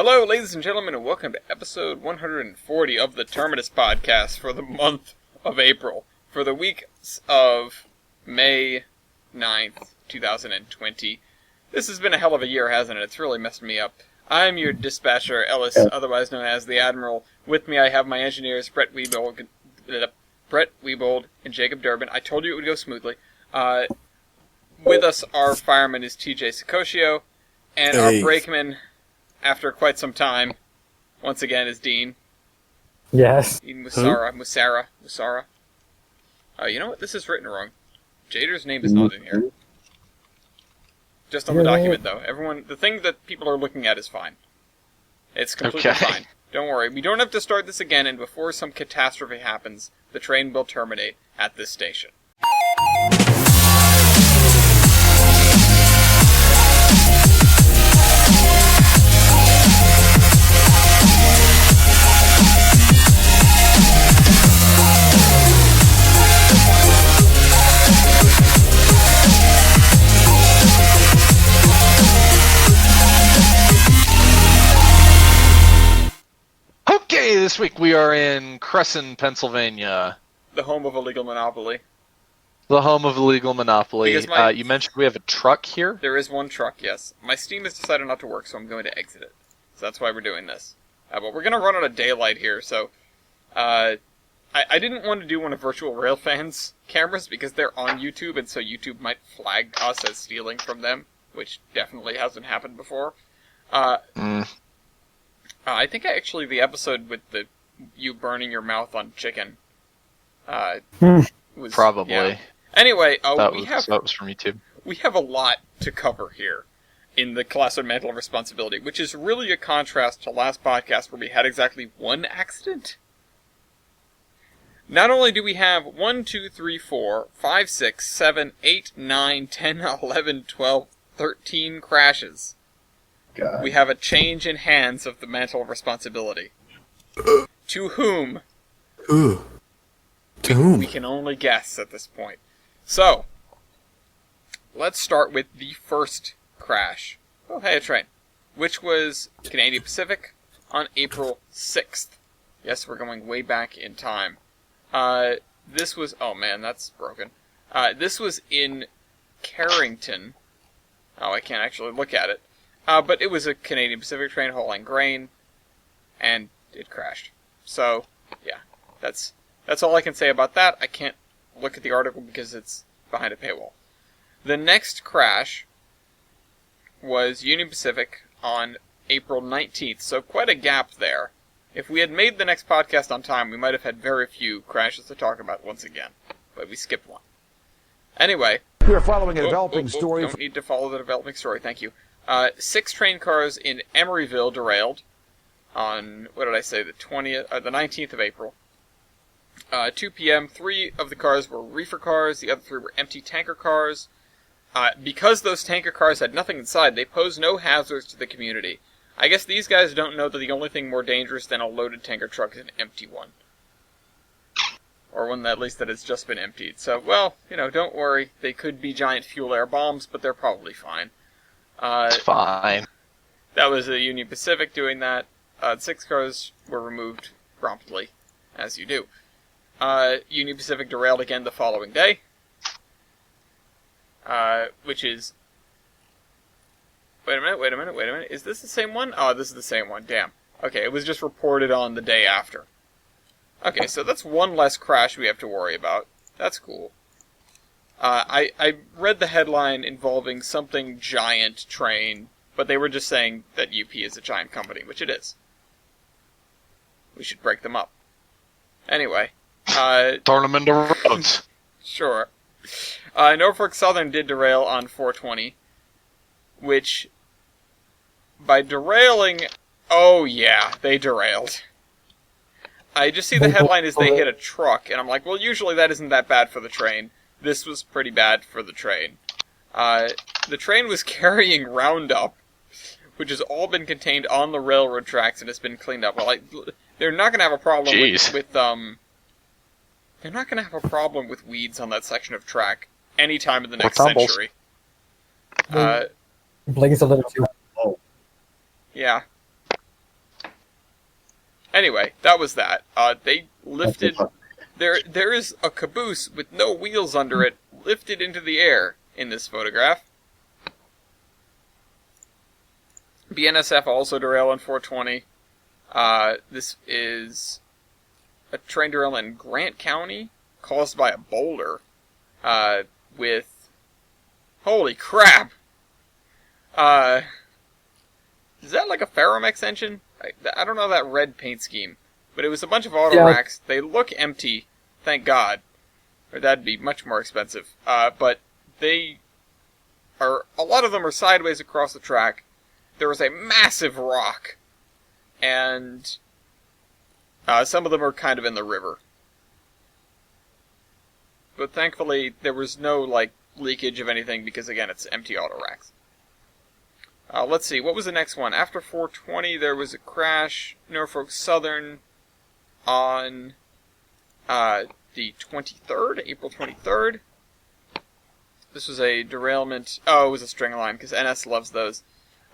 Hello, ladies and gentlemen, and welcome to episode 140 of the Terminus podcast for the month of April, for the weeks of May 9th, 2020. This has been a hell of a year, hasn't it? It's really messed me up. I'm your dispatcher, Ellis, otherwise known as the Admiral. With me I have my engineers, Brett Wiebold and Jacob Durbin. I told you it would go smoothly. With us, our fireman is TJ Sicoscio, and our brakeman, after quite some time, once again, is Dean. Yes. Dean Musara. You know what? This is written wrong. Jader's name is not in here. Just on the document, though. Everyone, the thing that people are looking at is fine. It's completely fine. Don't worry. We don't have to start this again, and before some catastrophe happens, the train will terminate at this station. Okay, this week we are in Crescent, Pennsylvania. The home of illegal monopoly. The home of illegal monopoly. You mentioned we have a truck here? There is one truck, yes. My Steam has decided not to work, so I'm going to exit it. So that's why we're doing this. But we're going to run out of daylight here, so... I didn't want to do one of Virtual Railfan's cameras because they're on YouTube, and so YouTube might flag us as stealing from them, which definitely hasn't happened before. I think actually the episode with you burning your mouth on chicken was... Probably. Yeah. Anyway, that was from YouTube. We have a lot to cover here in the class of mental responsibility, which is really a contrast to last podcast where we had exactly one accident. Not only do we have 1, 2, 3, 4, 5, 6, 7, 8, 9, 10, 11, 12, 13 crashes. God. We have a change in hands of the mantle of responsibility. To whom? To whom? We can only guess at this point. So, let's start with the first crash. Oh, hey, a train. Which was Canadian Pacific on April 6th. Yes, we're going way back in time. This was... Oh, man, that's broken. This was in Carrington. Oh, I can't actually look at it. But it was a Canadian Pacific train hauling grain, and it crashed. So, yeah, that's all I can say about that. I can't look at the article because it's behind a paywall. The next crash was Union Pacific on April 19th, so quite a gap there. If we had made the next podcast on time, we might have had very few crashes to talk about once again, but we skipped one. Anyway. We are following a developing story. Don't need to follow the developing story, thank you. 6 train cars in Emeryville derailed on, what did I say, the 19th of April. 2 p.m., 3 of the cars were reefer cars, the other 3 were empty tanker cars. Because those tanker cars had nothing inside, they posed no hazards to the community. I guess these guys don't know that the only thing more dangerous than a loaded tanker truck is an empty one. Or one that, at least that has just been emptied. So, well, don't worry. They could be giant fuel air bombs, but they're probably fine. It's fine. That was a Union Pacific doing that. 6 cars were removed promptly, as you do. Union Pacific derailed again the following day. Which is... Wait a minute. Is this the same one? Oh, this is the same one, damn. Okay, it was just reported on the day after. Okay, so that's one less crash we have to worry about. That's cool. I read the headline involving something giant train, but they were just saying that UP is a giant company, which it is. We should break them up. Anyway. Turn them into roads. Sure. Norfolk Southern did derail on 420, which, by derailing... Oh yeah, they derailed. I just see the headline is they hit a truck, and I'm like, well, usually that isn't that bad for the train. This was pretty bad for the train. The train was carrying Roundup, which has all been contained on the railroad tracks and has been cleaned up. Well, they're not going to have a problem with they're not going to have a problem with weeds on that section of track any time in the next Anyway, that was that. They lifted... There is a caboose with no wheels under it, lifted into the air in this photograph. BNSF also derailed on 420. This is a train derailment in Grant County caused by a boulder with... Holy crap! Is that like a Ferromex engine? I don't know that red paint scheme, but it was a bunch of auto racks. They look empty, thank God, or that'd be much more expensive. But they are, a lot of them are sideways across the track. There was a massive rock, and some of them are kind of in the river. But thankfully, there was no, like, leakage of anything, because again, it's empty auto racks. Let's see, what was the next one? After 420, there was a crash, Norfolk Southern, on the 23rd, April 23rd. This was a derailment. Oh, it was a string line, because NS loves those.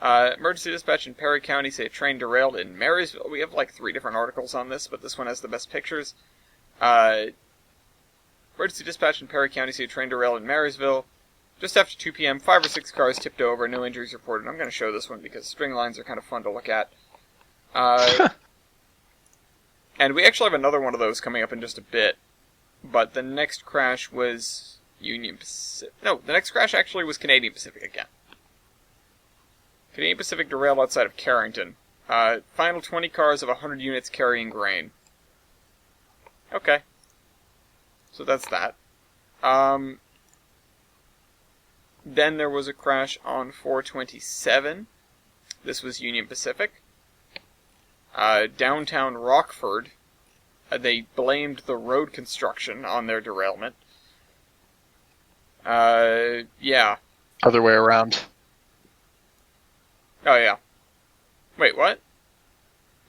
Emergency dispatch in Perry County say a train derailed in Marysville. We have like 3 different articles on this, but this one has the best pictures. Emergency dispatch in Perry County say a train derailed in Marysville. Just after 2 p.m., 5 or 6 cars tipped over, no injuries reported. I'm going to show this one because string lines are kind of fun to look at. And we actually have another one of those coming up in just a bit. But the next crash was Union Pacific. No, the next crash actually was Canadian Pacific again. Canadian Pacific derailed outside of Carrington. Final 20 cars of 100 units carrying grain. Okay. So that's that. Then there was a crash on 427. This was Union Pacific. Downtown Rockford. They blamed the road construction on their derailment. Yeah. Other way around. Oh, yeah. Wait, what?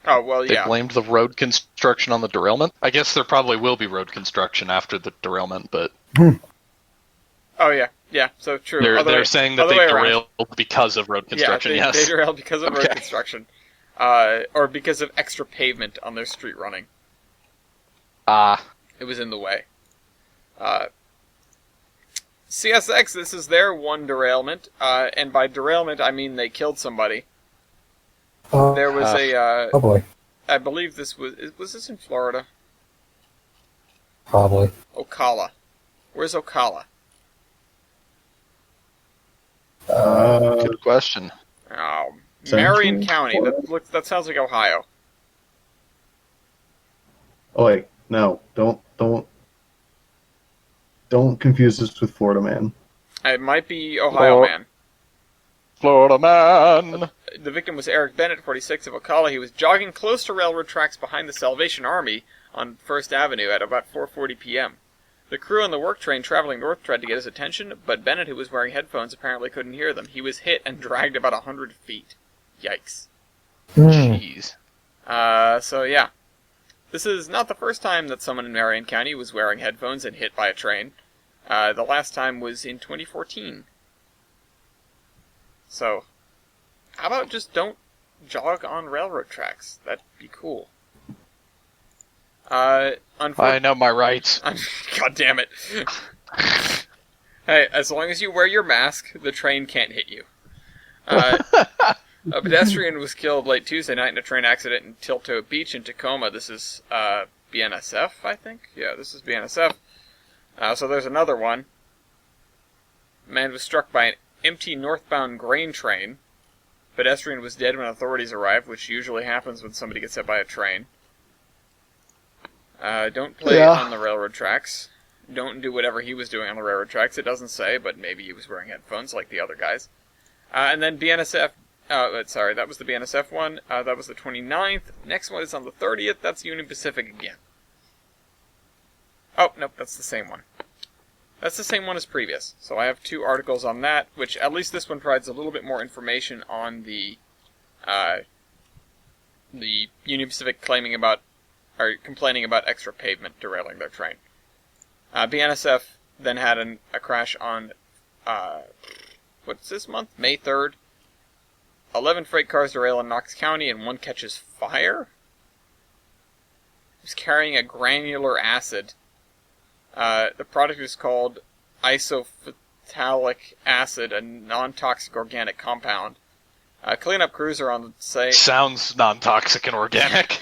Oh, well, yeah. They blamed the road construction on the derailment? I guess there probably will be road construction after the derailment, but... Oh, yeah. Yeah, so true. They're saying that they derailed because of road construction, yes. They derailed because of road construction. Or because of extra pavement on their street running. It was in the way. CSX, this is their one derailment. And by derailment, I mean they killed somebody. There was a... oh boy. I believe this was this in Florida? Probably. Ocala. Where's Ocala? Good question. Oh, Marion County. That sounds like Ohio. Oh wait, no, don't confuse this with Florida Man. It might be Ohio Man. Florida Man. The victim was Eric Bennett, 46, of Ocala. He was jogging close to railroad tracks behind the Salvation Army on 1st Avenue at about 4:40 p.m. The crew on the work train traveling north tried to get his attention, but Bennett, who was wearing headphones, apparently couldn't hear them. He was hit and dragged about 100 feet. Yikes. Jeez. So yeah. This is not the first time that someone in Marion County was wearing headphones and hit by a train. The last time was in 2014. So, how about just don't jog on railroad tracks? That'd be cool. I know my rights. God damn it. Hey, as long as you wear your mask, the train can't hit you. A pedestrian was killed late Tuesday night in a train accident in Tilto Beach in Tacoma. This is BNSF, I think? Yeah, this is BNSF. So there's another one. A man was struck by an empty northbound grain train. Pedestrian was dead when authorities arrived, which usually happens when somebody gets hit by a train. Don't play on the railroad tracks. Don't do whatever he was doing on the railroad tracks. It doesn't say, but maybe he was wearing headphones like the other guys. And then BNSF... sorry, that was the BNSF one. That was the 29th. Next one is on the 30th. That's Union Pacific again. Oh, nope, that's the same one. That's the same one as previous. So I have 2 articles on that, which at least this one provides a little bit more information on the Union Pacific complaining about extra pavement derailing their train. BNSF then had a crash on, what's this month? May 3rd. 11 freight cars derail in Knox County and 1 catches fire? was carrying a granular acid. The product is called isophthalic acid, a non-toxic organic compound. Cleanup crews are on the site. Sounds non-toxic and organic.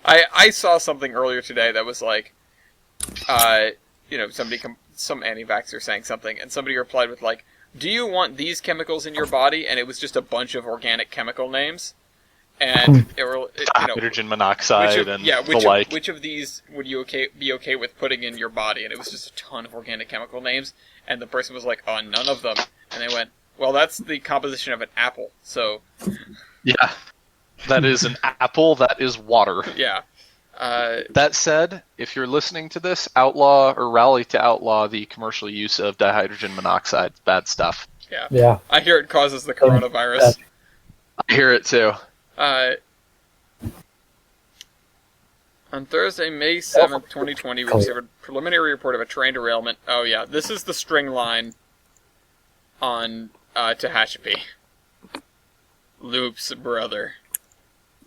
I saw something earlier today that was like, some anti-vaxxer saying something, and somebody replied with like, "Do you want these chemicals in your body?" And it was just a bunch of organic chemical names, and Hydrogen monoxide the like. Which of these would you be okay with putting in your body? And it was just a ton of organic chemical names, and the person was like, "Oh, none of them." And they went, "Well, that's the composition of an apple, so." Yeah, that is an apple. That is water. Yeah. That said, if you're listening to this, outlaw or rally to outlaw the commercial use of dihydrogen monoxide. Bad stuff. Yeah. I hear it causes the coronavirus. I hear it too. On Thursday, May 7th, 2020, we received a preliminary report of a train derailment. Oh yeah, this is the string line on Tehachapi. Loops, brother.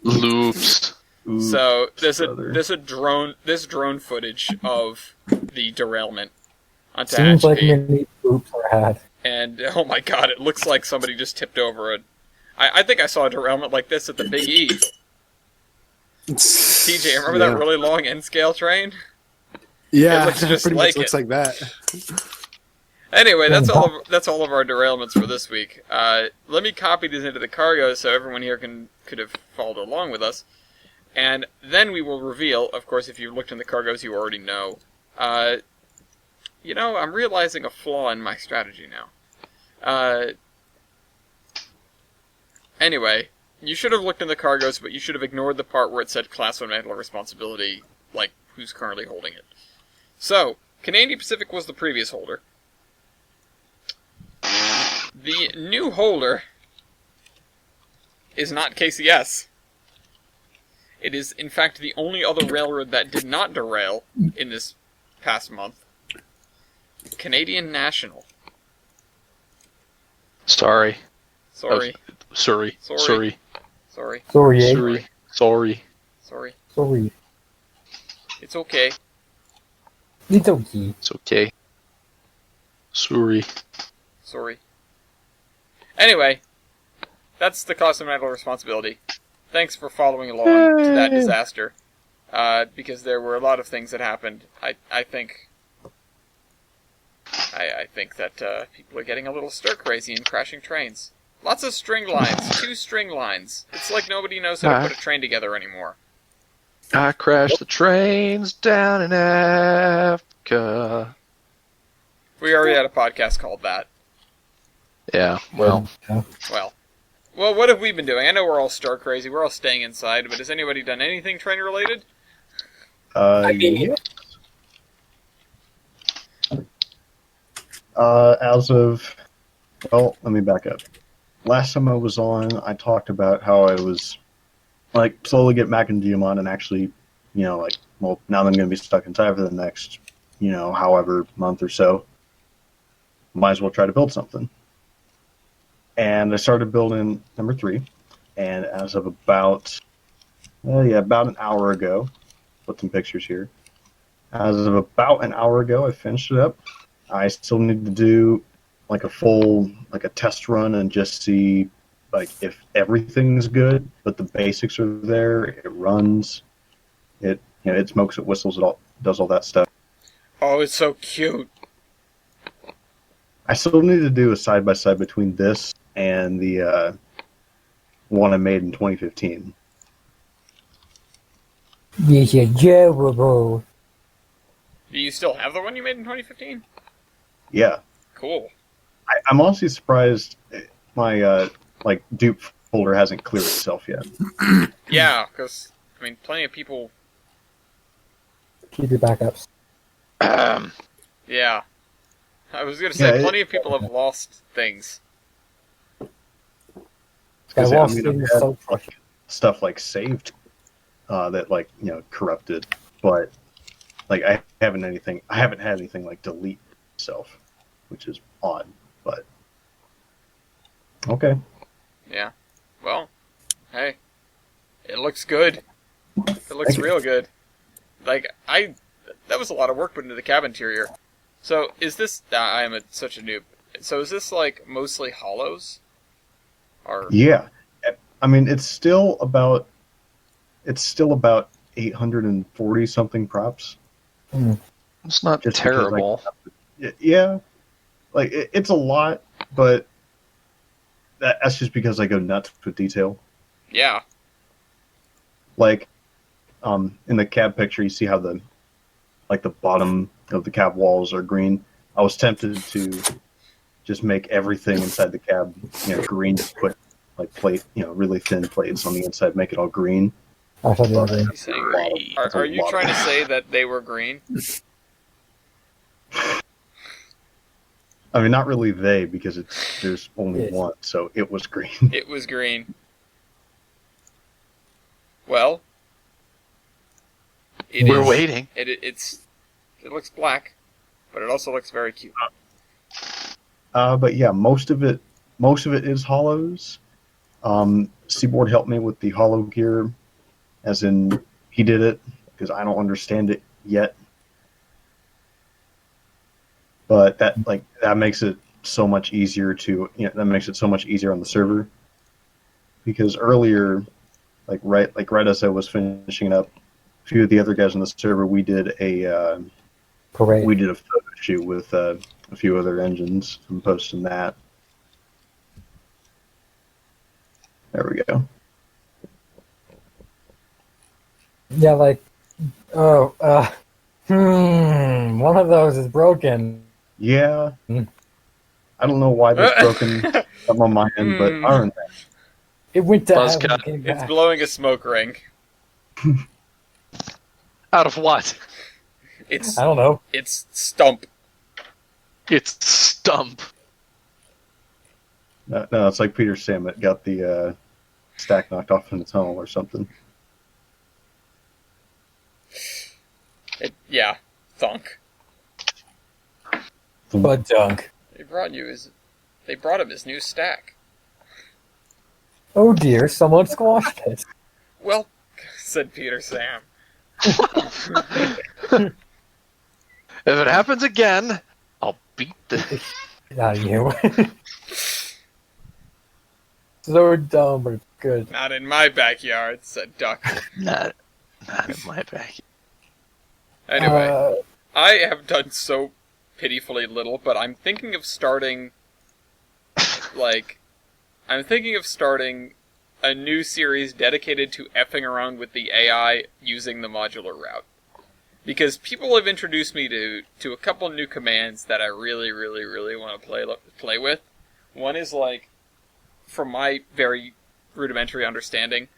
Loops. Oops, So brother. there's drone footage of the derailment on Seems like Tehachapi. many oops are had. And oh my god, it looks like somebody just tipped over it. I think I saw a derailment like this at the Big E. TJ, remember that really long N-scale train? Yeah, It looks just pretty like much looks like that. Anyway, that's all of our derailments for this week. Let me copy these into the cargo so everyone here could have followed along with us. And then we will reveal, of course, if you've looked in the cargoes, you already know. I'm realizing a flaw in my strategy now. Anyway, you should have looked in the cargoes, but you should have ignored the part where it said Class 1 Mantle of Responsibility, like who's currently holding it. So, Canadian Pacific was the previous holder. The new holder is not KCS. It is, in fact, the only other railroad that did not derail in this past month. Canadian National. Sorry. Sorry. Sorry. Sorry. Sorry. Sorry. Sorry, eh? Sorry. Sorry. Sorry. Sorry. It's okay. It's okay. It's okay. Sorry. Sorry. Anyway, that's the Class 1 Mantle of Responsibility. Thanks for following along to that disaster. Because there were a lot of things that happened. I think that people are getting a little stir crazy and crashing trains. Lots of string lines. 2 string lines. It's like nobody knows how to put a train together anymore. I crashed the trains down in Africa. We already had a podcast called that. Yeah, well. Well, what have we been doing? I know we're all stir crazy. We're all staying inside, but has anybody done anything train related? Yeah. Let me back up. Last time I was on, I talked about how I was, slowly getting back into Geomon and actually, now that I'm going to be stuck inside for the next, however month or so, might as well try to build something. And I started building number 3, and as of about an hour ago, put some pictures here. As of about an hour ago, I finished it up. I still need to do a full test run and just see if everything's good, but the basics are there. It runs. It smokes, it whistles, it all does all that stuff. Oh, it's so cute. I still need to do a side by side between this and the one I made in 2015. It's adorable. Do you still have the one you made in 2015? Yeah. Cool. I'm honestly surprised my dupe folder hasn't cleared itself yet. Yeah, because, plenty of people... Keep your backups. Yeah. I was going to say, Yeah, plenty of people have lost things. I've I've lost had things so stuff saved that corrupted, but I haven't had anything delete itself, which is odd, but okay. Yeah. Well, hey. It looks good. It looks real good. Like, that was a lot of work put into the cab interior. So, is this... I am such a noob. So, is this, like, mostly hollows? Or... Yeah. I mean, it's still about 840 something props. It's not Just terrible. Because, yeah, like it's a lot, but that's just because I go nuts with detail. Yeah. Like, in the cab picture, you see how the bottom of the cab walls are green. I was tempted to just make everything inside the cab, green. Put like plate, really thin plates on the inside, make it all green. I thought you were green. Are you trying to say that they were green? I mean, not really they, because there's only one, so it was green. It was green. Well, We're waiting. It looks black, but it also looks very cute. But yeah, most of it is hollows. Seaboard helped me with the hollow gear, as in he did it, because I don't understand it yet. But that makes it so much easier on the server, because earlier, right as I was finishing up, a few of the other guys on the server, we did a Parade. we did a photo shoot with a few other engines. I'm posting that. There we go. Yeah, one of those is broken. Yeah. I don't know why that's broken up on my end, but aren't they? It went to Buzzcut. heaven and came It's back. blowing a smoke ring. Out of what? It's I don't know. It's stump. It's stump. No, it's like Peter Samet got the stack knocked off in the tunnel or something. Thunk. But dunk. They brought him his new stack. Oh dear, someone squashed it. Well, said Peter Sam. If it happens again, I'll beat the... Not you. So dumb, but it's good. Not in my backyard, said Duck. Not in my backyard. Anyway, I have done so pitifully little, but I'm thinking of starting, a new series dedicated to effing around with the AI using the modular route. Because people have introduced me to a couple new commands that I really, really, really want to play with. One is from my very rudimentary understanding,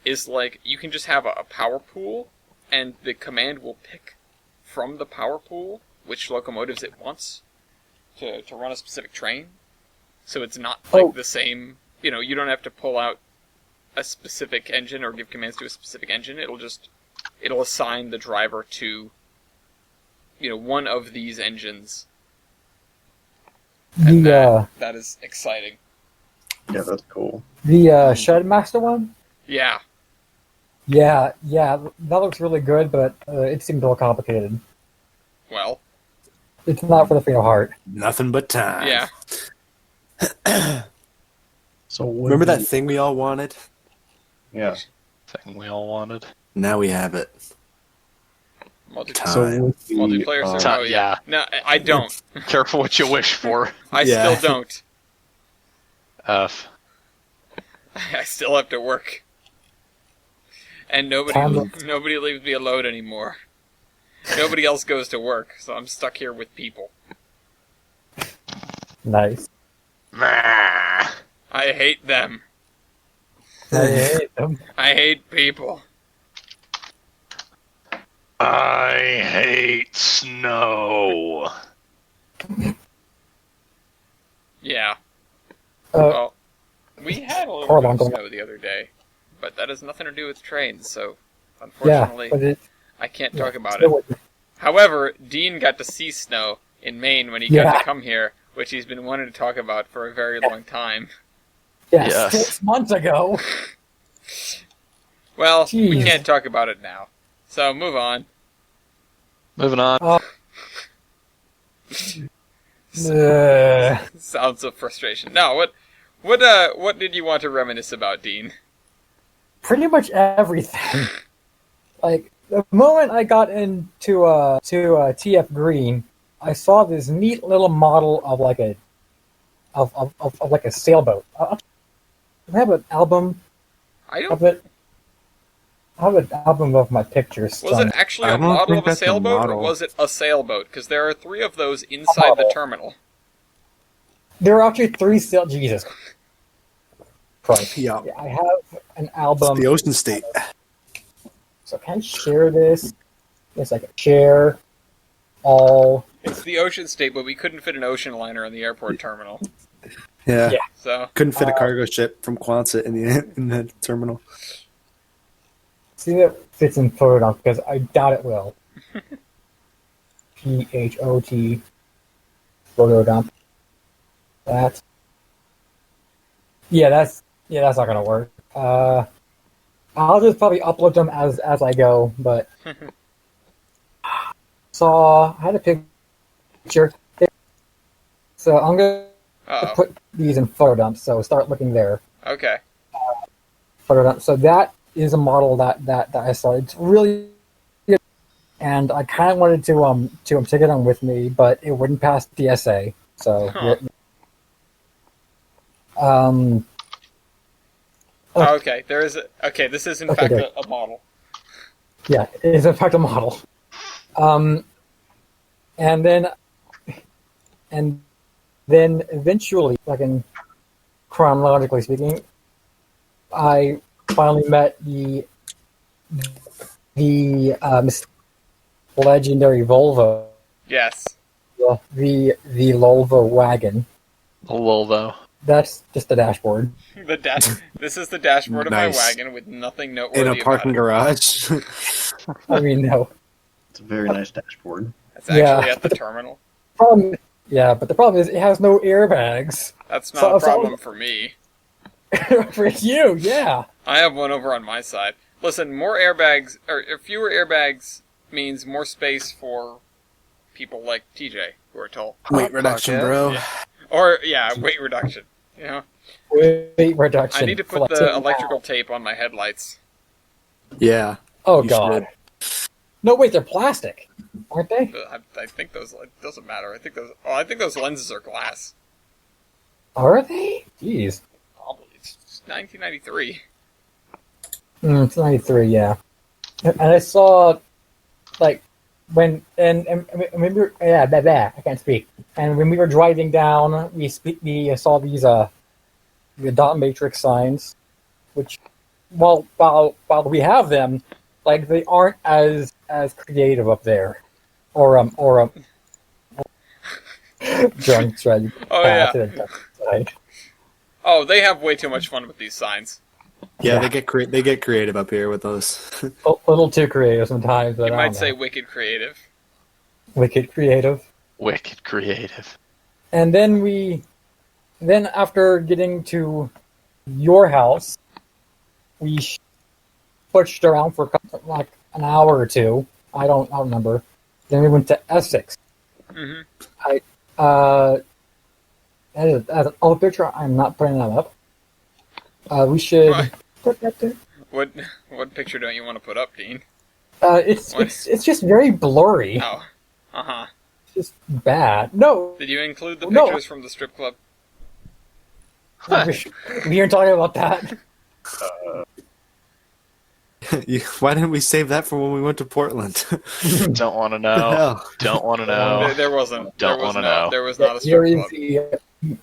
is you can just have a power pool, and the command will pick from the power pool which locomotives it wants to run a specific train. So it's not the same, you don't have to pull out a specific engine or give commands to a specific engine. It'll assign the driver to, one of these engines. And that is exciting. Yeah, that's cool. The Shedmaster one? Yeah. Yeah, that looks really good, but it seemed a little complicated. Well. It's not for the faint of heart. Nothing but time. Yeah. So remember that thing we all wanted? Yeah. Thing we all wanted. Now we have it. Time. Multiplayer server. Time, Oh yeah. No, I don't. Careful what you wish for. I Yeah. still don't. Uh, I still have to work. And nobody leaves me alone anymore. Nobody else goes to work, so I'm stuck here with people. Nice. I hate them. I hate them. I hate people. I hate snow. Yeah. Uh, Well, we had a little Hold bit on, of hold snow the other day, but that has nothing to do with trains, so yeah, unfortunately but I can't talk about still it. However, Dean got to see snow in Maine when he got to come here, which he's been wanting to talk about for a very long time. Yeah, Yes. 6 months ago. Well, we Jeez. can't talk about it now. So, move on. Moving on. Sounds of frustration. No, what did you want to reminisce about, Dean? Pretty much everything. Like the moment I got into TF Green, I saw this neat little model of like a like a sailboat. I have an album I don't. of it. I have an album of my pictures. Was it actually I a don't model think of a that's a sailboat, or model. was it a sailboat? Because there are 3 of those inside the terminal. There are actually 3 sail. Jesus Christ! Yeah. Yeah, I have an album. The Ocean State. So can I share this? Yes, I can share all. It's the ocean state, but we couldn't fit an ocean liner in the airport terminal. Yeah. Yeah. So, Couldn't fit a cargo ship from Quonset in the terminal. See if it fits in photo because I doubt it will. PHOT photo dump. That. Yeah, that's not gonna work. I'll just probably upload them as I go. But I had a picture. So I'm gonna uh-oh. put these in photo dumps. So start looking there. Okay. Photo dump. So that is a model that I saw. It's really good, and I kind of wanted to take it on with me, but it wouldn't pass DSA. So Huh. Okay, there is okay, this is in Okay, fact there. a model. yeah, it is in fact a model. And then eventually, like in chronologically speaking, I finally met the legendary Volvo, Yes. the Volvo wagon. A Volvo. That's just the dashboard. This is the dashboard of my Nice. wagon with nothing noteworthy In a about parking it. garage. I mean, no. It's a very nice dashboard. It's actually Yeah. at the terminal. But the problem is it has no airbags. That's not So- a problem for me. For you, yeah. I have one over on my side. Listen, more airbags or fewer airbags means more space for people like TJ who are tall. Weight reduction, yeah. bro. Yeah. Or weight reduction. You know, Weight reduction. I need to for put like the 10 electrical pounds. tape on my headlights. Yeah. Oh You god. No, wait, they're plastic, aren't they? I think those it doesn't matter. I think those lenses are glass. Are they? Jeez. Probably. It's 1993. It's 93, yeah. And I saw, like, when we were, I can't speak. And when we were driving down, we saw these the dot matrix signs, which, while we have them, like they aren't as creative up there, or drunk strategy. Oh, yeah. To the dark side. Oh, they have way too much fun with these signs. Yeah, Yeah. they get creative up here with those. A little too creative sometimes. But You I might don't say know. wicked creative. Wicked creative. Wicked creative. And then after getting to your house, we pushed around for like an hour or two. I don't remember. Then we went to Essex. Mm-hmm. As an old picture, I'm not putting that up. We should Right. put that there. What picture don't you want to put up, Dean? It's just very blurry. Oh. Uh-huh. It's just bad. No, Did you include the No. pictures from the strip club? we aren't talking about that. Why didn't we save that for when we went to Portland? Don't want to The know. hell? Don't want to know. There wasn't. Don't There was wanna no- know. There was not a Here strip is club.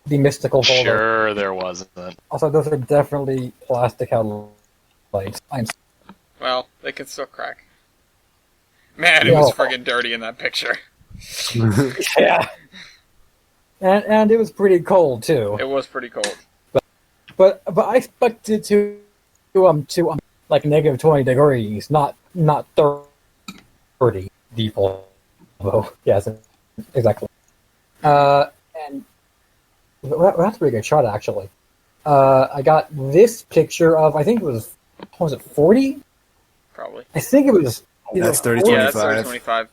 the mystical Volvo. Sure, there wasn't. Also, those are definitely plastic headlights. Well, they can still crack. Man, it was No. friggin' dirty in that picture. Yeah. And it was pretty cold too. It was pretty cold. But I expected to like negative 20 degrees, not 30 default. Oh, yes, exactly. And well, that's a pretty good shot actually. I got this picture of I think it was was it 40? Probably. I think it was. That's 30, Yeah, that's 25.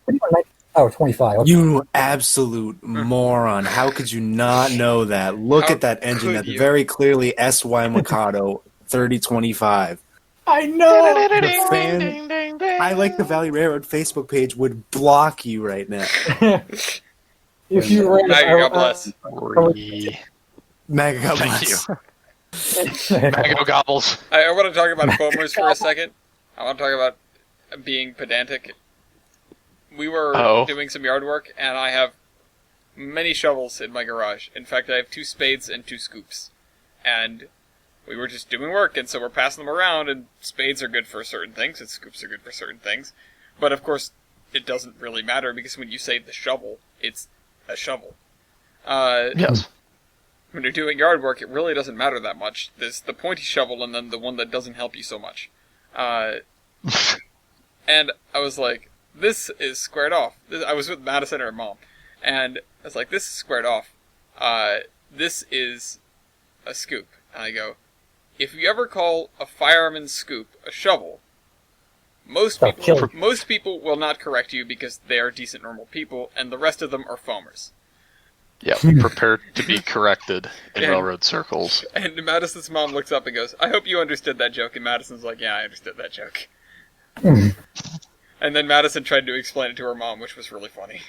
30-25. Oh, 25. Okay. You absolute moron. How could you not know that? Look How at that engine. could That's you? very clearly SY Mikado 3025. I know. The fan, I Like the Valley Railroad Facebook page would block you right now. If you ran, Maggie, God bless. Mega God Thank bless. you. Mango gobbles. I want to talk about foamers for a second. I want to talk about being pedantic. We were doing some yard work, and I have many shovels in my garage. In fact, I have 2 spades and 2 scoops. And we were just doing work, and so we're passing them around, and spades are good for certain things, and scoops are good for certain things. But of course, it doesn't really matter, because when you say the shovel, it's a shovel. Yes. When you're doing yard work, it really doesn't matter that much. There's the pointy shovel, and then the one that doesn't help you so much. And I was like, this is squared off. I was with Madison and her mom, and I was like, this is squared off. This is a scoop. And I go, if you ever call a fireman's scoop a shovel, most people will not correct you because they are decent, normal people, and the rest of them are foamers. Yep, prepared to be corrected in railroad circles. And Madison's mom looks up and goes, I hope you understood that joke. And Madison's like, yeah, I understood that joke. And then Madison tried to explain it to her mom, which was really funny.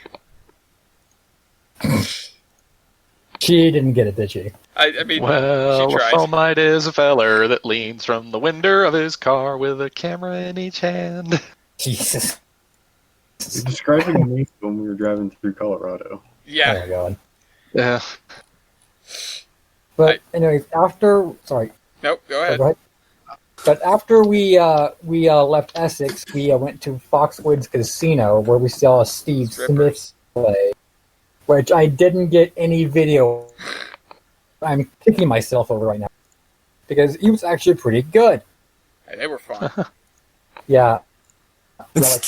She didn't get it, did she? I mean, Well, she a tried. foamite is a feller that leans from the window of his car with a camera in each hand. Jesus. You're describing me when we were driving through Colorado. Oh Yeah. my god. Yeah. But anyways, after Nope, go ahead. go ahead. But after we left Essex, we went to Foxwoods Casino where we saw Steve Smith play, which I didn't get any video. I'm kicking myself over right now because he was actually pretty good. Hey, they were fun. Yeah. Like,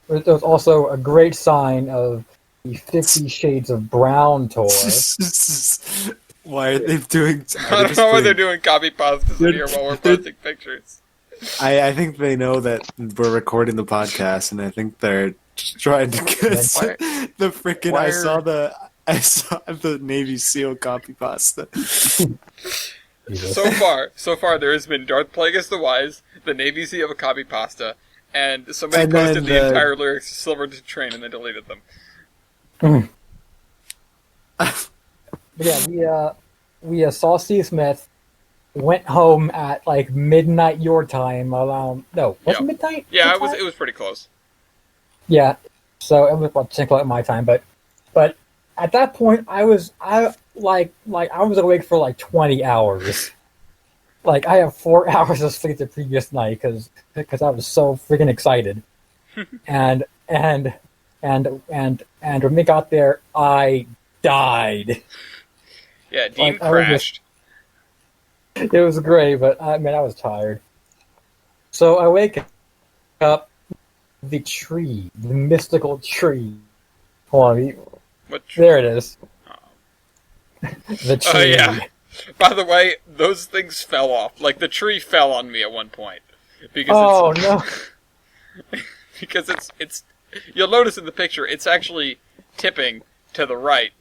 there was also a great sign of the 50 Shades of Brown tour. Why are they doing... I don't know why they're doing copy pastas in here while we're posting pictures. I think they know that we're recording the podcast, and I think they're trying to get us the freaking... I saw the Navy SEAL copy pasta. So far, there has been Darth Plagueis the Wise, the Navy SEAL copy pasta, and somebody And posted then the entire lyrics to Silver to Train and then deleted them. Yeah, we saw Steve Smith, went home at like midnight your time around... No, was it midnight? Yeah, your time? it was pretty close. Yeah, so it was about 10 o'clock my time, but at that point I was awake for like 20 hours. Like I have 4 hours of sleep the previous night because I was so freaking excited, and when we got there, I died. Yeah, Dean Like, I was crashed. It was great, but I was tired. So I wake up, the mystical tree. Hold on, What there it is. The tree. Oh, yeah. By the way, those things fell off. Like, the tree fell on me at one point. Because no. because it's you'll notice in the picture, it's actually tipping to the right,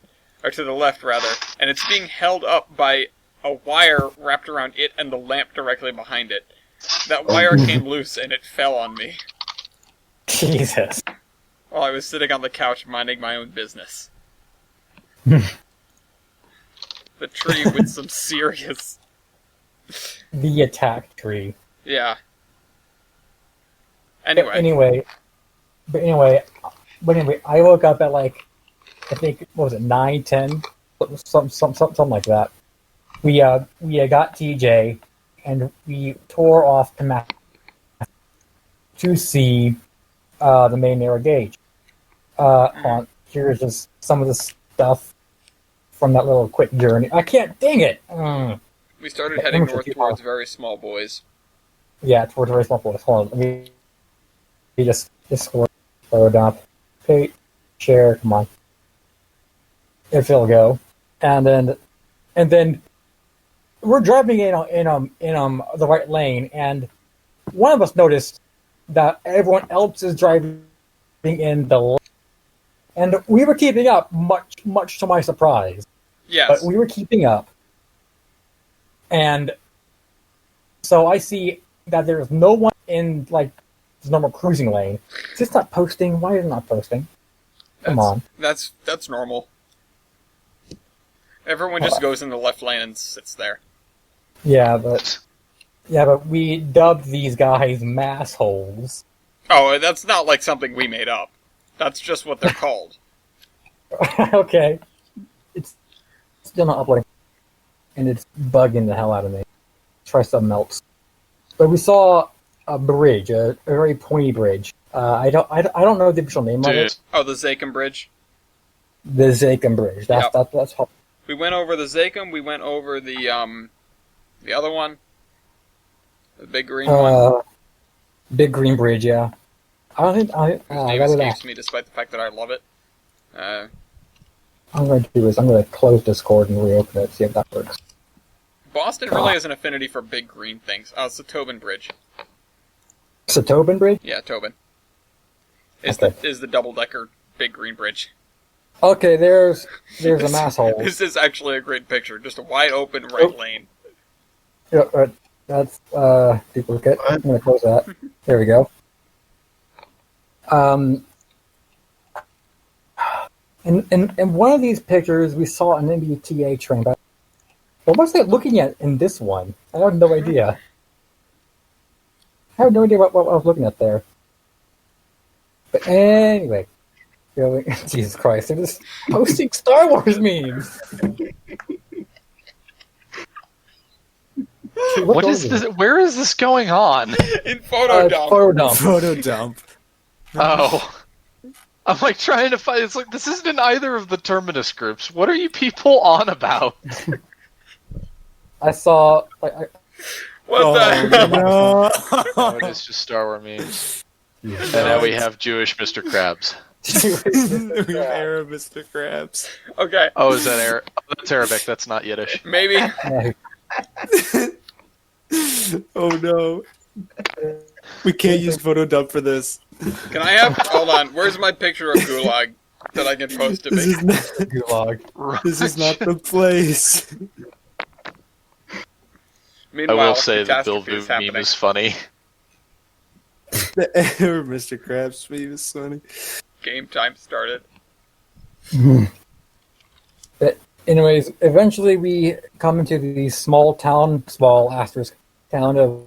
or to the left, rather, and it's being held up by a wire wrapped around it and the lamp directly behind it. That wire came loose, and it fell on me Jesus. while I was sitting on the couch minding my own business. The tree with some serious... The attack tree. Yeah. Anyway. But anyway, I woke up at like, I think, what was it, 9, 10? Something like that. We got TJ, and we tore off to Mass to see the main narrow gauge. Here's just some of the stuff from that little quick journey. I can't, dang it! We started heading north towards Very Small Boys. Yeah, towards Very Small Boys. Hold on, we just throw it up. Okay, share, come on. If it'll go. And then we're driving in the right lane, and one of us noticed that everyone else is driving in the lane, and we were keeping up, much to my surprise. Yes. But we were keeping up, and so I see that there's no one in like the normal cruising lane. Is this not posting? Why is it not posting? Come on. That's normal. Everyone just goes in the left lane and sits there. Yeah, but we dubbed these guys massholes. Oh, that's not like something we made up. That's just what they're called. Okay. It's still not uploading. And it's bugging the hell out of me. Try something else. But we saw a bridge, a very pointy bridge. I don't know the official name of it. Oh, the Zakum Bridge? The Zakum Bridge. That's how. We went over the Zakum, we went over the other one. The big green one. Big Green Bridge, yeah. I don't think I Name got escapes it. me despite the fact that I love it. I'm going to do is I'm going to close Discord and reopen it, see if that works. Boston really has an affinity for big green things. Oh, it's the Tobin Bridge. It's the Tobin Bridge? Yeah, Tobin. Is the double-decker big green bridge. Okay, there's a masshole. This is actually a great picture. Just a wide open right lane. Yeah, that's duplicate. I'm going to close that. There we go. In one of these pictures, we saw an MBTA train. But what was I looking at in this one? I have no idea. I have no idea what I was looking at there. But anyway, Jesus Christ, they're just posting Star Wars memes. What is this? Where is this going on? In photo dump. Photo dump. Oh. I'm like trying to find. It's like this isn't in either of the Terminus groups. What are you people on about? I saw. What the? No. Oh, it is just Star Wars memes. And now we have Jewish Mr. Krabs. We have Arab Mr. Krabs. Okay. Oh, is that Arabic? Oh, that's Arabic. That's not Yiddish. Maybe. Oh no. We can't use photo dump for this. Can I have? Hold on. Where's my picture of Gulag that I can post to This me? is not, Gulag. this is not the place. I Meanwhile, will say the Bill catastrophe is Vu meme happening. is funny. The Arab Mr. Krabs meme is funny. Game time started. But anyways, eventually we come into the small asterisk town of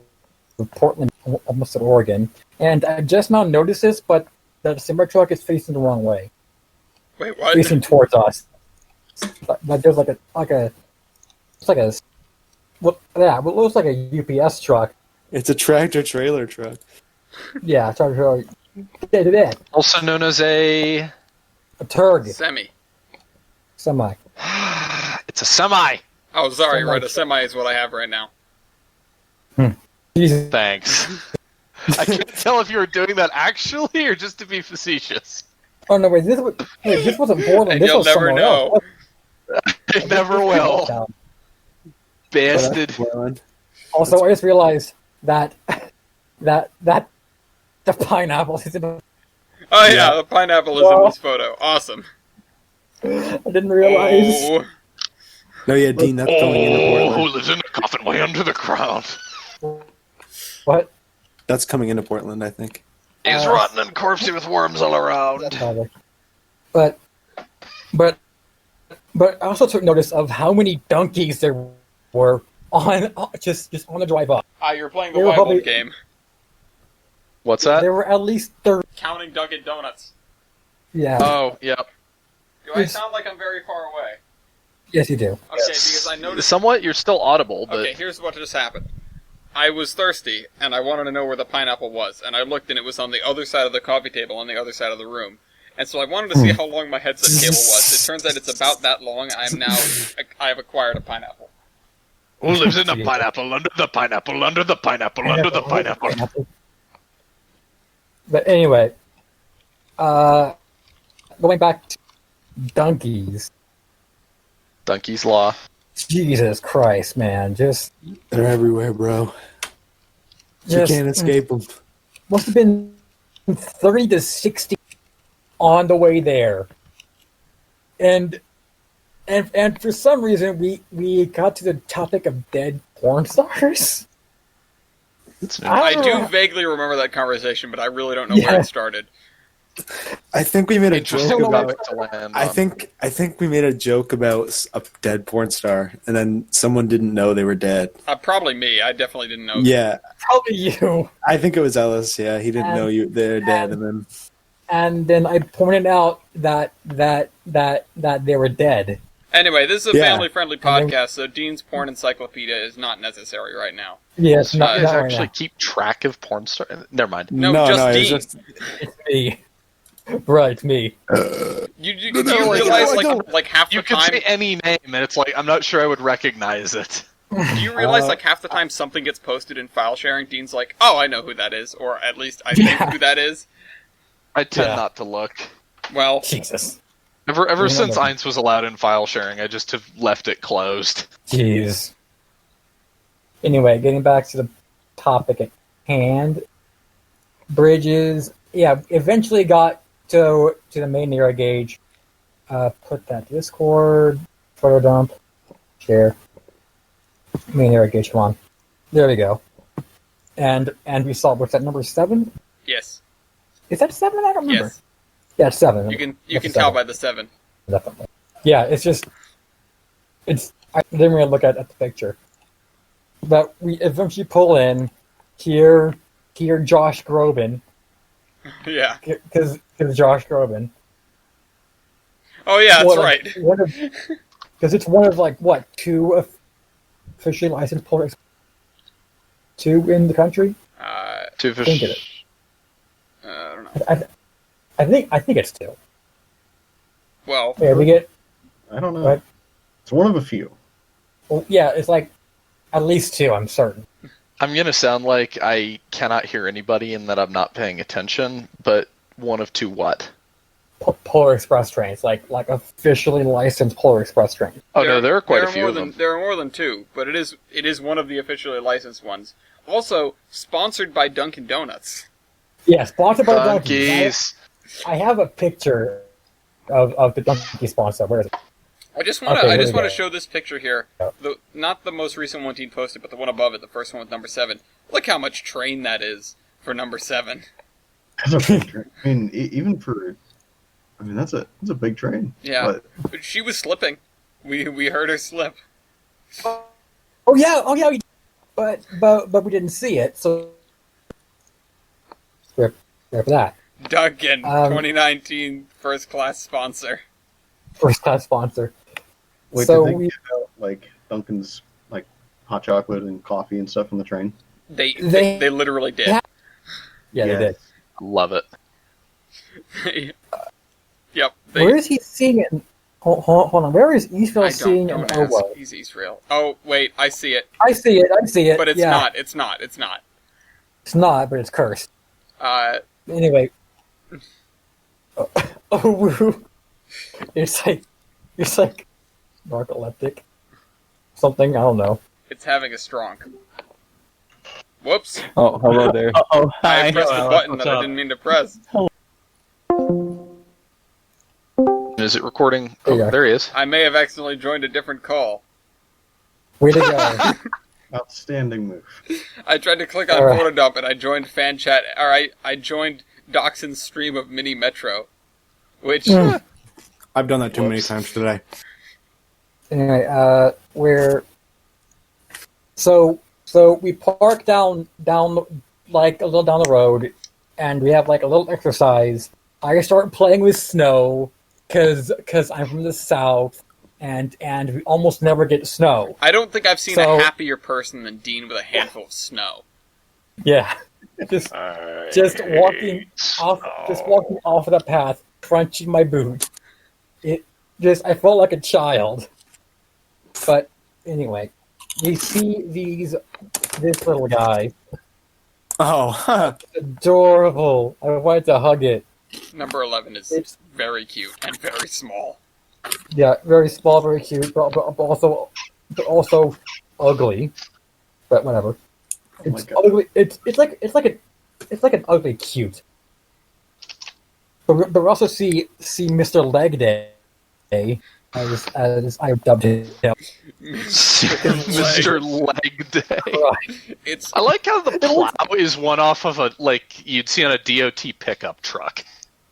Portland, almost at Oregon. And I just now noticed this, but the timber truck is facing the wrong way. Wait, what? Facing towards us. Like there's it looks like a UPS truck. It's a tractor trailer truck. Yeah, tractor trailer. Also known as a... A turg. Semi. Semi. It's a semi. Oh, sorry. Semi. Right, a semi is what I have right now. Jesus. Thanks. I can't tell if you were doing that actually or just to be facetious. Oh no! Wait, this wasn't Portland. And This you'll was never somewhere know. else. I never will. Bastard. Portland. Also, I just realized that the pineapple is in the... Oh yeah, the pineapple is in this photo. Awesome. I didn't realize. Oh, No, yeah, Dean, that's going into Who Portland. lives in a coffin way under the ground? What? That's coming into Portland, I think. He's rotten and corpsey with worms all around. Probably. But I also took notice of how many donkeys there were on just on the drive up. you're playing the They were Wild probably- game. What's that? There were at least 30. Counting Dunkin' Donuts. Yeah. Oh, yep. Do I sound like I'm very far away? Yes, you do. Okay, because I noticed... Somewhat, you're still audible, but... Okay, here's what just happened. I was thirsty, and I wanted to know where the pineapple was, and I looked, and it was on the other side of the coffee table, on the other side of the room. And so I wanted to see how long my headset cable was. It turns out it's about that long. I have acquired a pineapple. Who lives in the pineapple, under the pineapple, under the pineapple, under the pineapple? But anyway, going back to donkeys. Donkey's Law. Jesus Christ, man! They're everywhere, bro. You Just- can't escape them. Must have been 30 to 60 on the way there, and for some reason we got to the topic of dead porn stars. I don't do know. vaguely remember that conversation, but I really don't know where Yeah. it started. I think we made a joke Interesting about. topic to land I on. think we made a joke about a dead porn star, and then someone didn't know they were dead. Probably me. I definitely didn't know. Yeah, Probably you. I think it was Ellis. Yeah, he didn't know they're dead, and then I pointed out that they were dead. Anyway, this is a Yeah. family-friendly podcast, so Dean's Porn Encyclopedia is not necessary right now. Yes, You not, guys not right actually now. keep track of porn stars? Never mind. No, no, just it's Dean. just It's me. Right, me. You No, realize I like don't. like half the You could time? say any name, and it's like, I'm not sure I would recognize it. Do you realize like half the time something gets posted in file sharing, Dean's like, "Oh, I know who that is," or at least I think Yeah. who that is. I tend Yeah. not to look. Well, Jesus. Ever Yeah, since no. Eins was allowed in file sharing, I just have left it closed. Jeez. Anyway, getting back to the topic at hand. Bridges. Yeah, eventually got to the main area gauge. Put that Discord, photo dump, share. Main area gauge, come on. There we go. And we saw, what's that, number 7? yes, Is that 7? I don't remember. yes. Yeah, it's 7. You can That's tell 7. by the 7. Definitely. Yeah, I didn't really look at the picture. But we eventually pull in, here Josh Groban, Yeah. because Josh Groban. Oh yeah, that's right. Because it's one of, like, what, 2 officially licensed polar express? 2 in the country? Two Think of fish. it. I don't know. I think it's 2. Well, Yeah, we get, I don't know. Right. It's one of a few. well, yeah, it's like at least 2, I'm certain. I'm gonna sound like I cannot hear anybody and that I'm not paying attention, but one of two what? Polar Express trains, like officially licensed Polar Express trains. Oh no, there are quite a there few more of than, them. There are more than 2, but it is one of the officially licensed ones. Also sponsored by Dunkin' Donuts. Yeah, sponsored by Dunkin'. Donkeys. I have a picture of the Donkey sponsor. Where is it? I just want Okay, to here we want to go. show this picture here. Yeah. Not the most recent one Dean posted, but the one above it, the first one with number 7. Look how much train that is for number 7. That's a big train. I mean, even for, I mean, that's a big train. Yeah. But She was slipping. We heard her slip. Oh yeah, but we didn't see it, so we're for that. Dunkin', 2019 first class sponsor. First class sponsor. wait, So did they we- give out like Dunkin's like hot chocolate and coffee and stuff on the train? They They- literally did. Yeah. Yeah, they did. Love it. Yep. Where is he seeing it? Hold on. Where is Eastville I seeing don't an ask. Owo? He's Eastrail. Oh wait, I see it, I see it. but it's yeah. not. It's not. It's not. It's not, but it's cursed. Anyway. Oh, woo. It's like narcoleptic. Something, I don't know. It's having a strong. Whoops! Oh, hello there. Oh, I hi. pressed the Hello, button what's that I up? didn't mean to press. Is it recording? There you Oh, go. there he is. I may have accidentally joined a different call. Way to go. Outstanding move. I tried to click on All right. photo dump and I joined fan chat. Or I joined Doxson's stream of Mini Metro, which I've done that too many Whoops. times today. Anyway, so we park down like a little down the road, and we have like a little exercise. I start playing with snow because I'm from the south, and we almost never get snow. I don't think I've seen So- a happier person than Dean with a handful of snow. Yeah, just walking off of the path, crunching my boot. I felt like a child. But anyway, you see this little guy, Oh, huh. adorable. I wanted to hug it. Number 11 is It's- very cute and very small. Yeah, very small, very cute, but also they're also ugly, but whatever. Oh my It's God. ugly. It's like an ugly cute. But we also see Mr. Leg Day, as I dubbed him. Mr. Leg Day. Right. It's I like how the plow is one off of a like you'd see on a DOT pickup truck.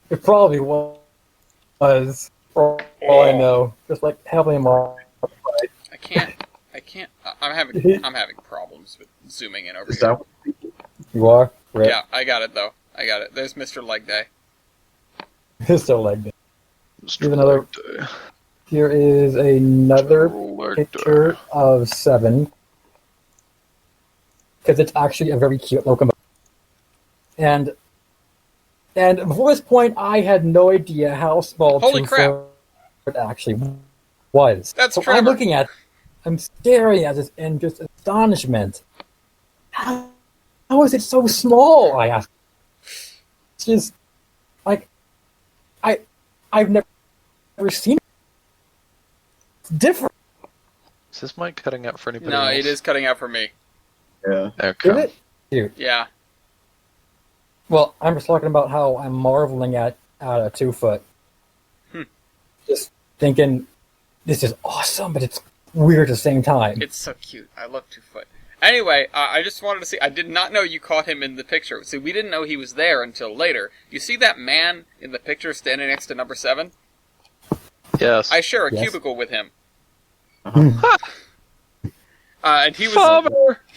It probably was, for all I know, just like helping him off. I can't. I'm having problems with zooming in over Is here. that You are? Right. Yeah, I got it though. I got it. There's Mr. Leg Day. Mr. Leg Day. Mr. Here's another- Leg Day. Here is another Leg picture Day. of 7. Because it's actually a very cute locomotive. And before this point, I had no idea how small Holy crap. it actually was. That's so Trevor. I'm staring at this in just astonishment. How is it so small? I asked. It's just like I've never seen it. It's different. Is this mic cutting out for anybody No, else? it is cutting out for me. yeah? Okay. Is it? Dude. Yeah. Well, I'm just talking about how I'm marveling at a 2-foot. Just thinking, this is awesome, but it's weird at the same time. It's so cute. I love 2-foot. Anyway, I just wanted to see. I did not know you caught him in the picture. See, we didn't know he was there until later. You see that man in the picture standing next to number 7? Yes. I share a Yes. cubicle with him. Uh-huh. And he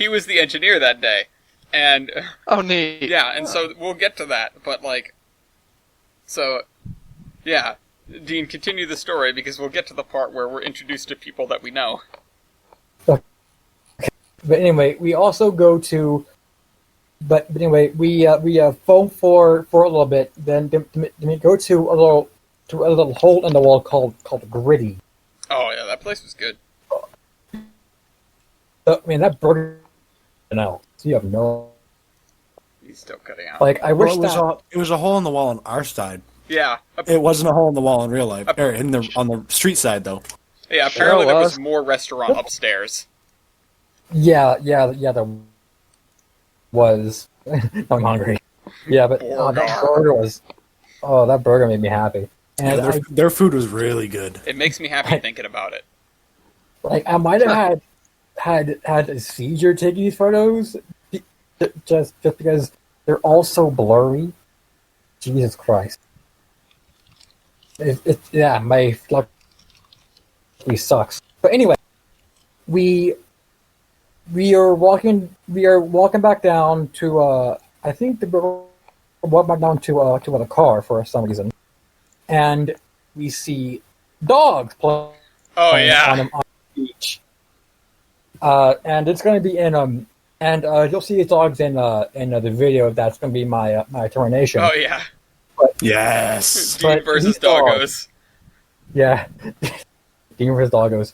was the engineer that day. And Oh, neat. yeah, and so we'll get to that. But yeah, Dean, continue the story because we'll get to the part where we're introduced to people that we know. But anyway, we also go to. But anyway, we phone for a little bit. Then we go to a little hole in the wall called Gritty. Oh yeah, that place was good. I mean that burger. No, you have no. He's still cutting out. Like I wish it was a hole in the wall on our side. Yeah, It wasn't a hole in the wall in real life, or on the street side though. yeah. Apparently there Sure was was. more restaurant upstairs. Yeah, there was. I'm hungry. Yeah, but that burger was. Oh, that burger made me happy. And Yeah, their food was really good. It makes me happy thinking about it. I might have had a seizure taking these photos, just because they're all so blurry. Jesus Christ! Yeah, my luck really sucks. But anyway, we are walking back down to I think we're walking back down to a car for some reason, and we see dogs playing Oh yeah. on the beach. And it's going to be in and you'll see these dogs in the video. That's going to be my termination. Oh yeah. Yes. Dean But versus these dogs- Doggos. Yeah, Dean vs. Doggos.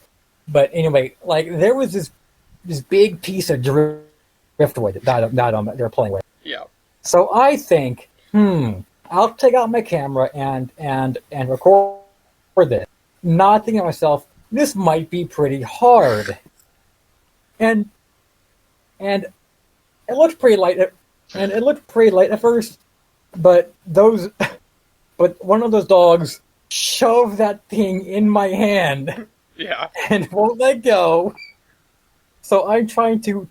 But anyway, like there was this big piece of driftwood that they're playing with. Yeah. So I think, I'll take out my camera and record this. Not thinking to myself, this might be pretty hard. And it looked pretty light. At first, but one of those dogs shoved that thing in my hand Yeah. and won't let go. So I'm trying to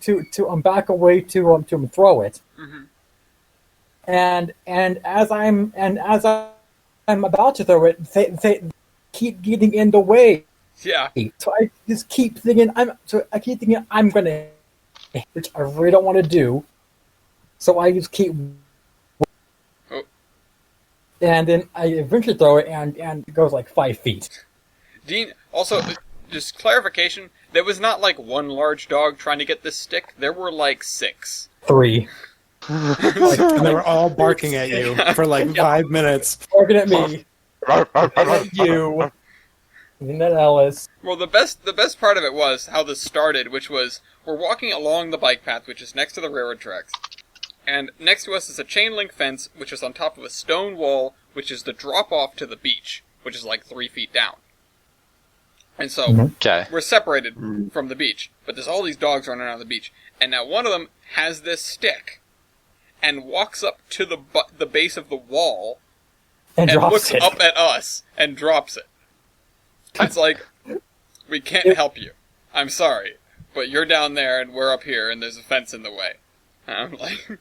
back away to throw it. Mhm. And as I'm about to throw it, they keep getting in the way. Yeah. So I just keep thinking I'm gonna, which I really don't want to do. So I just keep, Oh. and then I eventually throw it, and it goes like 5 feet. Dean, also, just clarification, there was not like one large dog trying to get this stick. There were like 6. 3 And they were all barking at you for like 5 minutes. barking at me, and at you, and at Ellis. Well, the best part of it was how this started, which was we're walking along the bike path, which is next to the railroad tracks. And next to us is a chain link fence, which is on top of a stone wall, which is the drop off to the beach, which is like 3 feet down. And so Okay. we're separated from the beach, but there's all these dogs running around the beach, and now one of them has this stick and walks up to the base of the wall And drops looks it. up at us and drops it. It's like, we can't help you. I'm sorry, but you're down there and we're up here, and there's a fence in the way. And I'm like,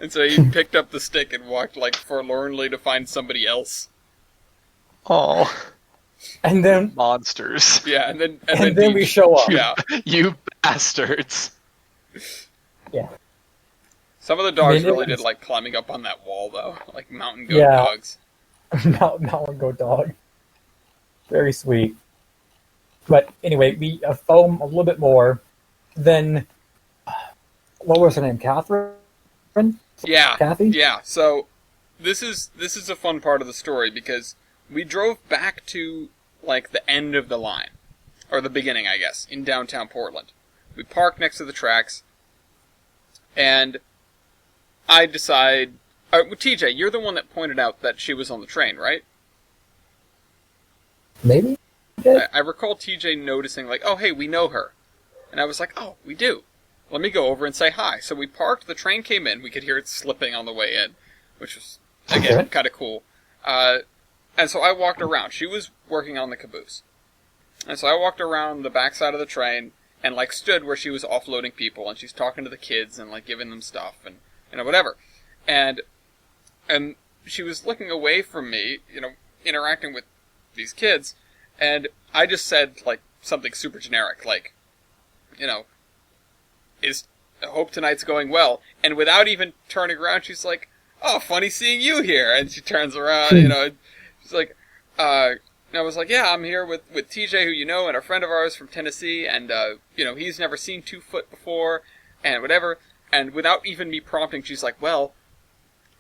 and so he picked up the stick and walked like forlornly to find somebody else. Oh, And then monsters! Yeah, and then we show up. Yeah, You bastards! Yeah. some of the dogs it really was- did like climbing up on that wall though, like mountain goat Yeah. dogs. Mountain goat dog. Very sweet. But anyway, we foam a little bit more. Then, what was her name? Catherine? Yeah, Kathy? yeah. So this is a fun part of the story because we drove back to like the end of the line, or the beginning, I guess, in downtown Portland. We parked next to the tracks, and I decide. TJ, you're the one that pointed out that she was on the train, right? Maybe? I recall TJ noticing, like, oh, hey, we know her. And I was like, oh, we do. Let me go over and say hi. So we parked, the train came in, we could hear it slipping on the way in, which was, again, Okay. kind of cool. And so I walked around. She was working on the caboose. And so I walked around the backside of the train and, like, stood where she was offloading people, and she's talking to the kids and, like, giving them stuff and, you know, whatever. And she was looking away from me, you know, interacting with these kids, and I just said, like, something super generic, like, you know, I hope tonight's going well. And without even turning around, she's like, oh, funny seeing you here. And she turns around, you know, she's like, and I was like, yeah, I'm here with TJ, who you know, and a friend of ours from Tennessee, and, you know, he's never seen 2 foot before, and whatever. And without even me prompting, she's like, well,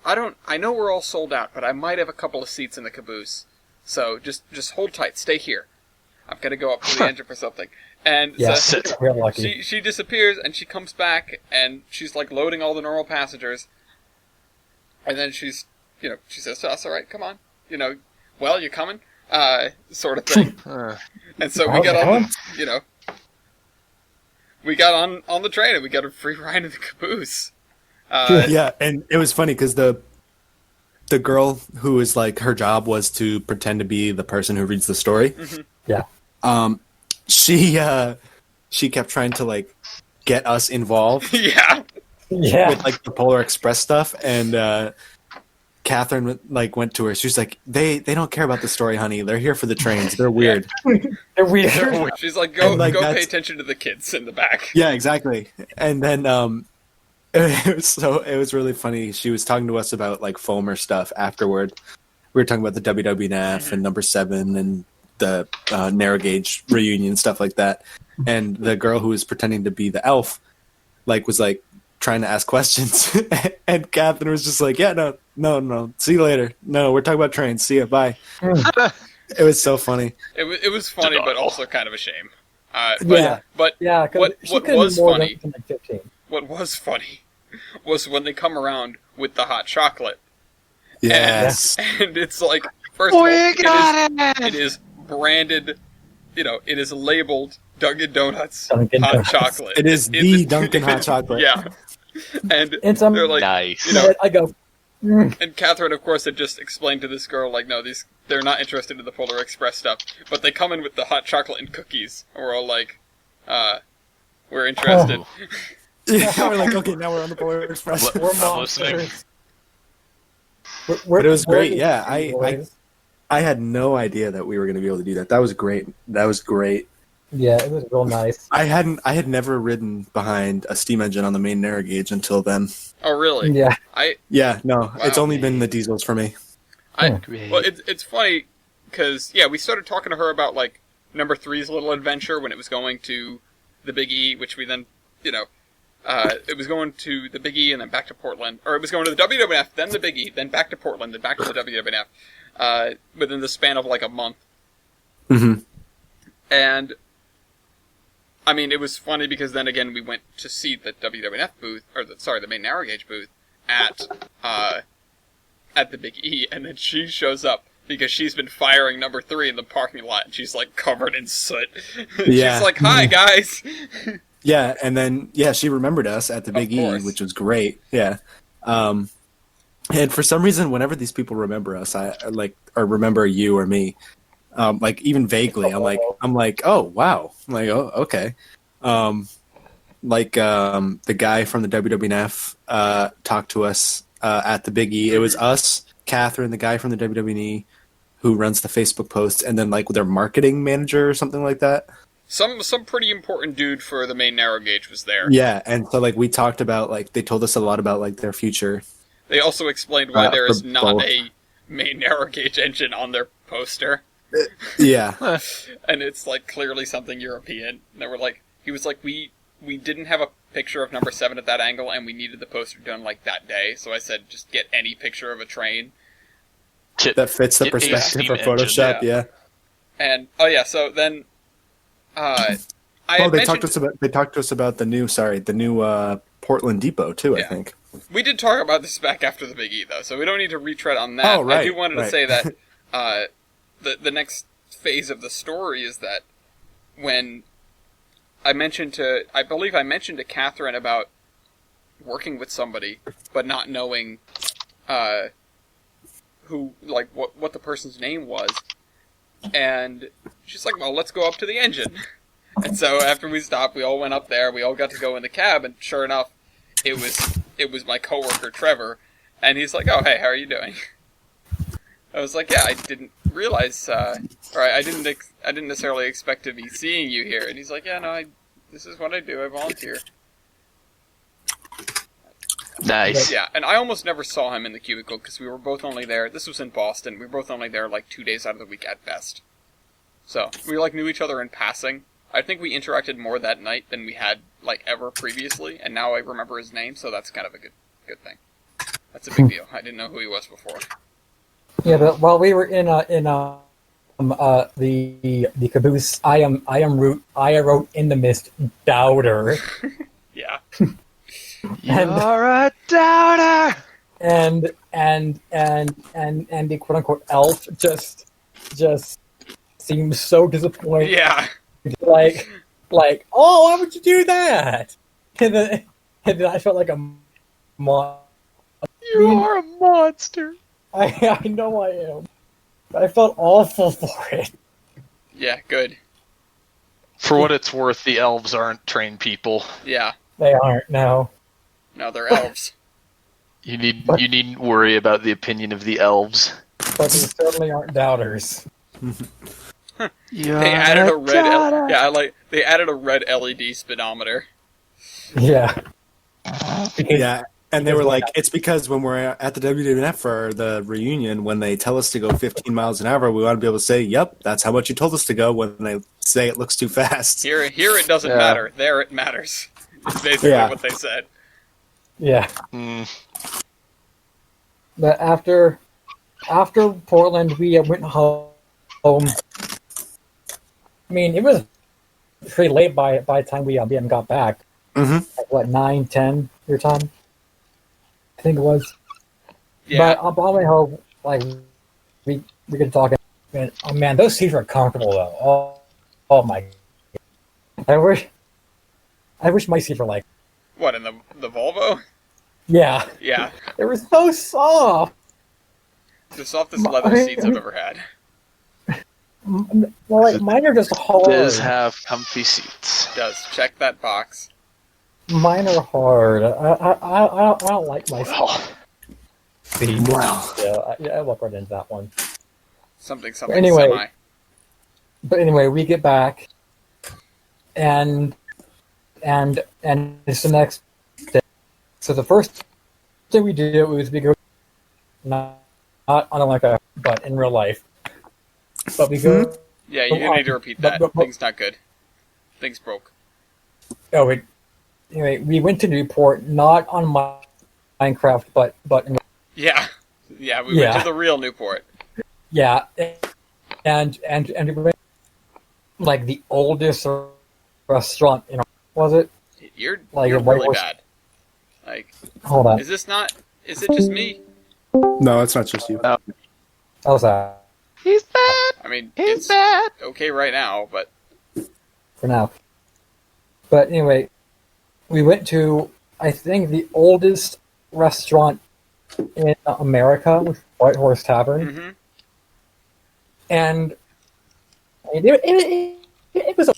I know we're all sold out, but I might have a couple of seats in the caboose. So just hold tight, stay here. I'm gonna go up to the engine for something. And Yeah, so we're lucky. she disappears, and she comes back, and she's like loading all the normal passengers. And then she's, you know, she says to us, all right, come on. You know, well, you coming? Sort of thing. And so we got on, you know, we got on the train, and we got a free ride in the caboose. Yeah, and it was funny because the girl who was like, her job was to pretend to be the person who reads the story. Mm-hmm. Yeah. She kept trying to like get us involved Yeah. Yeah. with like the Polar Express stuff, and Catherine like went to her. She was like, "They don't care about the story, honey. They're here for the trains. They're weird." They're weird. She's like, go And, like, pay that's- attention to the kids in the back. Yeah, exactly. And then it was really funny. She was talking to us about like Foamer stuff afterward. We were talking about the WWNF and number 7 and the narrow gauge reunion, stuff like that. And the girl who was pretending to be the elf was like trying to ask questions, and Catherine was just like, yeah, no, see you later. No, we're talking about trains. See ya, bye. It was so funny. It was funny, but also kind of a shame. Yeah. But Yeah, because what she could was be more funny? than like 15. What was funny was when they come around with the hot chocolate, Yes. and it's like, first of all, it is branded, you know, it is labeled Dunkin' Donuts Dunkin' hot Donuts. chocolate. It is the Dunkin' hot chocolate. Yeah, and And some, they're like, Nice. you know, I go, and Catherine, of course, had just explained to this girl, like, no, they're not interested in the Polar Express stuff, but they come in with the hot chocolate and cookies, and we're all like, we're interested. Oh. Yeah, we're like, okay, now we're on the Polar Express. we're I'm listening. monsters. But it was great. we're Yeah, boys. I had no idea that we were going to be able to do that. That was great. Yeah, it was real nice. I had never ridden behind a steam engine on the main narrow gauge until then. Oh, really? Yeah. Yeah, no, it's Wow. only been the diesels for me. Great. Well, it's funny, because, yeah, we started talking to her about, like, number 3's little adventure when it was going to the Big E, which we then, you know, it was going to the Big E and then back to Portland. Or it was going to the WWF, then the Big E, then back to Portland, then back to the WWF, within the span of, like, a month. Mm-hmm. And, I mean, it was funny because then again we went to see the WWF booth, or the main narrow gauge booth at the Big E, and then she shows up because she's been firing number 3 in the parking lot, and she's like covered in soot. Yeah. She's like, "Hi guys." Yeah, and then she remembered us at the Big E, course. which was great. Yeah, and for some reason, whenever these people remember us, I or remember you or me, like even vaguely, I'm like, oh wow, I'm like, oh okay, the guy from the WWF talked to us at the Big E. It was us, Catherine, the guy from the WWE who runs the Facebook posts, and then like their marketing manager or something like that. Some pretty important dude for the main narrow gauge was there. Yeah, and so like we talked about like they told us a lot about like their future. They also explained why there is not both. a main narrow gauge engine on their poster. Yeah. And it's like clearly something European. And they were like, he was like, we didn't have a picture of number 7 at that angle, and we needed the poster done like that day. So I said, just get any picture of a train that fits the perspective for Photoshop. Yeah. And so then. They talked to us about the new Portland Depot too. I think we did talk about this back after the Big E though, so we don't need to retread on that. Oh, right, I do wanted to say that the next phase of the story is that when I believe I mentioned to Catherine about working with somebody, but not knowing who, like, what the person's name was. And she's like, well, let's go up to the engine. And so after we stopped, we all went up there. We all got to go in the cab, and sure enough, it was my coworker Trevor. And he's like, "Oh, hey, how are you doing?" I was like, "Yeah, I didn't realize, or I didn't necessarily expect to be seeing you here." And he's like, "Yeah, no, this is what I do. I volunteer." Nice. Yeah, and I almost never saw him in the cubicle because we were both only there. This was in Boston. We were both only there like 2 days out of the week at best. So we like knew each other in passing. I think we interacted more that night than we had like ever previously, and now I remember his name, so that's kind of a good thing. That's a big deal. I didn't know who he was before. Yeah, but while we were in the caboose, I wrote in the mist doubter. Yeah. You're a doubter. And the quote unquote elf just seems so disappointed. Yeah. Like, oh, why would you do that? And then I felt like a monster. You are a monster. I know I am. I felt awful for it. Yeah, good. For what it's worth, the elves aren't trained people. Yeah. They aren't, no. No, they're elves. You needn't worry about the opinion of the elves. But they certainly aren't doubters. They added a red they added a red LED speedometer. Yeah. Yeah, and they were like, it's because when we're at the WWF for the reunion, when they tell us to go 15 miles an hour, we want to be able to say, yep, that's how much you told us to go, when they say it looks too fast. Here it doesn't matter. There it matters. It's basically what they said. Yeah. Mm. But after Portland, we went home. I mean, it was pretty late by the time we got back. Mm-hmm. Like, what, 9, 10 your time? I think it was. Yeah. But on the way home, like, we could talk. And, oh man, those seats are comfortable though. Oh my! I wish my seats were like. What, in the Volvo? Yeah. Yeah. They were so soft. The softest leather seats I've ever had. Well, like, mine are just hard. It does have comfy seats. It does. Check that box. Mine are hard. I don't like my seats. Wow. Yeah, I look right into that one. Something Anyway. semi. But anyway, we get back, and it's the next day. So the first thing we did was we go not on like a but in real life, but we go. Yeah, you need to repeat that. Things not good. Things broke. Oh, anyway, we went to Newport, not on Minecraft, but in, Yeah, we went to the real Newport. yeah, and we went like the oldest restaurant in. Was it? You're Like you're a white really horse- bad. Like, Hold on. is it just me? No, it's not just you. How's that? He's bad. I mean, He's it's bad. okay right now, but for now. But anyway, we went to, I think, the oldest restaurant in America, which is White Horse Tavern. mhm. And it was,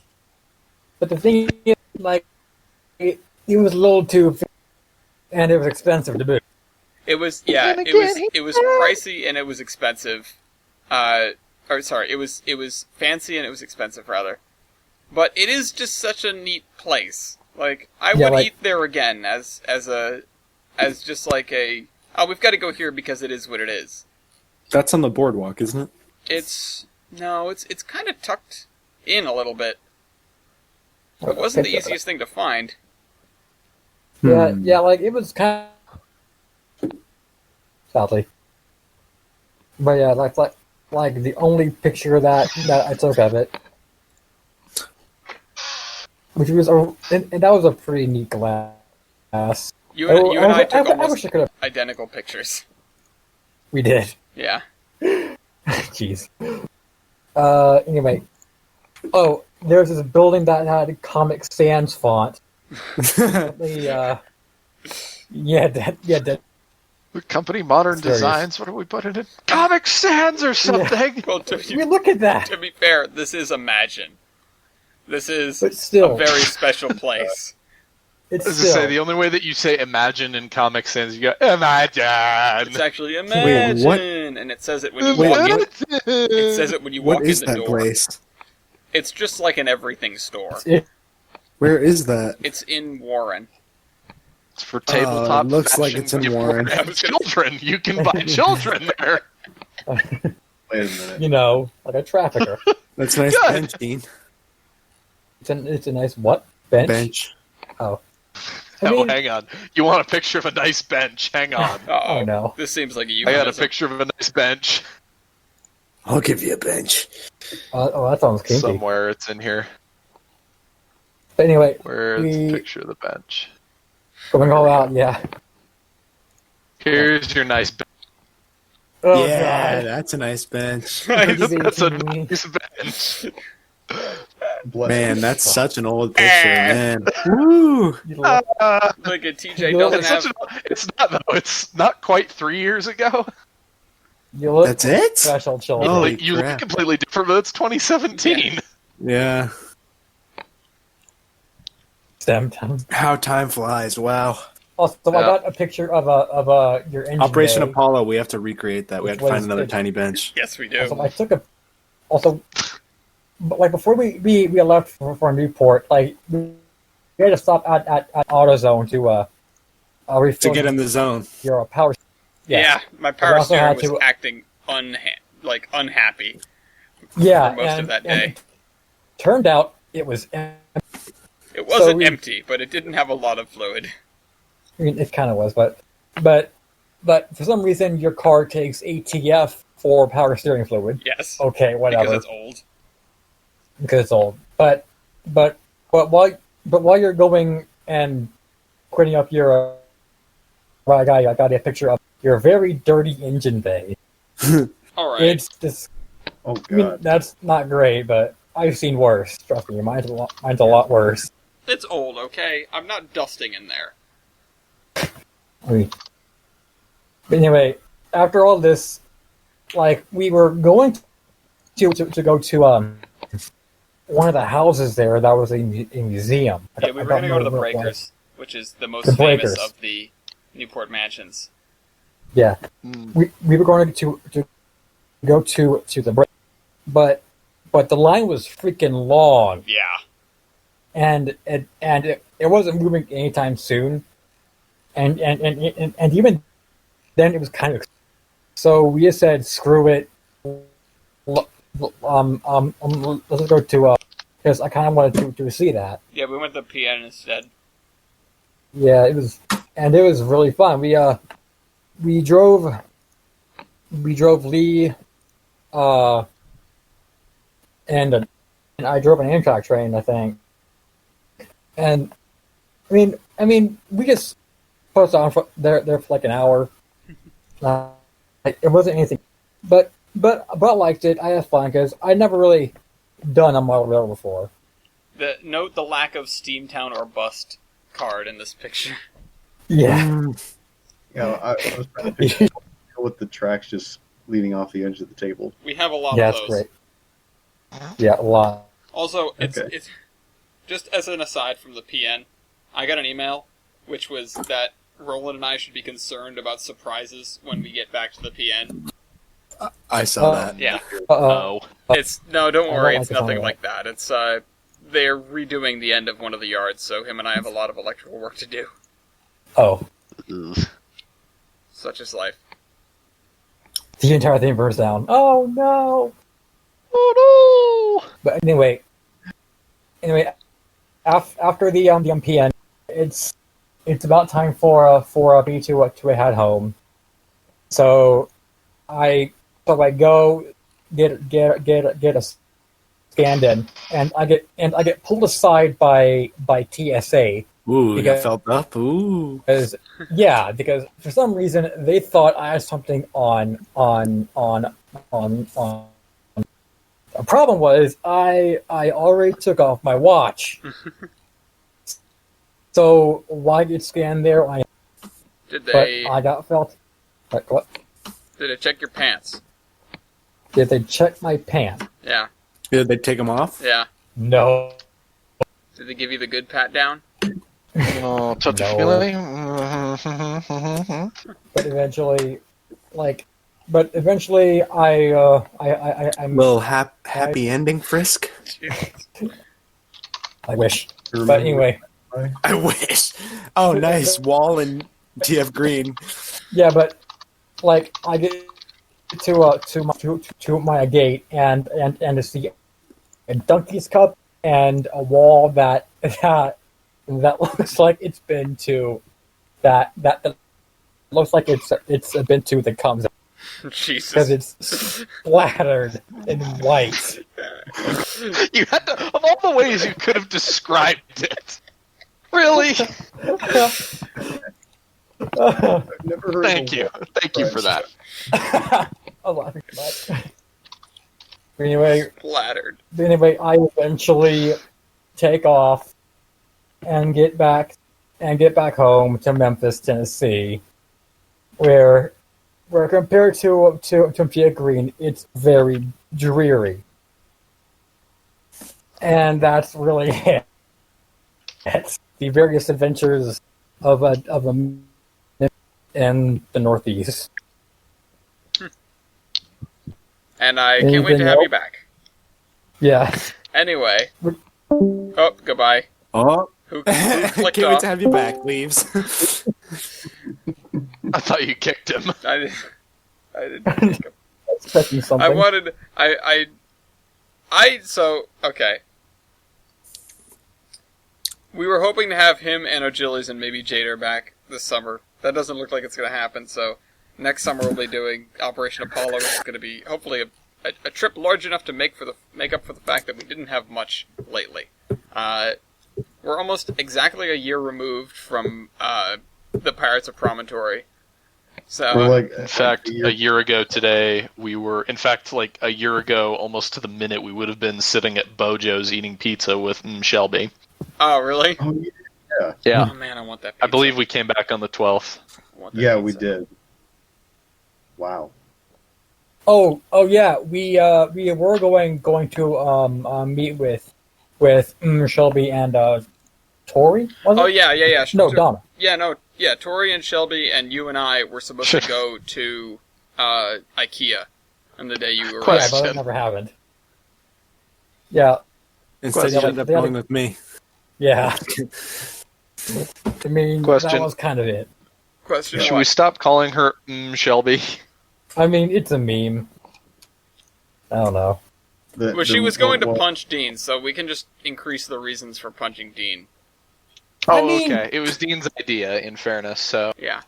but the thing is, like, it was a little too, and it was expensive to boot. It was, yeah, And it again, was pricey and it was expensive. Or sorry, it was fancy and it was expensive rather. But it is just such a neat place. Like, I Yeah, would like- eat there again as just like oh, we've got to go here because it is what it is. That's on the boardwalk, isn't it? It's kind of tucked in a little bit. It wasn't the easiest thing to find. Yeah, yeah, like it was kind of sadly, but yeah, like the only picture that I took of it, which was and that was a pretty neat glass. You and I took I almost wish I could have. identical pictures. We did. Yeah. Jeez. Anyway, there's this building that had Comic Sans font. The that. The company Modern Serious. Designs. What are we putting in? Comic Sans or something? Well, I mean, look at that. to be fair, this is Imagine. This is But still, a very special place. it's As I still. say, the only way that you say Imagine in Comic Sans, you go Imagine. It's actually Imagine, what? and it says it when you Wait, walk in. what? It says it when you walk What is in the that door. place? It's just like an everything store. Where is that? It's in Warren. It's for tabletop. it looks like fashion it's in gift Warren. for I was gonna- children. You can buy children there. Wait a minute. You know, like a trafficker. That's nice Good. bench, Dean. It's a nice what? Bench? Bench. I mean, hang on. You want a picture of a nice bench? Hang on. Uh-oh. Oh, no. This seems like a I got a euphemism. picture of a nice bench. I'll give you a bench. that sounds kinky. Somewhere it's in here. But anyway, Where's We- the picture of the bench? going all out, yeah. Here's your nice bench. Oh, yeah, God. that's a nice bench. That's a me. nice bench. Bless Man, you. that's such an old picture, man. Woo! You look- Look at TJ Well, doesn't have. It's not though. It's not quite 3 years ago. You look That's it? special children. Holy you look crap. completely different, but it's 2017. Yeah. STEM time. How time flies. Wow. Also, I Yeah. got a picture of your engine Operation bay. Apollo, we have to recreate that. We have to Which find was another good. tiny bench. Yes, we do. Also, I took a. Also, but like before we left for Newport, like we had to stop at AutoZone to To refill get in the zone. your power. Yeah, my We power also steering had was to- acting unhappy Yeah, for most of that day. Turned out it was. I It wasn't we- empty, but it didn't have a lot of fluid. mean, it kind of was, but for some reason your car takes ATF for power steering fluid. Yes, Okay, whatever. because it's old. Because it's old. But while you're going and cleaning up your, I got a picture of your very dirty engine bay. All right. It's just, Oh I mean, god. that's not great, but I've seen worse. Trust me, mine's a lot worse. It's old, okay? I'm not dusting in there. I mean, but anyway, after all this, like we were going to go to one of the houses there that was a museum. I Yeah, don't- we I were don't going to go to know the what it was. Breakers, which is the most The famous Breakers. of the Newport mansions. Yeah, Mm. we were going to go to the break, but the line was freaking long, Yeah. and it wasn't moving anytime soon, and even then it was kind of. So we just said, screw it. Let's go to because I kind of wanted to see that. Yeah, we went to the PN instead. Yeah, it was really fun. We drove Lee, and I drove an Amtrak train, I think. And I mean, we just posted on there for like an hour. It wasn't anything, but but I liked it. I had fun because I never really done a model rail before. Note the lack of Steamtown or Bust card in this picture. Yeah. I was trying to figure out with the tracks just leading off the edge of the table. We have a lot Yeah, of it's those. great. Yeah, a lot. Also, it's Okay. just as an aside from the PN, I got an email which was that Roland and I should be concerned about surprises when we get back to the PN. I saw that. Yeah. Oh. Don't don't worry, like it's the sound nothing of like that. It's they're redoing the end of one of the yards, so him and I have a lot of electrical work to do. Oh, Ugh. Such is life. the entire thing burns down. Oh no! Oh no! But anyway, after the MPN, it's about time for me to head home. So I go get a scanned in, and I get pulled aside by TSA Ooh, you Because- felt up. Ooh. because because for some reason they thought I had something on. The problem was I already took off my watch. So why get scanned there? Did But they I got felt. What? did they check your pants? Did they check my pants? Yeah. Did they take them off? Yeah. No. Did they give you the good pat down? Oh, touch No. feeling. But eventually, I'm. Little happy ending, Frisk. I wish. But Remember- anyway, I wish. Oh, nice. Wall and TF Green. yeah, but I get to my gate and to see a donkey's cup and a wall that looks like it's been to that looks like it's been to that comes Jesus. because it's splattered in white. You had to, of all the ways you could have described it. Really? I've never heard Thank of you. Thank you for that. I'm laughing too much. Flattered. Anyway, I eventually take off and get back home to Memphis, Tennessee, where compared to Pia Green, it's very dreary, and that's really it. It's the various adventures of a in the Northeast. And I can't wait to Anything have you else? back. Yeah. Anyway. Oh, goodbye. Oh, Who can't flicked wait off? to have you back. Leaves. I thought you kicked him. I didn't think of- Expecting something. I wanted so okay. We were hoping to have him and O'Gillies and maybe Jader back this summer. That doesn't look like it's going to happen, so next summer we'll be doing Operation Apollo, which is going to be hopefully a trip large enough to make up for the fact that we didn't have much lately. We're almost exactly a year removed from the Pirates of Promontory. So We're like, In fact, a year ago today, a year ago, almost to the minute, we would have been sitting at Bojo's eating pizza with Shelby. oh really? Oh, Yeah. Oh man, I want that. I Pizza. believe we came back on the 12th. I want that yeah, we pizza. did. Wow. Oh yeah, we were going to meet with Shelby and Tori. Was it? Oh yeah. No, Donna. Yeah, Tori and Shelby and you and I were supposed to go to IKEA on the day you were. Yeah, Question. but it never happened. Yeah, Instead, you ended up going with me. yeah. I mean, Question. that was kind of it. Question Should one. we stop calling her Shelby? I mean, it's a meme. I don't know. Well, she was going to punch Dean, so we can just increase the reasons for punching Dean. I Oh, mean- okay. It was Dean's idea, in fairness, so... Yeah.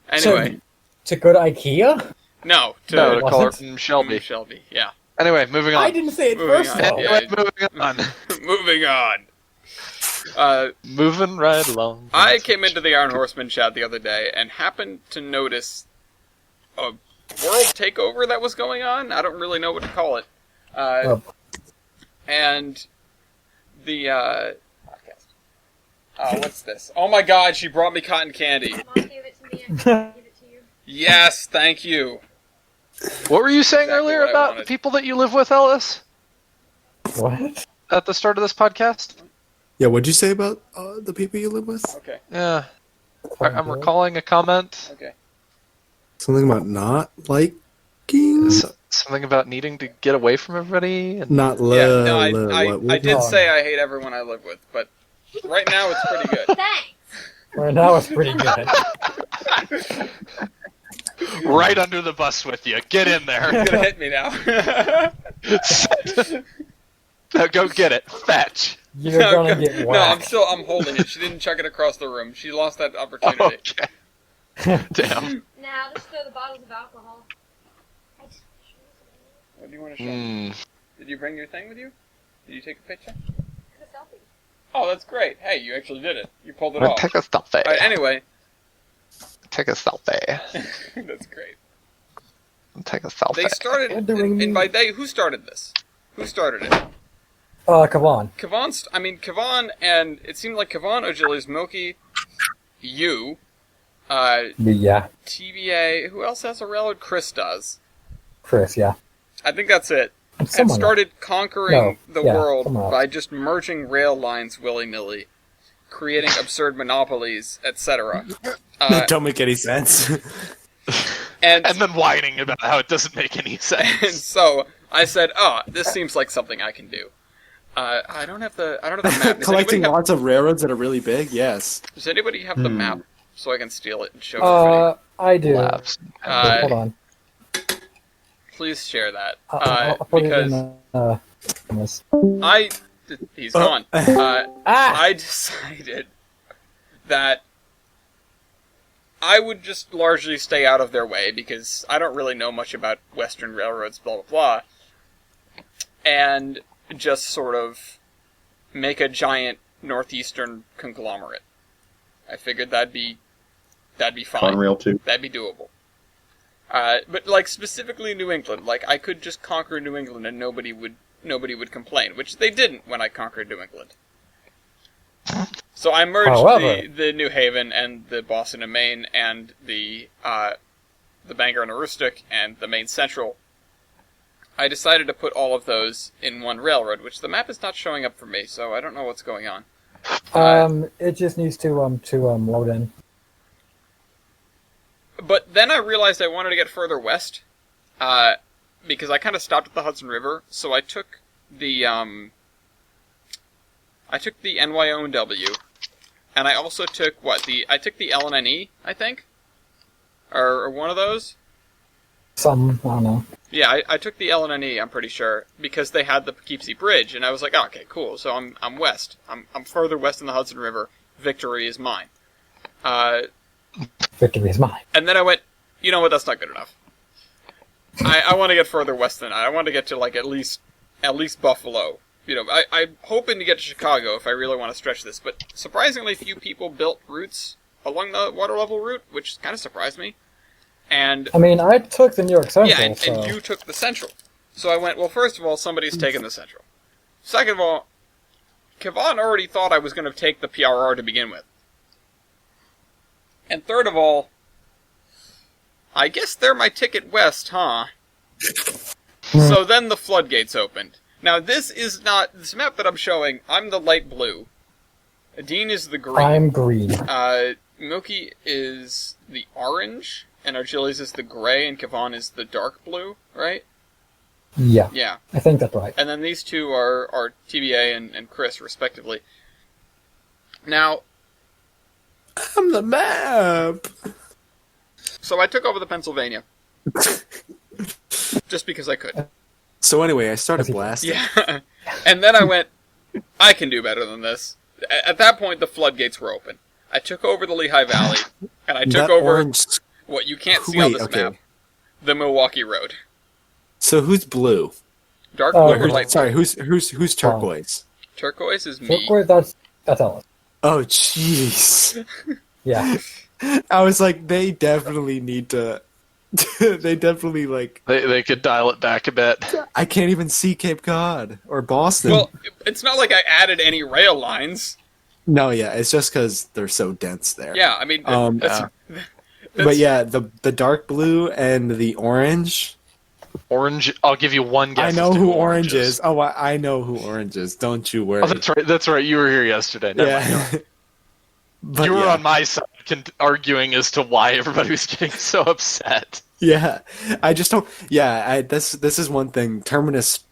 Anyway, To go to IKEA? No, to It call her wasn't? Shelby. Shelby. Yeah. Anyway, moving on. I didn't say it Moving first, on. though. Yeah. Anyway, moving on. Moving on. Moving right along. I came into the Iron Horseman chat the other day and happened to notice world takeover that was going on. I don't really know what to call it. And the podcast. What's this? Oh my God! She brought me cotton candy. Mom gave it to me. I can give it to you. Yes, thank you. What were you saying Exactly earlier what I about the wanted. people that you live with, Ellis? What? At the start of this podcast? Yeah, what'd you say about the people you live with? Okay. Yeah. I'm recalling a comment. Okay. Something about not liking? Something about needing to get away from everybody. And... Not love. Yeah. No, I did Oh. say I hate everyone I live with, but right now it's pretty good. Thanks. Right now it's pretty good. Right under the bus with you. Get in there. It's gonna hit me now. Now go get it. Fetch. You're gonna get No, I'm whacked. I'm holding it. She didn't chuck it across the room. She lost that opportunity. Okay. Damn. Now, let's throw the bottles of alcohol. What do you want to show me? Hmm. Did you bring your thing with you? Did you take a picture? The selfie. Oh, that's great. Hey, you actually did it. You pulled it off. Take a selfie. Alright, anyway. Take a selfie. That's great. Take a selfie. They started, and by they, who started this? Who started it? Come on. Kavan, and it seemed like Kavan, Ojilis, Milky, you, Yeah, TBA, who else has a railroad? Chris does. Chris, yeah. I think that's it. And Someone started conquering the world someone else. by just merging rail lines willy-nilly, creating absurd monopolies, etc. That don't make any sense. And then whining about how it doesn't make any and sense. so I said, this seems like something I can do. I don't have the map. Does Collecting anybody have, lots of railroads that are really big, yes. does anybody have the map so I can steal it and show everybody? I do. Laughs. Hold on. Please share that. I'll put Because it in this. he's gone. I decided that I would just largely stay out of their way because I don't really know much about Western railroads, blah, blah, blah. And just sort of make a giant northeastern conglomerate. I figured that'd be fine. Unreal 2. That'd be doable. But like specifically New England, like I could just conquer New England and nobody would complain, which they didn't when I conquered New England. So I merged However- the New Haven and the Boston and Maine and the Bangor and Aroostook and the Maine Central. I decided to put all of those in one railroad, which the map is not showing up for me, so I don't know what's going on. It just needs to load in. But then I realized I wanted to get further west, because I kind of stopped at the Hudson River, so I took the NYOW, and I also took I took the LNNE, I think, or one of those. I don't know. Yeah, I took the LNNE, I'm pretty sure, because they had the Poughkeepsie Bridge, and I was like, oh, okay, cool. So I'm west. I'm further west in the Hudson River. Victory is mine. Victory is mine. And then I went, you know what? That's not good enough. I want to get further west than that. I want to get to like at least Buffalo. You know, I'm hoping to get to Chicago if I really want to stretch this. But surprisingly, few people built routes along the water level route, which kind of surprised me. And I mean, I took the New York Central. yeah, and so. you took the Central. So I went, well, first of all, somebody's taken the Central. Second of all, Kavan already thought I was going to take the PRR to begin with. And third of all, I guess they're my ticket west, huh? So then the floodgates opened. Now this map that I'm showing, I'm the light blue. Dean is the green. I'm green. Milky is the orange, and Argiles is the gray, and Kavan is the dark blue, right? Yeah, Yeah. I think that's right. And then these two are TBA and Chris, respectively. Now, I'm the map. so I took over the Pennsylvania. Just because I could. So anyway, I started blasting. Yeah. And then I went, I can do better than this. At that point, the floodgates were open. I took over the Lehigh Valley, and I took That over orange... what you can't see on Wait, this okay. map, the Milwaukee Road. So who's blue? Dark blue or who's- light blue? Sorry, who's turquoise? Turquoise is me. Turquoise, that's Ellis. Oh, jeez. Yeah. I was like, they definitely need to They definitely like. They could dial it back a bit. I can't even see Cape Cod or Boston. Well, it's not like I added any rail lines. No, yeah, it's just because they're so dense there. Yeah, I mean, But yeah, the dark blue and the orange. Orange. I'll give you one guess. I know as to who orange is. Oh, I know who orange is. Don't you worry. Oh, that's right. That's right. You were here yesterday. Never mind. Yeah. But You were yeah. on my side, arguing as to why everybody was getting so upset. Yeah, I just don't. Yeah, this is one thing. Terminus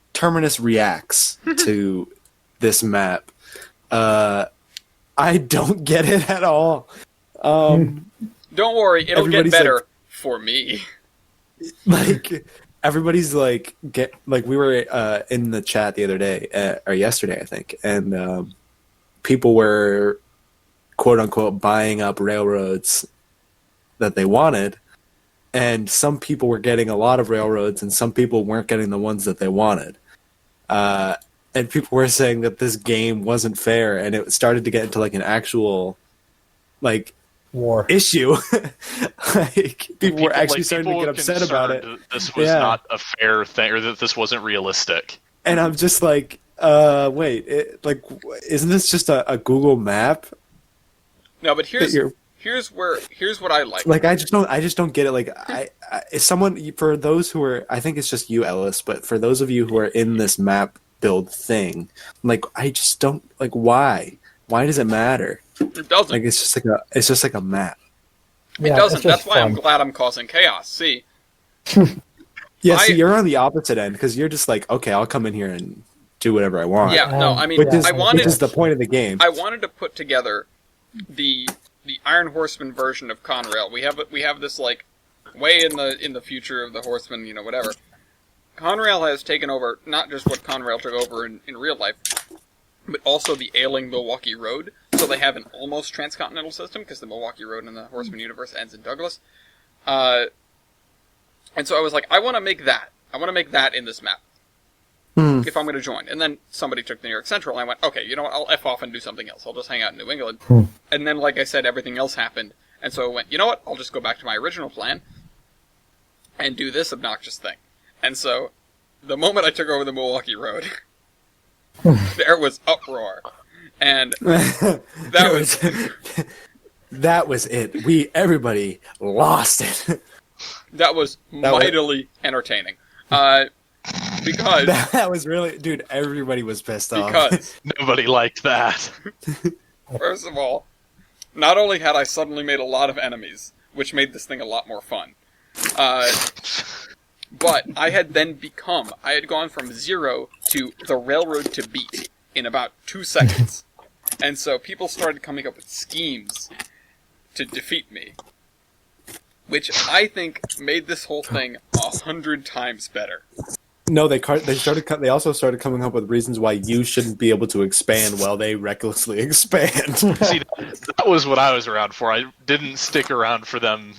reacts to this map. I don't get it at all. don't worry, it'll get everybody's better like- for me. Like everybody's like we were in the chat the other day or yesterday I think, and people were quote unquote buying up railroads that they wanted, and some people were getting a lot of railroads and some people weren't getting the ones that they wanted, and people were saying that this game wasn't fair, and it started to get into like an actual like War. issue. Like people were actually like, starting people to get were upset about it. concerned that this was Yeah. not a fair thing, or that this wasn't realistic. And I'm just like, wait, isn't this just a Google map? No, but That you're, here's what I like. like, I just don't get it. Like, if someone, for those who are, I think it's just you, Ellis, but for those of you who are in this map build thing, like, I just don't, like, why? Why does it matter? It doesn't. Like, it's just like a map. It doesn't. That's why I'm glad I'm causing chaos. See, Yeah, I- see, you're on the opposite end because you're just like, okay, I'll come in here and do whatever I want. yeah, no, I mean, which is which the point of the game. I wanted to put together the Iron Horseman version of Conrail. We have this like way in the future of the Horseman, whatever. Conrail has taken over not just what Conrail took over in real life, but also the ailing Milwaukee Road. So they have an almost transcontinental system because the Milwaukee Road in the Horseman universe ends in Douglas. And so I was like, I want to make that. I want to make that in this map. If I'm going to join. And then somebody took the New York Central, and I went, okay, you know what, I'll F off and do something else. I'll just hang out in New England. And then, like I said, everything else happened. And so I went, you know what, I'll just go back to my original plan and do this obnoxious thing. And so, the moment I took over the Milwaukee Road, there was uproar. And that was... That was it. Everybody lost it. That was mightily entertaining. Because... That was really... Dude, everybody was pissed off. Because... Nobody liked that. First of all, not only had I suddenly made a lot of enemies, which made this thing a lot more fun, but I had gone from 0 to the railroad to beat in about 2 seconds. And so people started coming up with schemes to defeat me, which I think made this whole thing 100 times better. No, they also started coming up with reasons why you shouldn't be able to expand while they recklessly expand. See, that was what I was around for. I didn't stick around for them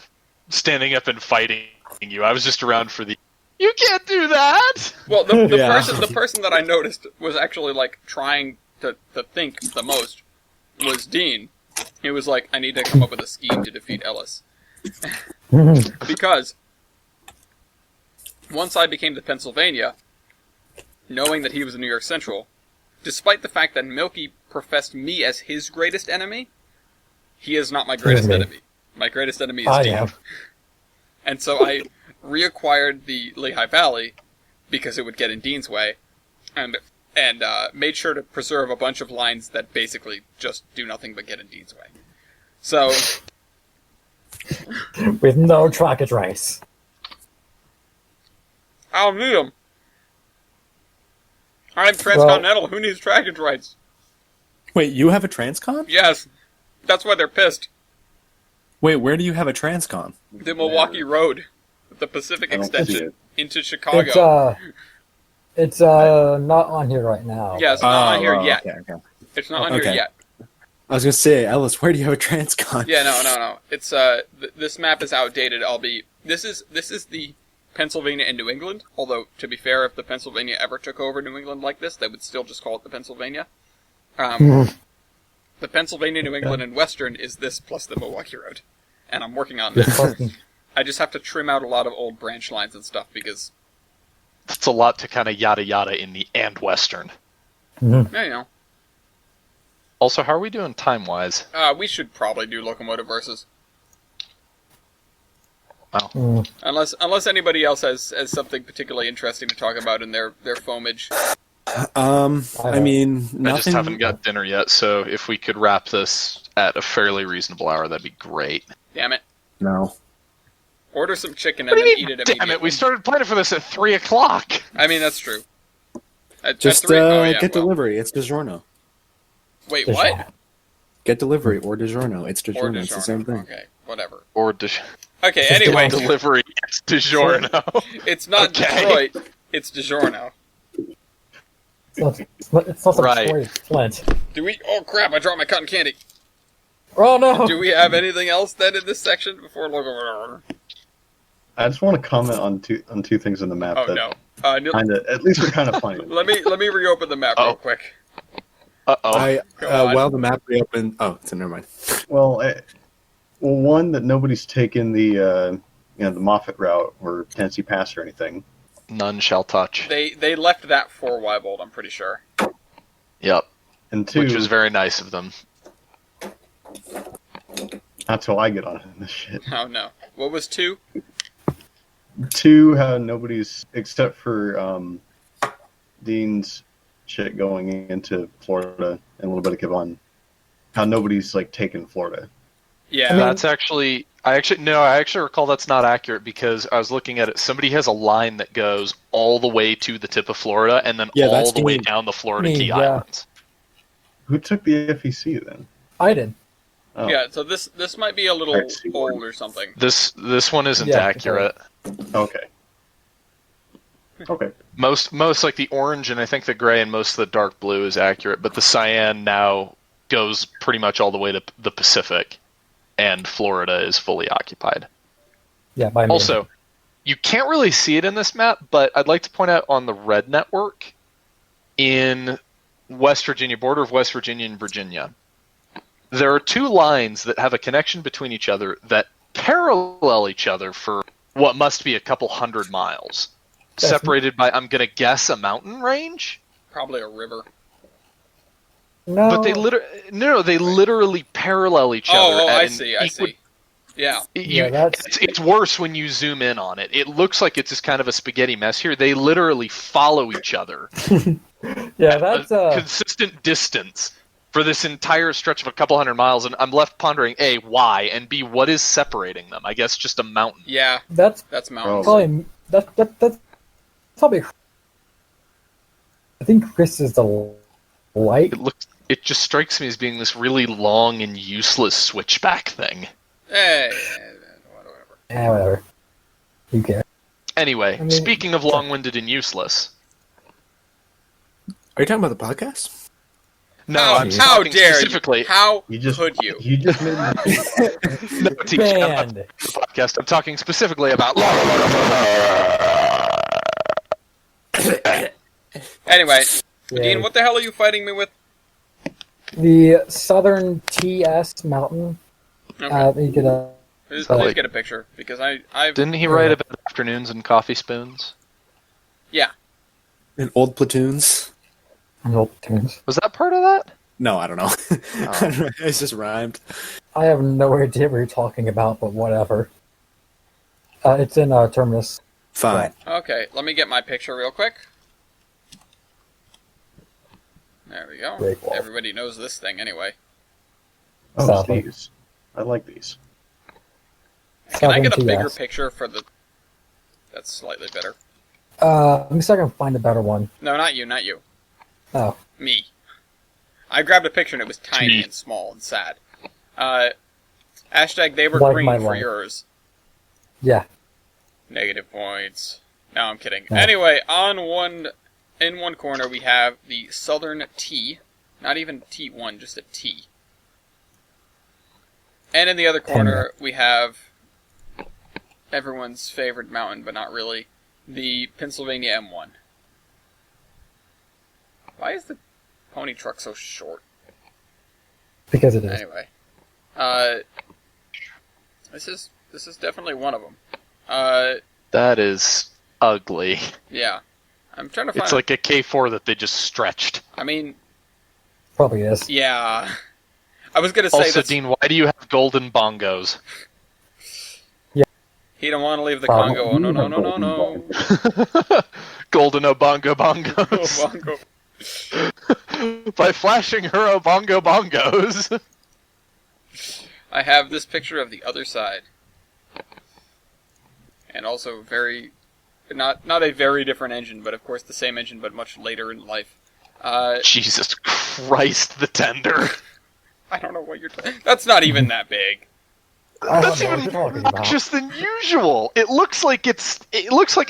standing up and fighting you. I was just around for you can't do that! Well, the Yeah. person that I noticed was actually, like, trying to think the most was Dean. He was like, I need to come up with a scheme to defeat Ellis. Because once I became the Pennsylvania, knowing that he was the New York Central, despite the fact that Milky professed me as his greatest enemy, he is not my greatest enemy. My greatest enemy is Dean. am. And so I reacquired the Lehigh Valley because it would get in Dean's way, and made sure to preserve a bunch of lines that basically just do nothing but get in Dean's way. So, With no trackage rice. I'll need them. I'm transcontinental. Who needs trackage rights? Wait, you have a transcon? Yes, that's why they're pissed. Wait, where do you have a transcon? The Milwaukee Road, the Pacific I don't see extension it. into Chicago. It's not on here right now. Yeah, it's not on here yet. Okay. It's not on here Okay. yet. I was gonna say, Ellis, where do you have a transcon? Yeah, no. It's this map is outdated. This is the Pennsylvania and New England. Although, to be fair, if the Pennsylvania ever took over New England like this, they would still just call it the Pennsylvania. The Pennsylvania, New England, and Western is this plus the Milwaukee Road, and I'm working on that. I just have to trim out a lot of old branch lines and stuff because, It's a lot to kind of yada yada in the and Western. yeah, you know. Also, how are we doing time-wise? We should probably do locomotive versus. Wow. Unless anybody else has something particularly interesting to talk about in their foamage. I mean, nothing. I just haven't got dinner yet, so if we could wrap this at a fairly reasonable hour, that'd be great. Damn it. No. Order some chicken What and do you then eat mean, it damn immediately. it, we started planning for this at 3 o'clock! I mean, that's true. At Just 3? Oh, yeah, get well. delivery. It's DiGiorno. Wait, what? Get delivery or DiGiorno. It's Or DiGiorno. It's the same thing. Okay, whatever. Or Okay, anyway. delivery it's DiGiorno. It's not Okay. Detroit, it's DiGiorno. It's not some Right. story of Flint. Do we... Oh, crap, I dropped my cotton candy. Oh no! Do we have anything else then in this section before locomotive? I just want to comment on two things in the map Oh, that no. kind of, at least are kind of funny. Let me reopen the map real quick. Uh-oh. Go on. While the map reopened. Oh, so never mind. Well, one that nobody's taken the the Moffat route or Tennessee Pass or anything. None shall touch. They left that for Weibold, I'm pretty sure. Yep. And two, Which was very nice of them. that's how I get on this shit. Oh, no. What was 2? Two, how nobody's except for Dean's shit going into Florida and a little bit of Kevon. How nobody's like taken Florida. Yeah. I mean- That's actually... I actually recall that's not accurate because I was looking at it. Somebody has a line that goes all the way to the tip of Florida and then Yeah, all that's the way me. down the Florida Me, Key yeah. Islands. Who took the FEC then? I did. Oh, Yeah, so this might be a little Alright, see. old or something. This one isn't Yeah, accurate. Okay. Okay. Most like the orange and I think the gray and most of the dark blue is accurate, but the cyan now goes pretty much all the way to the Pacific, and Florida is fully occupied. Yeah, by me. Also, you can't really see it in this map, but I'd like to point out on the red network in West Virginia, border of West Virginia and Virginia, there are two lines that have a connection between each other that parallel each other for what must be a couple hundred miles, That's- separated by, I'm going to guess, a mountain range? Probably a river. no, But they literally parallel each other. Oh, at I an see. equi- Yeah. Yeah, that's- it's worse when you zoom in on it. It looks like it's just kind of a spaghetti mess here. They literally follow each other. yeah, that's a consistent distance for this entire stretch of a couple hundred miles, and I'm left pondering, A, why, and B, what is separating them? I guess just a mountain. Yeah, that's that's mountains. probably that's probably. I think Chris is the light. It just strikes me as being this really long and useless switchback thing. Hey, whatever. Yeah, whatever. Who cares? Anyway, I mean- speaking of long-winded and useless, Are you talking about the podcast? no, How, I'm how talking dare specifically. you? How You just could you? You just made me. No, TJ, I'm not Banned. podcast. I'm talking specifically about Anyway, Yeah. Dean, what the hell are you fighting me with? The Southern TS Mountain. Okay. You get a Please like- get a picture because I've Didn't he write about afternoons and coffee spoons? yeah. In old platoons? an old tunes. Was that part of that? No, I don't know. Oh. It's just rhymed. I have no idea what you're talking about, but whatever. It's in Terminus. Fine. Okay, let me get my picture real quick. There we go. Very cool. Everybody knows this thing anyway. Oh, Southern. these. I like these. Can I get a Southern bigger TS. picture for the... That's slightly better. Let me see if I can find a better one. No, not you, not you. Oh, Me. I grabbed a picture and it was tiny Me. and small and sad. Hashtag they were Like green my for life. yours. yeah. Negative points. No, I'm kidding. No. Anyway, in one corner we have the Southern T. Not even T1, just a T. And in the other corner we have everyone's favorite mountain, but not really, the Pennsylvania M1. Why is the pony truck so short? Because it is. Anyway. This is definitely one of them. That is ugly. Yeah. I'm trying to find. It's like a K4 that they just stretched. I mean, Probably is. yeah. I was gonna say Also, that's, Dean, why do you have golden bongos? he don't want to leave the Problem. Congo. Oh, no. Golden Obongo Bongos. Bongo. By flashing her Obongo Bongos. I have this picture of the other side. And also not a very different engine, but of course the same engine, but much later in life. Jesus Christ, the tender. I don't know what you're talking. That's not even that big. I That's don't know what even you're talking more about. obnoxious than usual. It looks like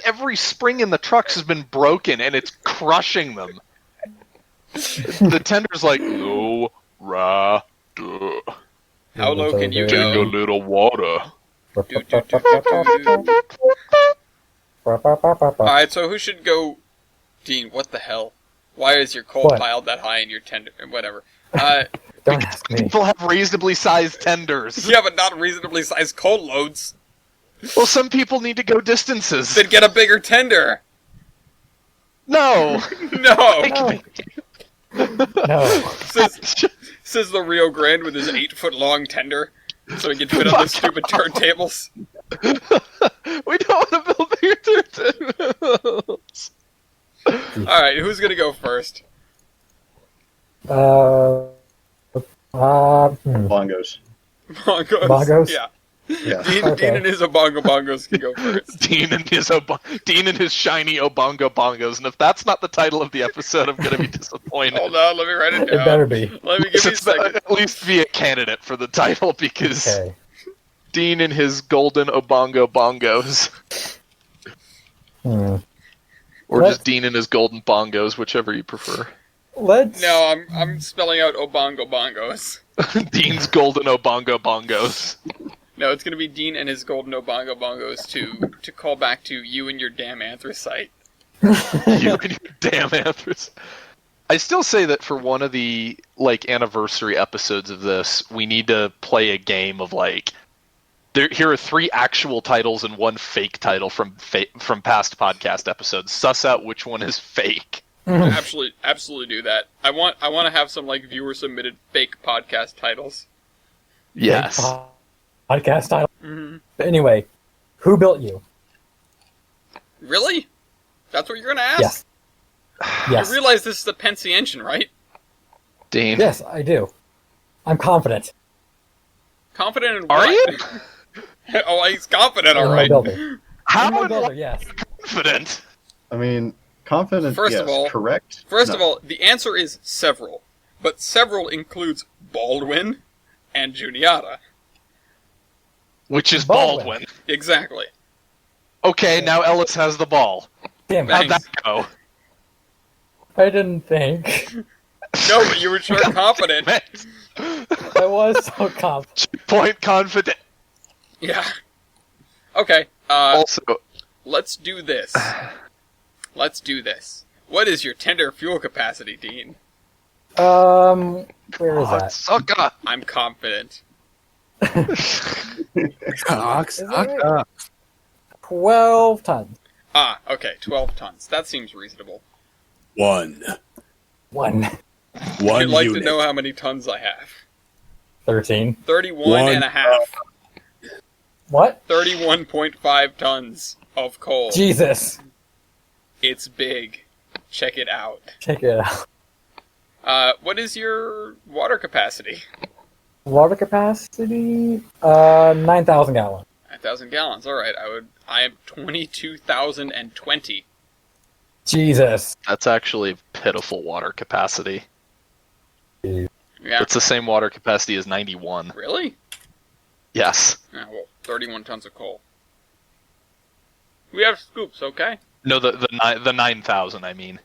every spring in the trucks has been broken and it's crushing them. The tender's like, no, duh. How low can you Take a go? little water. Alright, so who should go? Dean, what the hell? Why is your coal What? piled that high in your tender? Whatever. Don't ask me. People have reasonably sized tenders. Yeah, but not reasonably sized coal loads. Well, some people need to go distances. Then get a bigger tender. No. No. No. Says the Rio Grande with his 8-foot-long tender, so he can fit on the stupid turntables. We don't want to build bigger tenders. Alright, who's gonna go first? Bongos. Bongos. Bongos? Yeah. Yeah. Dean Okay. and his Obongobongos can go first. Dean and his shiny Obongo Bongos, and if that's not the title of the episode, I'm gonna be disappointed. Hold on, let me write it It down. better be. Let me give me a It's second. at least be a candidate for the title because Okay. Dean and his golden Obongo Bongos, or What? just Dean and his golden bongos, whichever you prefer. Let's. No, I'm spelling out Obongobongos. Dean's golden Obongo Bongos. No, it's gonna be Dean and his golden Obongobongos to call back to you and your damn anthracite. You and your damn anthrax. I still say that for one of the anniversary episodes of this, we need to play a game of here are 3 actual titles and 1 fake title from past podcast episodes. Suss out which one is fake. Absolutely do that. I want to have some viewer submitted fake podcast titles. Yes. Podcast title. Mm-hmm. But anyway, who built you? Really? That's what you're gonna ask? Yes. Yes. You realize this is a Pensy engine, right? Dean. Yes, I do. I'm confident. Confident in Are what? you? Oh, he's confident, I'm a alright. builder. How I'm a am builder, I yes. confident? I mean, confident, First yes. of all- Correct? First No. of all, the answer is several. But several includes Baldwin and Juniata. Which is Baldwin. Baldwin. Exactly. Okay, now Ellis has the ball. Damn it. How'd Thanks. that go? I didn't think. No, but you were sure confident. I was so confident. Point confident. Yeah. Okay, Also, let's do this. Let's do this. What is your tender fuel capacity, Dean? Where is that? sucker. I'm confident. Ox, Is ox, it? ox. 12 tons. Ah, okay, 12 tons. That seems reasonable. One One. I'd like unit. to know how many tons I have. 13. 31 and a half. What? 31.5 tons of coal. Jesus. It's big. Check it out. Check it out. What is your water capacity? Water capacity? 9,000 gallons. 9,000 gallons. Alright, I am 22,020. Jesus. That's actually pitiful water capacity. Yeah. It's the same water capacity as 91. Really? Yes. Yeah, well, 31 tons of coal. We have scoops, okay? No, the 9,000. I mean,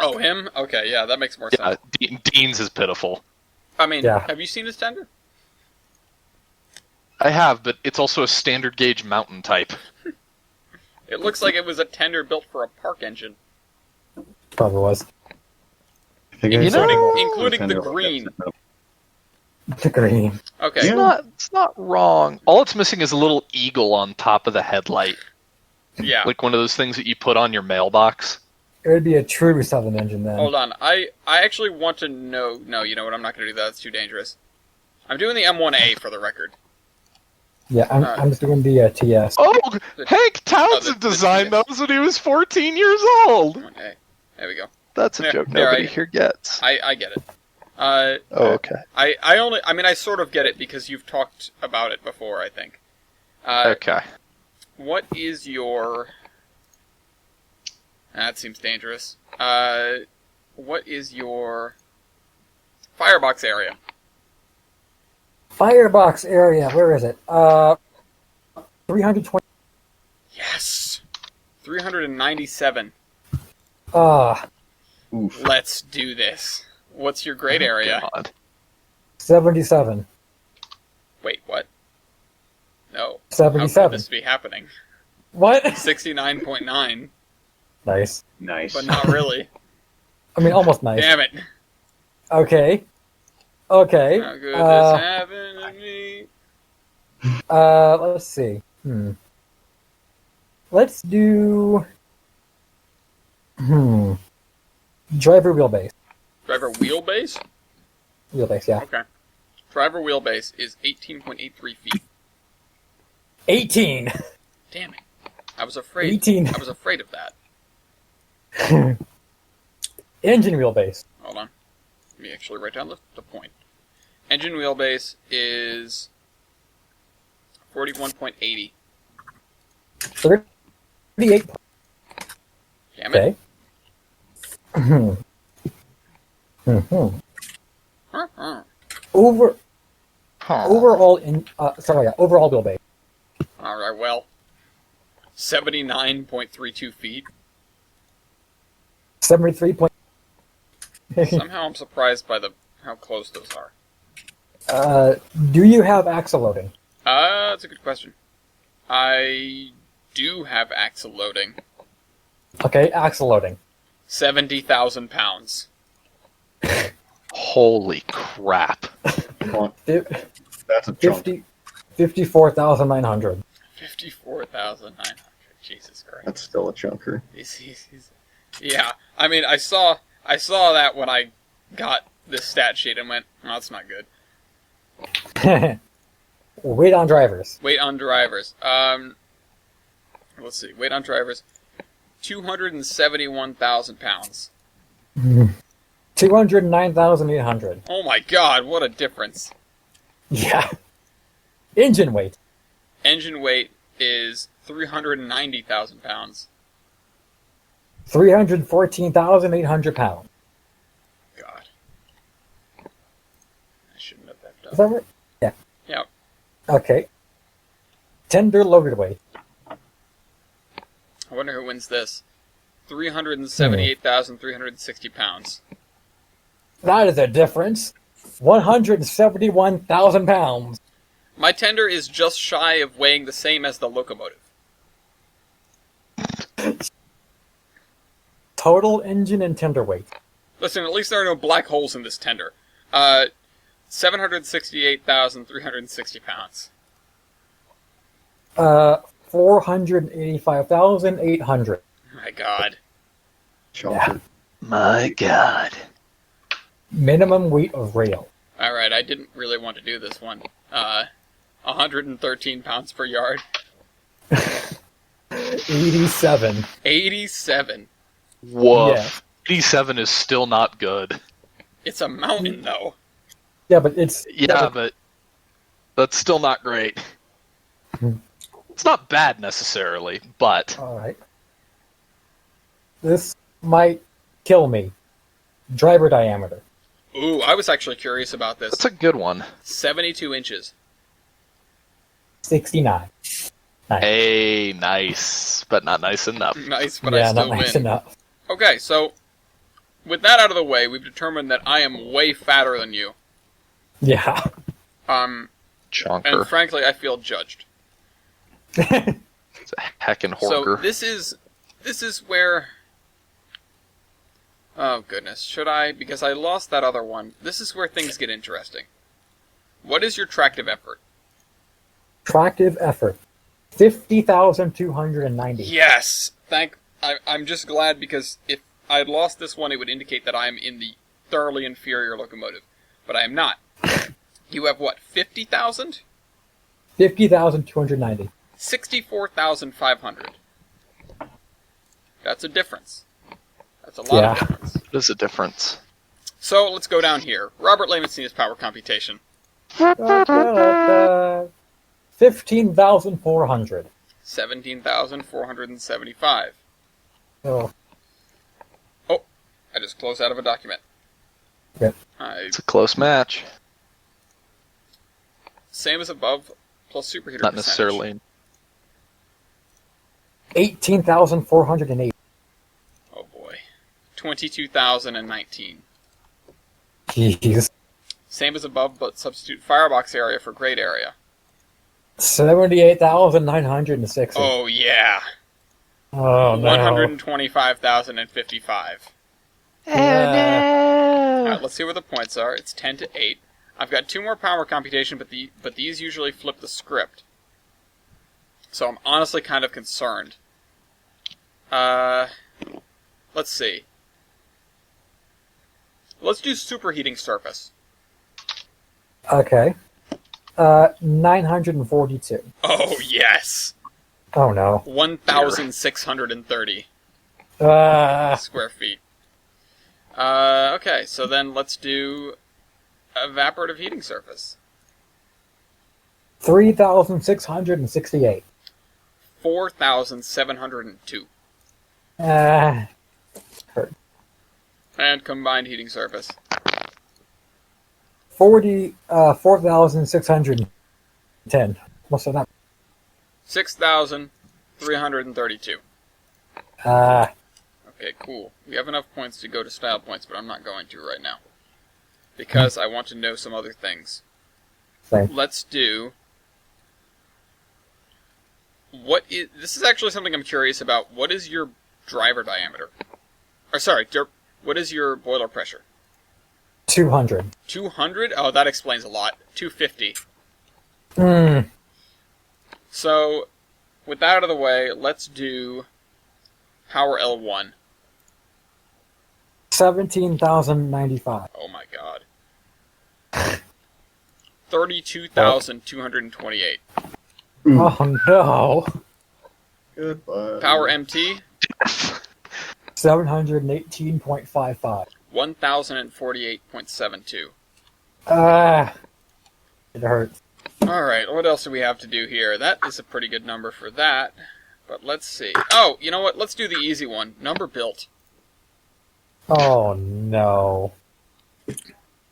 Oh, him? Okay, yeah, that makes more yeah. sense. Dean's is pitiful. I mean, Yeah. have you seen his tender? I have, but it's also a standard gauge mountain type. It looks like it was a tender built for a park engine. Probably was. I think You I know- said Including the tender green. like Agree. Okay. It's not wrong. All it's missing is a little eagle on top of the headlight. Yeah. Like one of those things that you put on your mailbox. It would be a true Southern engine then. Hold on. I actually want to know. No, you know what? I'm not going to do that. That's too dangerous. I'm doing the M1A for the record. Yeah, I'm just doing the TS. Oh, The- Hank Townsend the designed TS. those when he was 14 years old. M1A. There we go. That's a Yeah, joke there, nobody here gets. I get it. Oh, okay. I sort of get it because you've talked about it before, I think. Okay. What is your... That seems dangerous. What is your firebox area? Firebox area, where is it? 320. Yes! 397. Oof. Let's do this. What's your grade area? God. 77. Wait, what? No. How 77. could this be happening? What? 69.9, Nice. Nice. but not really. I mean, almost nice. Damn it. Okay. Okay. How could this happen to me? Let's see. Let's do... Driver wheelbase. Driver wheelbase? Wheelbase, yeah. Okay. Driver wheelbase is 18.83 feet. 18! Damn it. I was afraid. 18. I was afraid of that. Engine wheelbase. Hold on. Let me actually write down the point. Engine wheelbase is 41.80. 38. Damn it. Okay. Huh? Overall overall wheelbase. Alright, well. 79.32 feet. 73. Somehow I'm surprised by how close those are. Do you have axle loading? That's a good question. I do have axle loading. Okay, axle loading. 70,000 pounds. Holy crap. Come on. Fi- That's a chunk. 54,900. 54,900. Jesus Christ. That's still a chunker. Yeah, I mean, I saw that when I got this stat sheet and went, oh, that's not good. Weight on drivers. Weight on drivers. Let's see. Weight on drivers. 271,000 pounds. 209,800. Oh my god, what a difference. Yeah. Engine weight. Engine weight is 390,000 pounds. 314,800 pounds. God. I shouldn't have left Is that up. right? Yeah. Yeah. Okay. Tender loaded weight. I wonder who wins this. 378,360 pounds. That is a difference. 171,000 pounds. My tender is just shy of weighing the same as the locomotive. Total engine and tender weight. Listen, at least there are no black holes in this tender. 768,360 pounds. 485,800. My god. Chunker. My God. Minimum weight of rail. Alright, I didn't really want to do this one. 113 pounds per yard. 87. 87. Woof. Yeah. 87 is still not good. It's a mountain, though. Yeah, but it's... Yeah, but that's still not great. It's not bad necessarily, but Alright. This might kill me. Driver diameter. Ooh, I was actually curious about this. that's a good one. 72 inches. 69. Nice. Hey, nice, but not nice enough. Nice, but I Yeah, still not nice win. enough. Okay, so with that out of the way, we've determined that I am way fatter than you. Yeah. And Chonker. frankly, I feel judged. It's a heckin' So horker. this is where. Oh goodness, should I? Because I lost that other one. This is where things get interesting. What is your tractive effort? Tractive effort. 50,290. Yes! I'm just glad because if I had lost this one, it would indicate that I am in the thoroughly inferior locomotive. But I am not. You have what, 50,000? 50,290. 64,500. That's a difference. That's a lot of difference. There's a difference. So, let's go down here. Robert Lamentsina's power computation. 15,400. 17,475. Oh. Oh, I just closed out of a document. Yep. It's a close match. Same as above, plus superheater Not percentage. necessarily. 18,408. Oh boy. 22,019. Jeez. Same as above, but substitute firebox area for grade area. 78,960. Oh yeah. Oh, no. 125,055. Oh no! Alright, let's see where the points are. It's 10 to 8. I've got 2 more power computation, but these usually flip the script. So I'm honestly kind of concerned. Let's see. Let's do superheating surface. Okay. 942. Oh, yes! Oh, no. 1,630 square feet. Okay, so then let's do evaporative heating surface. 3,668. 4,702. And combined heating surface. 4,610. What's that? 6,332. Okay, cool. We have enough points to go to style points, but I'm not going to right now. Because I want to know some other things. Same. Let's do... This is actually something I'm curious about. What is your driver diameter? Or sorry, what is your boiler pressure? 200. 200? Oh, that explains a lot. 250. Hmm. So, with that out of the way, let's do power L1. 17,095. Oh my god. 32,228. Oh, no. Goodbye. Power MT, 718.55. 1,048.72. It hurts. Alright, what else do we have to do here? That is a pretty good number for that. But let's see. Oh, you know what? Let's do the easy one. Number built. Oh, no.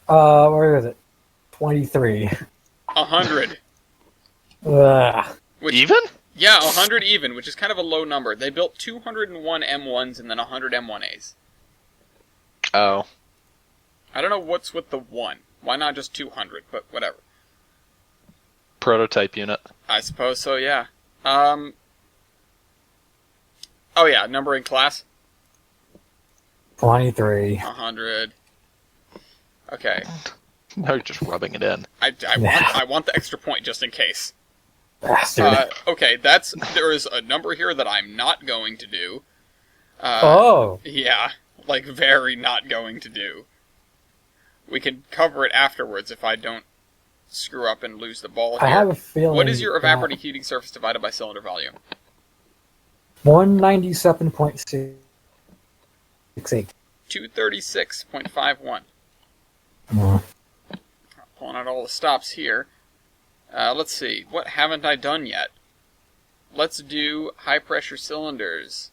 Where is it? 23. 100. Which, Even? yeah, 100 even, which is kind of a low number. They built 201 M1s and then 100 M1As. Oh. I don't know what's with the 1. Why not just 200? But whatever. Prototype unit. I suppose so, yeah. Oh yeah, numbering class. 23. 100. Okay. Now you're just rubbing it in. I want the extra point just in case. Bastard. Okay, there is a number here that I'm not going to do. Oh. Yeah, like very not going to do. We can cover it afterwards if I don't screw up and lose the ball here. I have a feeling. What is your evaporating heating surface divided by cylinder volume? 197.68. 236.51. Mm. Pulling out all the stops here. Let's see. What haven't I done yet? Let's do high pressure cylinders.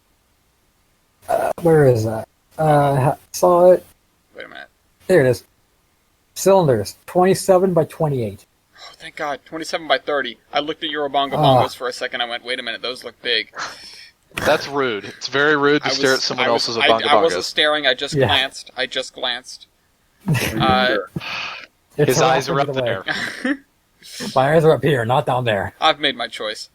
Where is that? Saw it. Wait a minute. There it is. Cylinders. 27 by 28. Oh, thank God. 27 by 30. I looked at your Obongobongos for a second. I went, wait a minute. Those look big. That's rude. It's very rude to stare at someone else's I wasn't Obongobongos. staring. I just glanced. His eyes are up there. My eyes are up here, not down there. I've made my choice.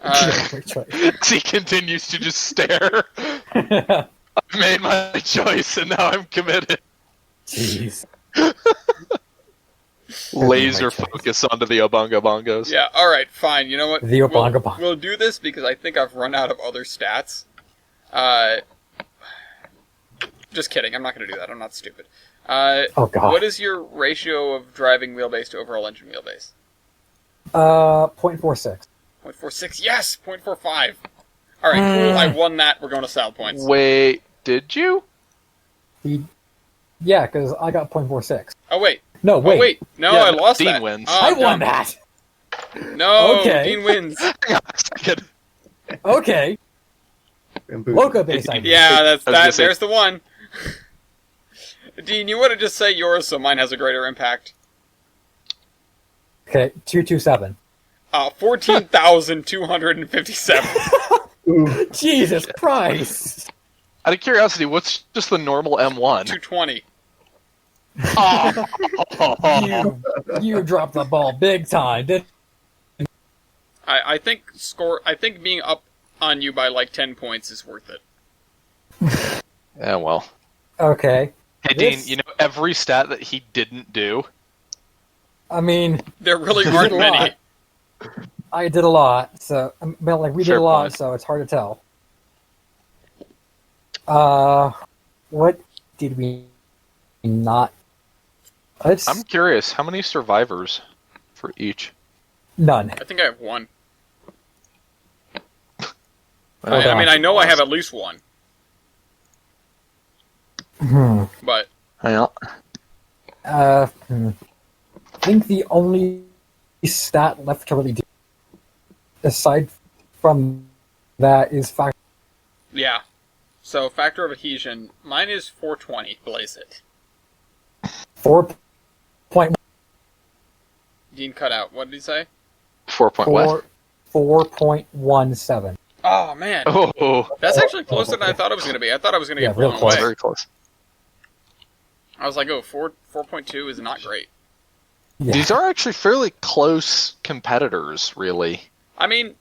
Great choice. He continues to just stare. I've made my choice and now I'm committed. Jeez. Laser focus onto the Obongobongos. Yeah, alright, fine. You know what? The Obongobongos. We'll do this because I think I've run out of other stats. Just kidding, I'm not going to do that. I'm not stupid. Oh god. What is your ratio of driving wheelbase to overall engine wheelbase? 0.46. 0.46, yes! 0.45. Alright, cool, I won that. We're going to style points. Wait, did you? Yeah, because I got 0.46. Oh, wait. No, wait. Oh, wait. No, Yeah, I lost Dean that. wins. Oh, I I'm won dumb. that! No, Okay. Dean wins. Hang on a second. Okay. Loco base ID. Yeah, that's I was gonna that. say- There's the one. Dean, you want to just say yours so mine has a greater impact? Okay, 227. 14,257. Jesus Christ! Out of curiosity, what's just the normal M1? 220. Oh. You dropped the ball big time, didn't I think being up on you by like 10 points is worth it. Yeah, well. Okay. Hey, This- Dean, you know every stat that he didn't do? I mean, There really You aren't did a many. lot. I did a lot, so well, like we did Fair a lot, point. so it's hard to tell. What did we not? Let's I'm curious, how many survivors for each? none. I think I have one. Hold I on. mean, I know I have at least one, but Yeah. I think the only stat left to really do, aside from that, is fact. yeah. So factor of adhesion, mine is 420. Blaze it. 4.4 Dean cut out. What did he say? 4.1. 4.17. Oh man, Oh, that's actually closer than I thought it was going to be. I thought I was going to Yeah, get real blown close. away. very close. I was like, oh, 4.2 is not great. Yeah. These are actually fairly close competitors, really. I mean,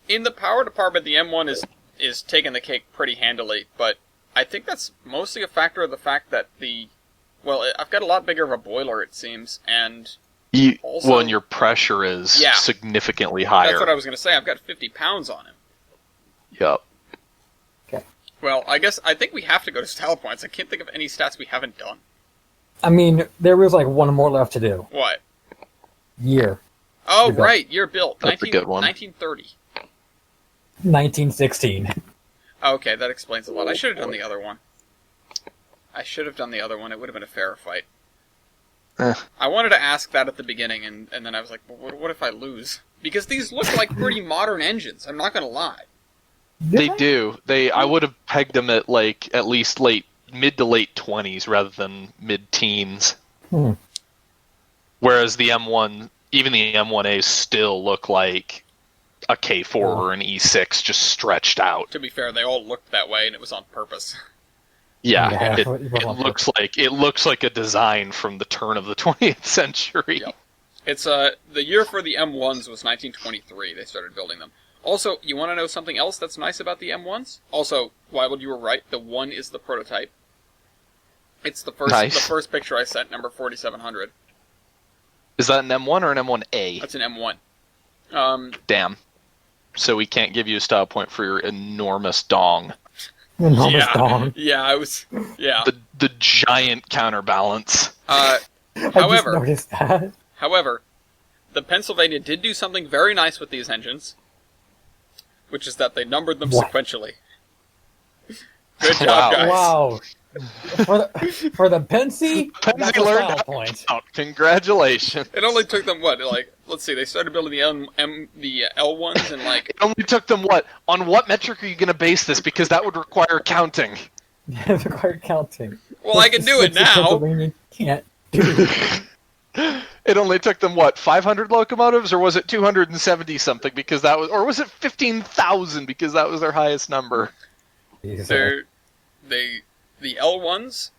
in the power department, the M1 is taking the cake pretty handily, but I think that's mostly a factor of the fact that I've got a lot bigger of a boiler, it seems, and Also- Well, and your pressure is Yeah. significantly higher. that's what I was going to say. I've got 50 pounds on him. Yep. Well, I think we have to go to style points. I can't think of any stats we haven't done. I mean, there was like one more left to do. What? Year. Oh, You're built. right, you're built. That's a good one. 1930. 1916. Okay, that explains a lot. I should have done the other one. It would have been a fairer fight. Eh. I wanted to ask that at the beginning, and then I was like, well, what if I lose? Because these look like pretty modern engines, I'm not going to lie. They do. I would have pegged them at at least mid to late 20s rather than mid-teens. Hmm. Whereas the M1, even the M1As still look like a K4 or an E6 just stretched out. To be fair, they all looked that way, and it was on purpose. Yeah, Yeah, it it looks like a design from the turn of the 20th century. Yep. It's the year for the M1s was 1923. They started building them. Also, you want to know something else that's nice about the M1s? Also, Wywood, you were right. The 1 is the prototype. It's the first picture I sent, number 4700. Is that an M1 or an M1A? That's an M1. Damn. So we can't give you a style point for your enormous dong. Enormous yeah, dong. yeah, I was, yeah. The giant counterbalance. I However, just noticed that. However, the Pennsylvania did do something very nice with these engines, which is that they numbered them What? sequentially. Good job, Wow. guys. Wow. For the Pensy, Pensy that's a learned style how point. Oh, congratulations. It only took them let's see, they started building the L1s and It only took them what? On what metric are you going to base this? Because that would require counting. Yeah, the required counting. well, I can do it now. Pennsylvania can't do. It only took them what? 500 locomotives, or was it 270 something? Because that was, or was it 15,000 because that was their highest number? The L1s,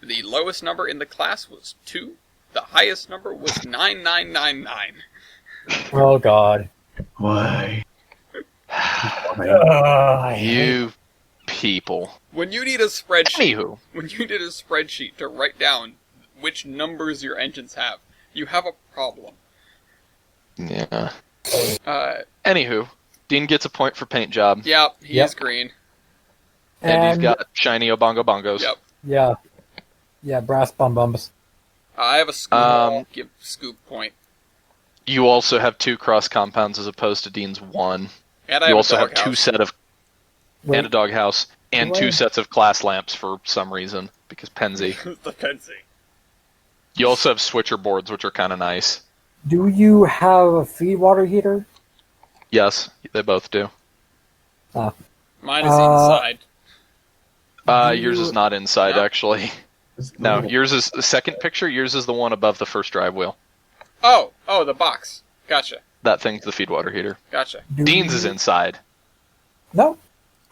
the lowest number in the class was 2. The highest number was 9999. Oh God. Why? You people. When you need a spreadsheet, Anywho. to write down which numbers your engines have, You have a problem. Yeah. Uh, Anywho, Dean gets a point for paint job, yeah, he Yep. is green. and he's got shiny Obongobongos. Yep. yeah, brass bum bums. I have a scoop. I'll give scoop point. You also have 2 cross compounds as opposed to Dean's 1. And I You have also a have doghouse. 2 set of and a doghouse and Do 2 I- sets of class lamps for some reason because Penzi. the Pensy. You also have switcher boards, which are kind of nice. Do you have a feed water heater? Yes, they both do. Mine is inside. Yours is not inside, No. actually. It's the No, little- yours is the second picture. Yours is the one above the first drive wheel. Oh, the box. Gotcha. That thing's the feed water heater. Gotcha. Dean's is inside. No,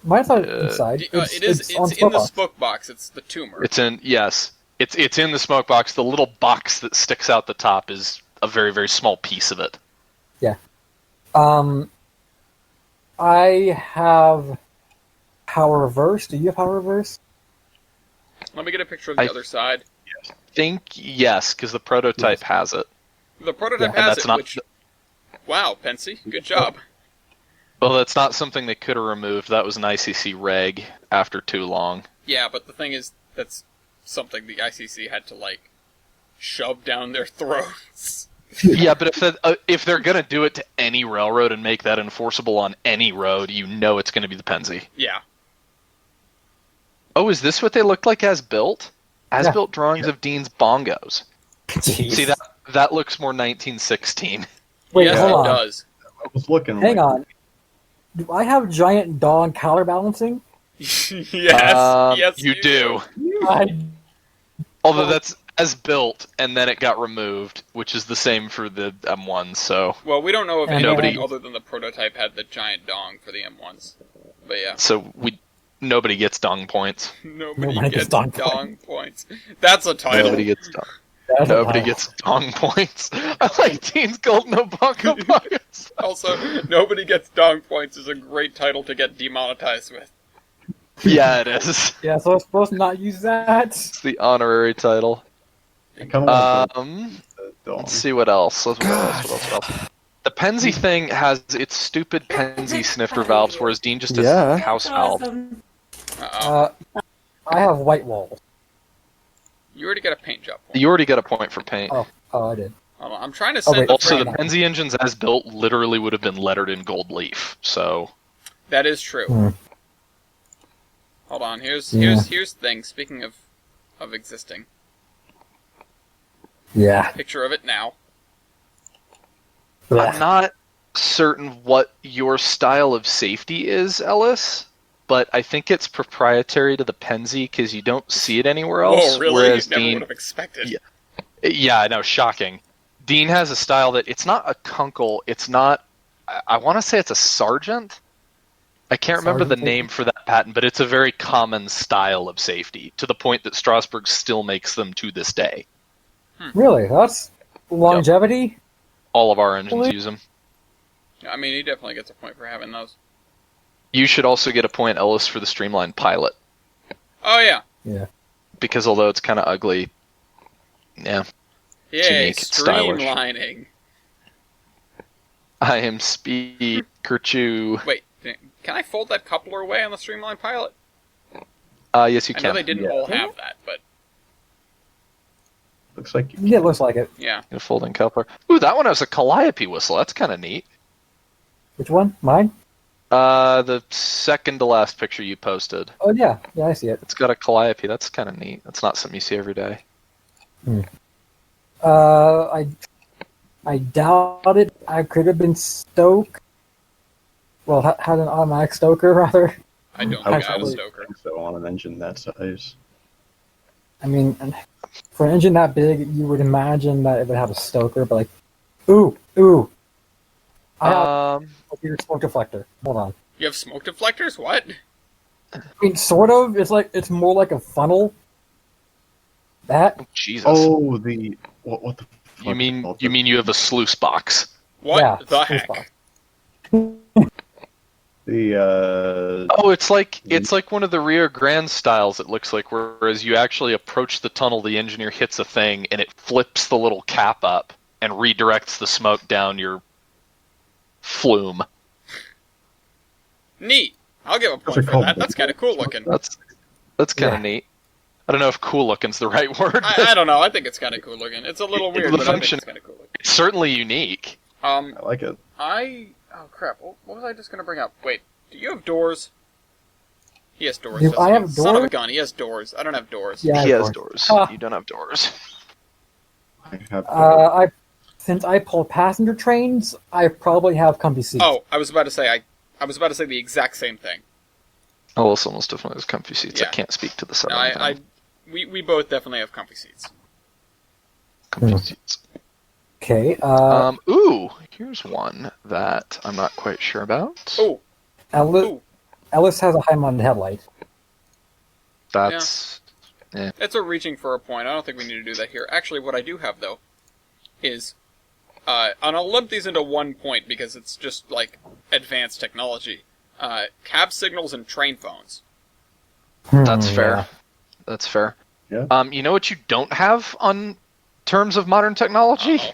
mine's not Uh, inside. It's on in the Spot. smoke box. It's the tumor. It's in It's in the smoke box. The little box that sticks out the top is a very, very small piece of it. I have power reverse. Do you have power reverse? Let me get a picture of the I- other side. Think yes, because the prototype has it. The prototype And has that's it, not. which... Wow, Pensy, good job. Well, that's not something they could have removed. That was an ICC reg after too long. Yeah, but the thing is, that's something the ICC had to, like, shove down their throats. Yeah, but if they're gonna do it to any railroad and make that enforceable on any road, you know it's gonna be the Penzi. Yeah. Oh, is this what they look like as built? As built drawings of Dean's bongos. Jeez. See that looks more 1916. Wait, yes, hold it on. does. I was looking. Hang like, on. Do I have giant dog counterbalancing? yes, You do. I Although that's as built, and then it got removed, which is the same for the M1. So Well, we don't know if And anything nobody- other than the prototype had the giant dong for the M1s. But yeah, nobody gets dong points. nobody gets dong points. That's a title. Nobody gets dong. that's a Nobody title. gets dong points. I like Dean's Golden Obongobongos. Also, nobody gets dong points is a great title to get demonetized with. Yeah, it is. Yeah, so I'm supposed to not use that. It's the honorary title. I kind of Let's see what else. What else? The Penzi thing has its stupid Penzi snifter valves, whereas Dean just has Yeah. house valve. Uh-oh. I have white walls. You already got a paint job point. You already got a point for paint. Oh, I did. Hold on, I'm trying to Oh, send wait. the Also, frame. the Penzi engines as built literally would have been lettered in gold leaf. So That is true. Hmm. Hold on, here's Yeah. here's the thing. Speaking of existing, Yeah. picture of it now. I'm not certain what your style of safety is, Ellis, but I think it's proprietary to the Penzi because you don't see it anywhere else. Oh, really? Whereas Never Dean, would have expected. yeah, I know, shocking. Dean has a style that it's not a Kunkel. It's not. I want to say it's a Sergeant. I can't remember the Sergeant name for that patent, but it's a very common style of safety to the point that Strasbourg still makes them to this day. Really? That's longevity? All of our engines Really? use them. I mean, he definitely gets a point for having those. You should also get a point, Ellis, for the Streamline Pilot. Oh yeah, Yeah. Because although it's kind of ugly, yeah, yay! unique, it's stylish. Streamlining. I am Speed Kerchoo. Wait, can I fold that coupler away on the Streamline Pilot? Yes, you I know can. they didn't Yeah. all have that, but looks like Yeah, it looks like it. yeah. A folding coupler. Ooh, that one has a calliope whistle. That's kind of neat. Which one? Mine? The second to last picture you posted. Oh, yeah. Yeah, I see it. It's got a calliope. That's kind of neat. That's not something you see every day. I doubt it. I could have been Stoke. Well, had an automatic Stoker, rather. I don't I think would I have a probably Stoker. think so on an engine that size. I mean, for an engine that big, you would imagine that it would have a Stoker, but like, ooh. I have a weird smoke deflector. Hold on. You have smoke deflectors? What? I mean, sort of. It's more like a funnel. That? Jesus. Oh, the what the? Fuck you mean called you the- mean you have a sluice box? What Yeah, the sluice heck? box. the Oh, it's like one of the Rio Grande styles. It looks like, whereas you actually approach the tunnel, the engineer hits a thing, and it flips the little cap up and redirects the smoke down your flume. Neat. I'll give a point Those are for called that. That's kind of cool looking. That's kind of Yeah. neat. I don't know if "cool looking's" the right word. I don't know. I think it's kind of cool looking. It's a little weird, The but I think function- it's kind of cool looking. It's certainly unique. I like it. Oh crap! What was I just gonna bring up? Wait, do you have doors? He has doors. Do doesn't I he? have Son of a doors? gun. He has doors. I don't have doors. Yeah, He of has course. doors. You don't have doors. I have Since I pull passenger trains, I probably have comfy seats. Oh, I was about to say the exact same thing. Oh, well, almost definitely has comfy seats. Yeah. I can't speak to the No, seven. we both definitely have comfy seats. Comfy Hmm. seats. Okay. Ooh, here's one that I'm not quite sure about. Oh, ooh. Ellis has a high-mounted headlight. That's It's a reaching for a point. I don't think we need to do that here. Actually, what I do have though is, and I'll lump these into one point because it's just like advanced technology. Cab signals and train phones. that's fair. Yeah. That's fair. Yeah. You know what you don't have on terms of modern technology? Uh-oh.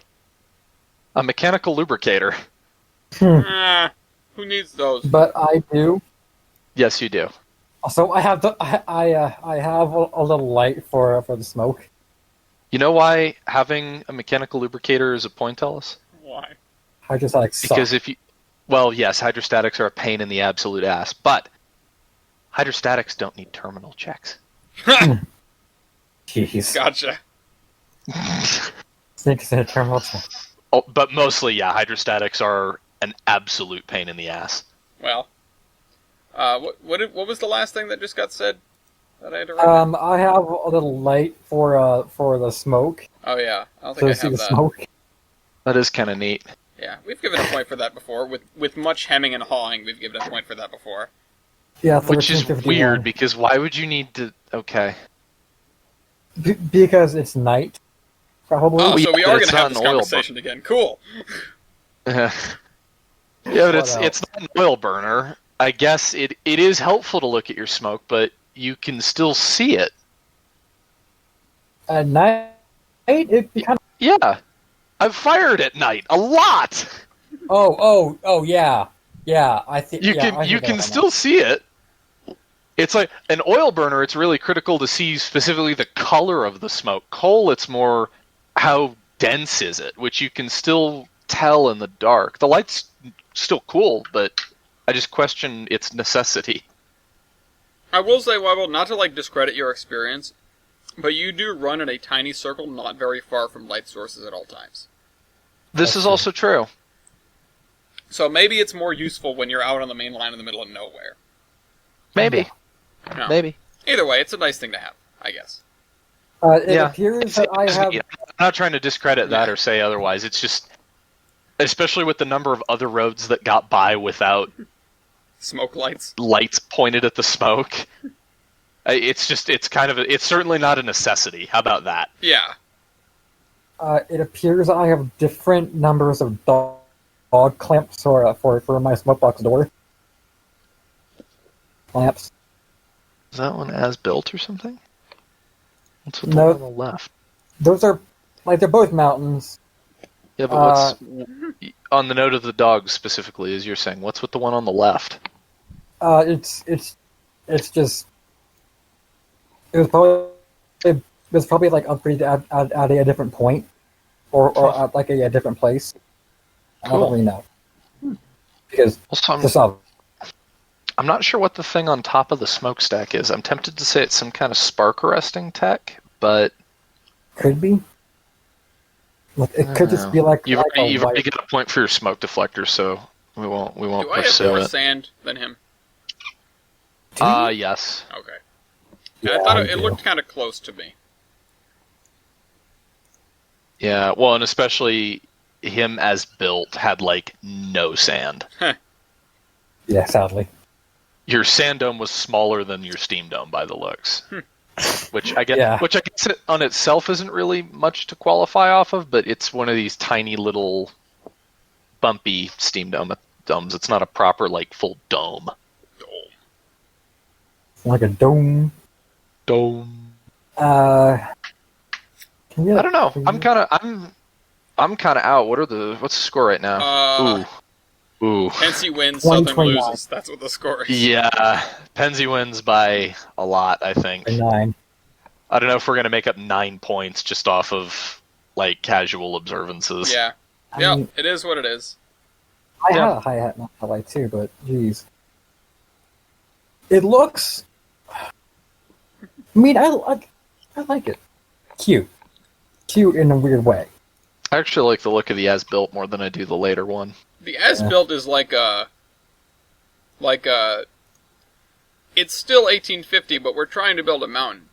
A mechanical lubricator. Who needs those? But I do. Yes, you do. Also, I have I have a little light for the smoke. You know why having a mechanical lubricator is a point, Ellis? Why? Hydrostatics suck. Because well, yes, hydrostatics are a pain in the absolute ass, but hydrostatics don't need terminal checks. Jeez. Gotcha. Sneaks in a terminal check. Oh, but mostly, yeah, hydrostatics are an absolute pain in the ass. Well, what was the last thing that just got said that I had to write down? I have a little light for the smoke. Oh yeah, I don't So think you I see have the that. smoke. That is kind of neat. Yeah, we've given a point for that before. With much hemming and hawing, we've given a point for that before. Yeah, Which is 1351. weird, because why would you need to... Okay. Because it's night, probably. Oh, so yeah, we but are going it's to have not this an oil conversation again. Cool. Yeah, but it's What not an oil burner. I guess it is helpful to look at your smoke, but you can still see it. At night, it'd be kind of. Yeah. I've fired at night a lot. Oh, yeah. I think You yeah, can I you think I can know. still see it. It's like an oil burner, it's really critical to see specifically the color of the smoke. Coal, it's more how dense is it, which you can still tell in the dark. The light's still cool, but I just question its necessity. I will say, Webble, not to discredit your experience, but you do run in a tiny circle not very far from light sources at all times. This That's is true. also true. So maybe it's more useful when you're out on the main line in the middle of nowhere. Maybe. No. Maybe. Either way, it's a nice thing to have, I guess. It Yeah. appears that I have. I'm not trying to discredit that or say otherwise. It's just, especially with the number of other roads that got by without Smoke lights. lights pointed at the smoke. It's certainly not a necessity. How about that? Yeah. It appears I have different numbers of dog clamps for my smoke box door. Clamps. Is that one as built or something? What's with No. the one on the left? Those are they're both mountains. Yeah, but what's on the note of the dogs specifically, as you're saying? What's with the one on the left? It's just it was probably upgraded at a different point or at a different place. I Cool. don't really know because Also, just I'm not sure what the thing on top of the smokestack is. I'm tempted to say it's some kind of spark arresting tech, but could be. It could just be you've already white- got a point for your smoke deflector, so we won't Do I have pursue more it. sand than him? Yes. Okay. Yeah, I thought I it do. looked kind of close to me. Yeah, well, and especially him as built had no sand. Yeah, sadly. Your sand dome was smaller than your steam dome by the looks. Which I guess Yeah. it on itself isn't really much to qualify off of, but it's one of these tiny little bumpy steam domes. It's not a proper full dome. Oh. like a dome. Dome. Can we, I don't know. I'm kind of out. What's the score right now? Ooh. Pensy wins, Southern 129. loses. That's what the score is. Yeah, Penzi wins by a lot, I think. By 9. I don't know if we're going to make up 9 points just off of, like, casual observances. Yeah. I Yeah, mean, it is what it is. I Yeah. had a hi-hat in LA too, but geez. It looks... I mean, I like it. Cute. Cute in a weird way. I actually like the look of the as-built more than I do the later one. The as-built is like a... It's still 1850, but we're trying to build a mountain.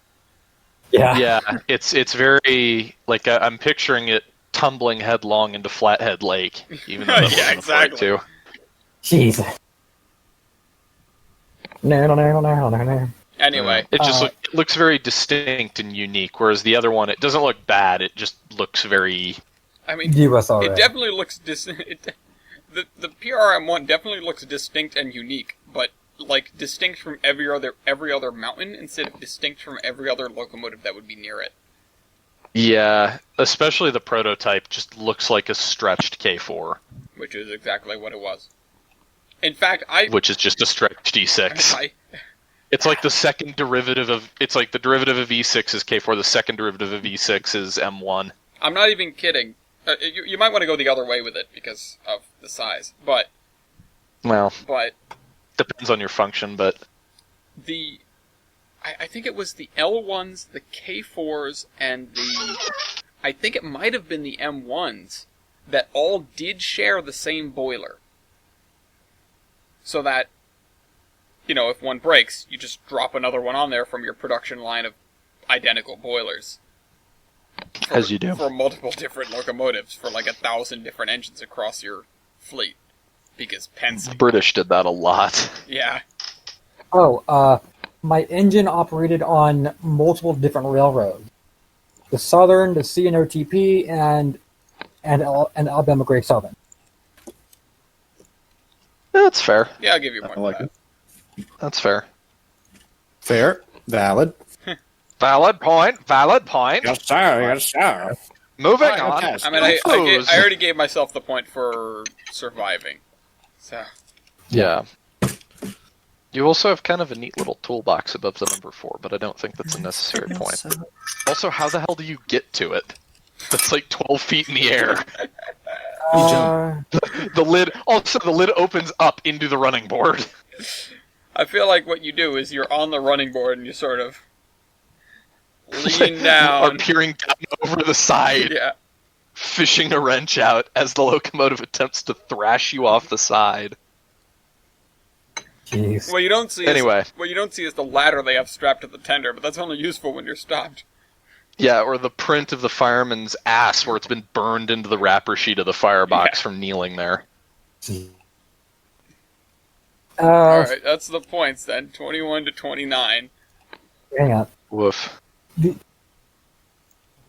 Yeah. Yeah, it's very, like, I'm picturing it tumbling headlong into Flathead Lake, even though that Yeah, wasn't a flight, exactly. too. Jeez. No. Anyway, It just it looks very distinct and unique, whereas the other one, it doesn't look bad, it just looks very... I mean, USRA. it definitely looks the PRM1 definitely looks distinct and unique, but like distinct from every other mountain instead of distinct from every other locomotive that would be near it. Yeah, especially the prototype just looks like a stretched K4, Which is exactly what it was. In fact, which is just a stretched E6. It's like the second derivative of... It's like the derivative of E6 is K4, the second derivative of E6 is M1. I'm not even kidding. You might want to go the other way with it because of the size, but Well, but depends on your function, but... I think it was the L1s, the K4s, and I think it might have been the M1s that all did share the same boiler. So that, if one breaks, you just drop another one on there from your production line of identical boilers. As you do. For multiple different locomotives, for like 1,000 different engines across your fleet. Because Pensy. British did that a lot. Yeah. Oh, my engine operated on multiple different railroads. The Southern, the CNOTP, and Alabama Great Southern. That's fair. Yeah, I'll give you a point I like for it. that. That's fair. Fair. Valid. Valid point. Yes, sir. Moving Alright, on. okay. I mean, I already gave myself the point for surviving. So, Yeah. You also have kind of a neat little toolbox above the number 4, but I don't think that's a necessary point. Also, how the hell do you get to it? That's like 12 feet in the air. The lid opens up into the running board. I feel like what you do is you're on the running board and you sort of lean down. Or peering down over the side, Yeah. fishing a wrench out as the locomotive attempts to thrash you off the side. Jeez. What you don't see is the ladder they have strapped to the tender, but that's only useful when you're stopped. Yeah, or the print of the fireman's ass where it's been burned into the wrapper sheet of the firebox from kneeling there. Alright, that's the points then. 21 to 29. Hang on. Woof. What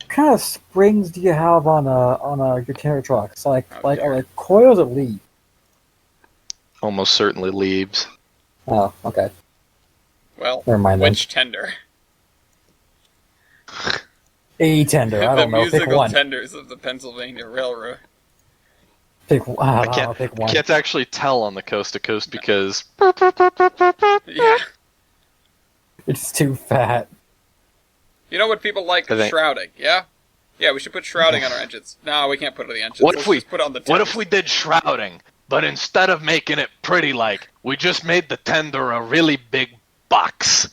kind of springs do you have on your tanner trucks? Like coils or lead? Almost certainly leaves. Oh, okay. Well, Never mind then. which tender? A tender. I The don't know. Pick musical one. tenders of the Pennsylvania Railroad. Pick one. I don't know. I Pick one. can't actually tell on the coast to coast because Yeah. It's too fat. You know what people like? I think- Shrouding, yeah? Yeah, we should put shrouding on our engines. No, we can't put it on the engines. What Let's if we just put it on the what tenders. if we did shrouding, but instead of making it pretty like, we just made the tender a really big box.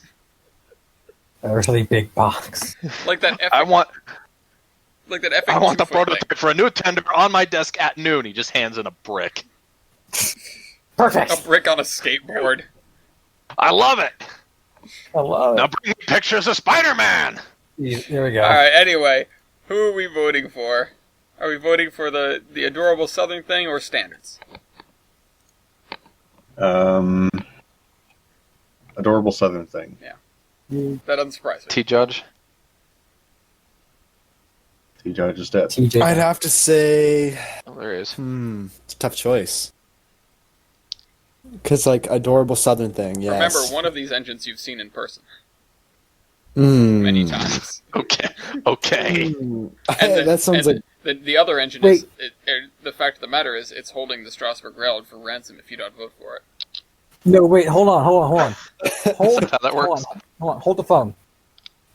A really big box. Like that F- I want like that I want the F-2 thing. prototype for a new tender on my desk at noon. He just hands in a brick. Perfect. A brick on a skateboard. I love it. I love Now it. bring me pictures of Spider-Man. There we go. Alright, anyway. Who are we voting for? Are we voting for the adorable Southern thing or standards? Adorable Southern thing. That doesn't surprise me. T-Judge. T-Judge is dead. TJ. I'd have to say, Oh, there he is. it's a tough choice. Because, like, adorable southern thing, yes. Remember, one of these engines you've seen in person Mm. many times. Okay. And the, That sounds and like... the other engine is the fact of the matter is it's holding the Strasbourg Railroad for ransom if you don't vote for it. No, wait, hold on. Is that how that works? Hold the phone.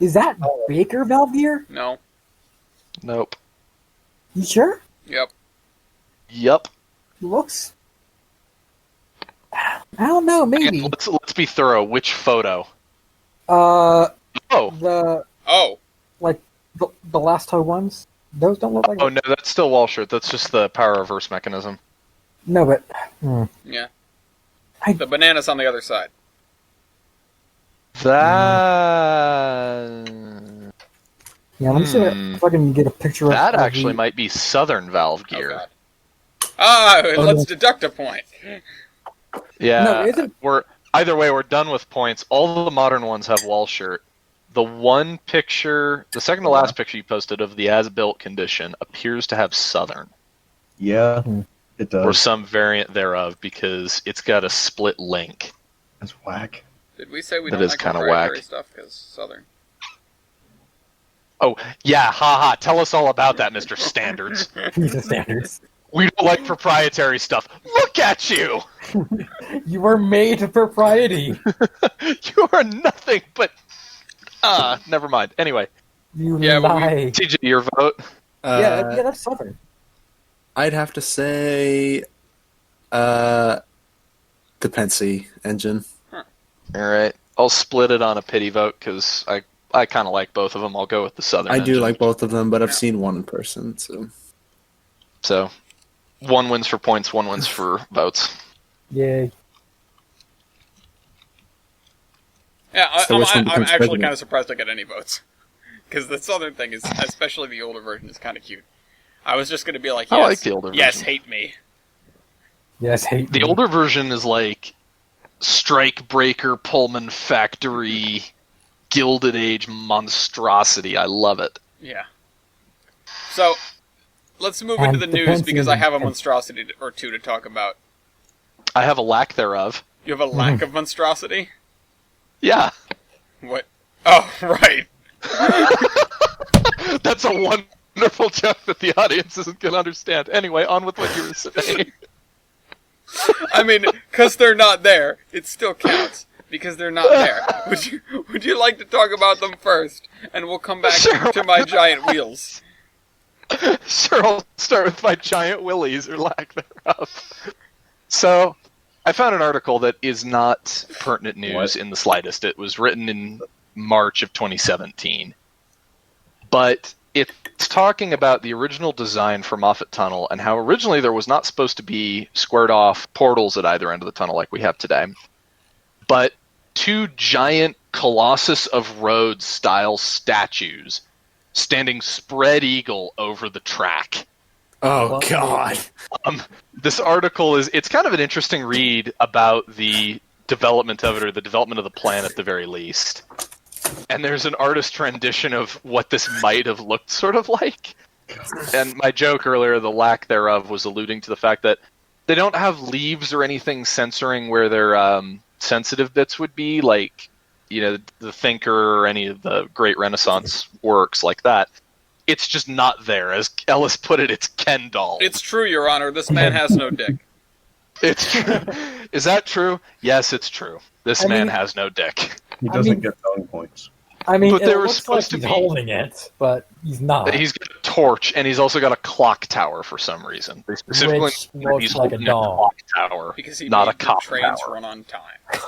Is that Baker valve gear? No. Nope. You sure? Yep. Yup. Looks. I don't know. Maybe. Let's be thorough. Which photo? Oh, Oh. the last two ones. Those don't look like. Oh no, that's still Walshert. That's just the power reverse mechanism. No, but. Yeah. I- The banana's on the other side. That Yeah, let me see if I can get a picture that of actually the... might be Southern valve Oh, gear. God. Let's deduct a point. Yeah. No, it isn't. Either way, we're done with points. All of the modern ones have Walshert. The one picture, the second to last picture you posted of the as-built condition appears to have Southern. Yeah, it does. Or some variant thereof, because it's got a split link. That's whack. Did we say we That don't is like kinda proprietary whack. stuff because Southern? Oh, yeah, haha. Tell us all about that, Mr. Standards. the standards. We don't like proprietary stuff. Look at you! You were made for propriety. You are nothing but... never mind. Anyway, You Yeah, but lie. TJ, your vote? Yeah, that's Southern. I'd have to say... the Pensy engine. Alright. I'll split it on a pity vote, because I kind of like both of them. I'll go with the Southern I do engine. like both of them, but I've seen one in person, so... So, one wins for points, one wins for votes. Yay. Yeah, So which one I'm becomes actually president? kind of surprised I got any votes. Because the Southern thing is, especially the older version, is kind of cute. I was just going to be like, yes, I like the older yes, version. hate me. Yes, hate The me. older version is like Strike Breaker Pullman Factory Gilded Age monstrosity. I love it. Yeah. So, let's move And into the news depends because on- I have a monstrosity or two to talk about. I have a lack thereof. You have a lack of monstrosity? Yeah. What? Oh, right. That's a wonderful joke that the audience isn't going to understand. Anyway, on with what you were saying. I mean, because they're not there, it still counts. Because they're not there. Would you like to talk about them first? And we'll come back Sure. to my giant wheels. Sure, I'll start with my giant willies, or lack thereof. So, I found an article that is not pertinent news in the slightest. It was written in March of 2017. But it's talking about the original design for Moffat Tunnel and how originally there was not supposed to be squared off portals at either end of the tunnel like we have today, but two giant Colossus of Rhodes style statues standing spread eagle over the track. Oh, God. This article it's kind of an interesting read about the development of it, or the development of the plan at the very least. And there's an artist rendition of what this might have looked sort of like. And my joke earlier, the lack thereof, was alluding to the fact that they don't have leaves or anything censoring where their sensitive bits would be, like, you know, the Thinker or any of the great Renaissance works like that. It's just not there. As Ellis put it, it's Ken doll. It's true, Your Honor, this man has no dick. It's true. Is that true? Yes, it's true. This I man mean- has no dick. He I doesn't mean- get selling points. I mean, But it they were looks like supposed to he's be- holding it, but he's not. He's got a torch, and he's also got a clock tower for some reason. They specifically Which mentioned looks he's like a holding dog. clock tower, Because he not a made the cop trains tower. run on time.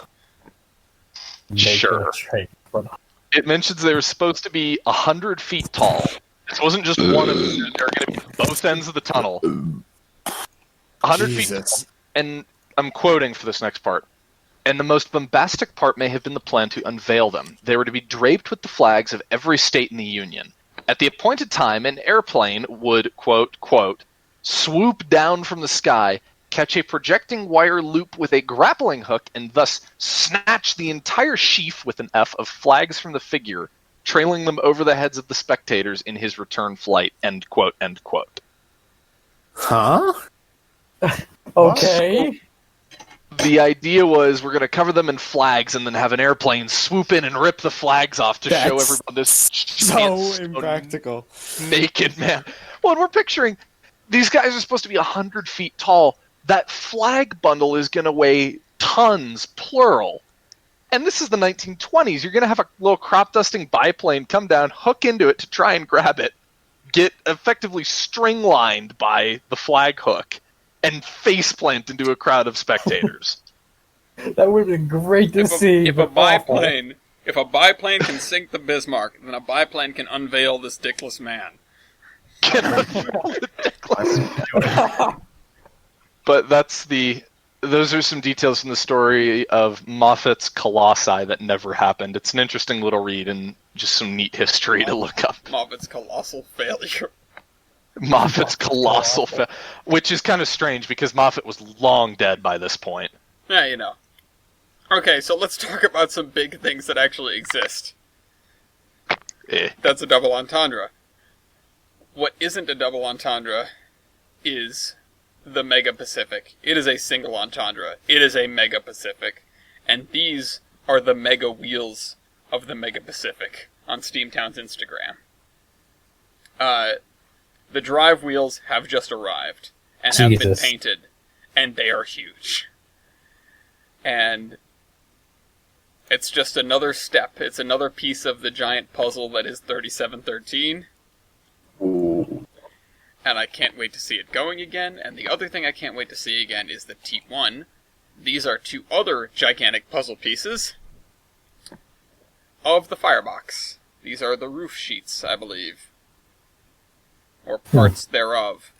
Make Sure. it straight. It mentions they were supposed to be 100 feet tall. This wasn't just one of them. They're going to be both ends of the tunnel. 100 feet tall. Jesus. And I'm quoting for this next part. And the most bombastic part may have been the plan to unveil them. They were to be draped with the flags of every state in the Union. At the appointed time, an airplane would, quote, swoop down from the sky, catch a projecting wire loop with a grappling hook, and thus snatch the entire sheaf with an F of flags from the figure, trailing them over the heads of the spectators in his return flight, end quote, end quote. Huh? Okay. the idea was we're going to cover them in flags and then have an airplane swoop in and rip the flags off to show That's everyone this So impractical. naked man. Well, and we're picturing these guys are supposed to be 100 feet tall. That flag bundle is going to weigh tons, plural. And this is the 1920s. You're going to have a little crop dusting biplane come down, hook into it to try and grab it, get effectively string lined by the flag hook, and face plant into a crowd of spectators. That would have been great to see. If a but awful. biplane can sink the Bismarck, then a biplane can unveil this dickless man. But those are some details from the story of Moffat's Colossi that never happened. It's an interesting little read and just some neat history to look up. Moffat's colossal failure. Moffat's colossal which is kind of strange because Moffat was long dead by this point. Yeah, you know. Okay, so let's talk about some big things that actually exist. That's a double entendre. What isn't a double entendre is the Mega Pacific. It is a single entendre. It is a Mega Pacific. And these are the Mega Wheels of the Mega Pacific on Steamtown's Instagram. The drive wheels have just arrived and have been painted, and they are huge. And it's just another step. It's another piece of the giant puzzle that is 3713. Ooh. And I can't wait to see it going again. And the other thing I can't wait to see again is the T1. These are two other gigantic puzzle pieces of the firebox. These are the roof sheets, I believe. Or parts thereof.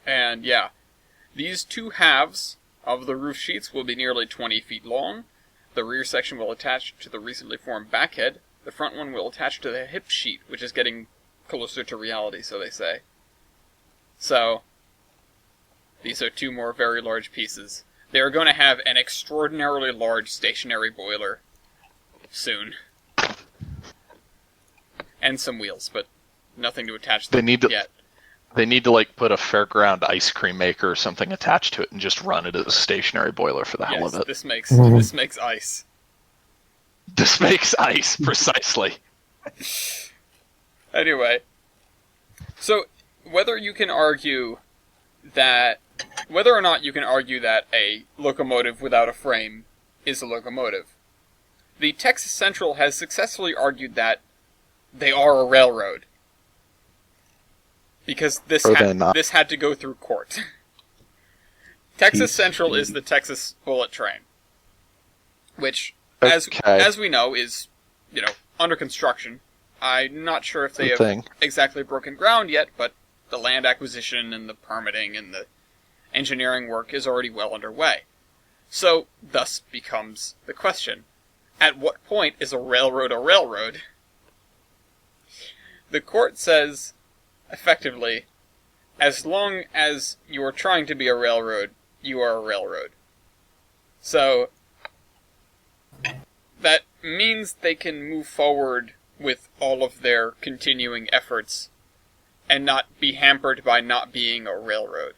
And yeah, these two halves of the roof sheets will be nearly 20 feet long. The rear section will attach to the recently formed backhead. The front one will attach to the hip sheet, which is getting closer to reality, so they say. So, these are two more very large pieces. They are going to have an extraordinarily large stationary boiler soon. And some wheels, but nothing to attach them yet. They need to like put a fairground ice cream maker or something attached to it and just run it as a stationary boiler for the hell of it. This makes ice. This makes ice, precisely. Anyway, so whether or not you can argue that a locomotive without a frame is a locomotive, the Texas Central has successfully argued that they are a railroad. Because this had to go through court. Texas Central is the Texas Bullet Train, which, as we know, is under construction. I'm not sure if they have exactly broken ground yet, but the land acquisition and the permitting and the engineering work is already well underway. So, thus becomes the question: at what point is a railroad a railroad? The court says, effectively, as long as you are trying to be a railroad, you are a railroad. So, that means they can move forward with all of their continuing efforts and not be hampered by not being a railroad.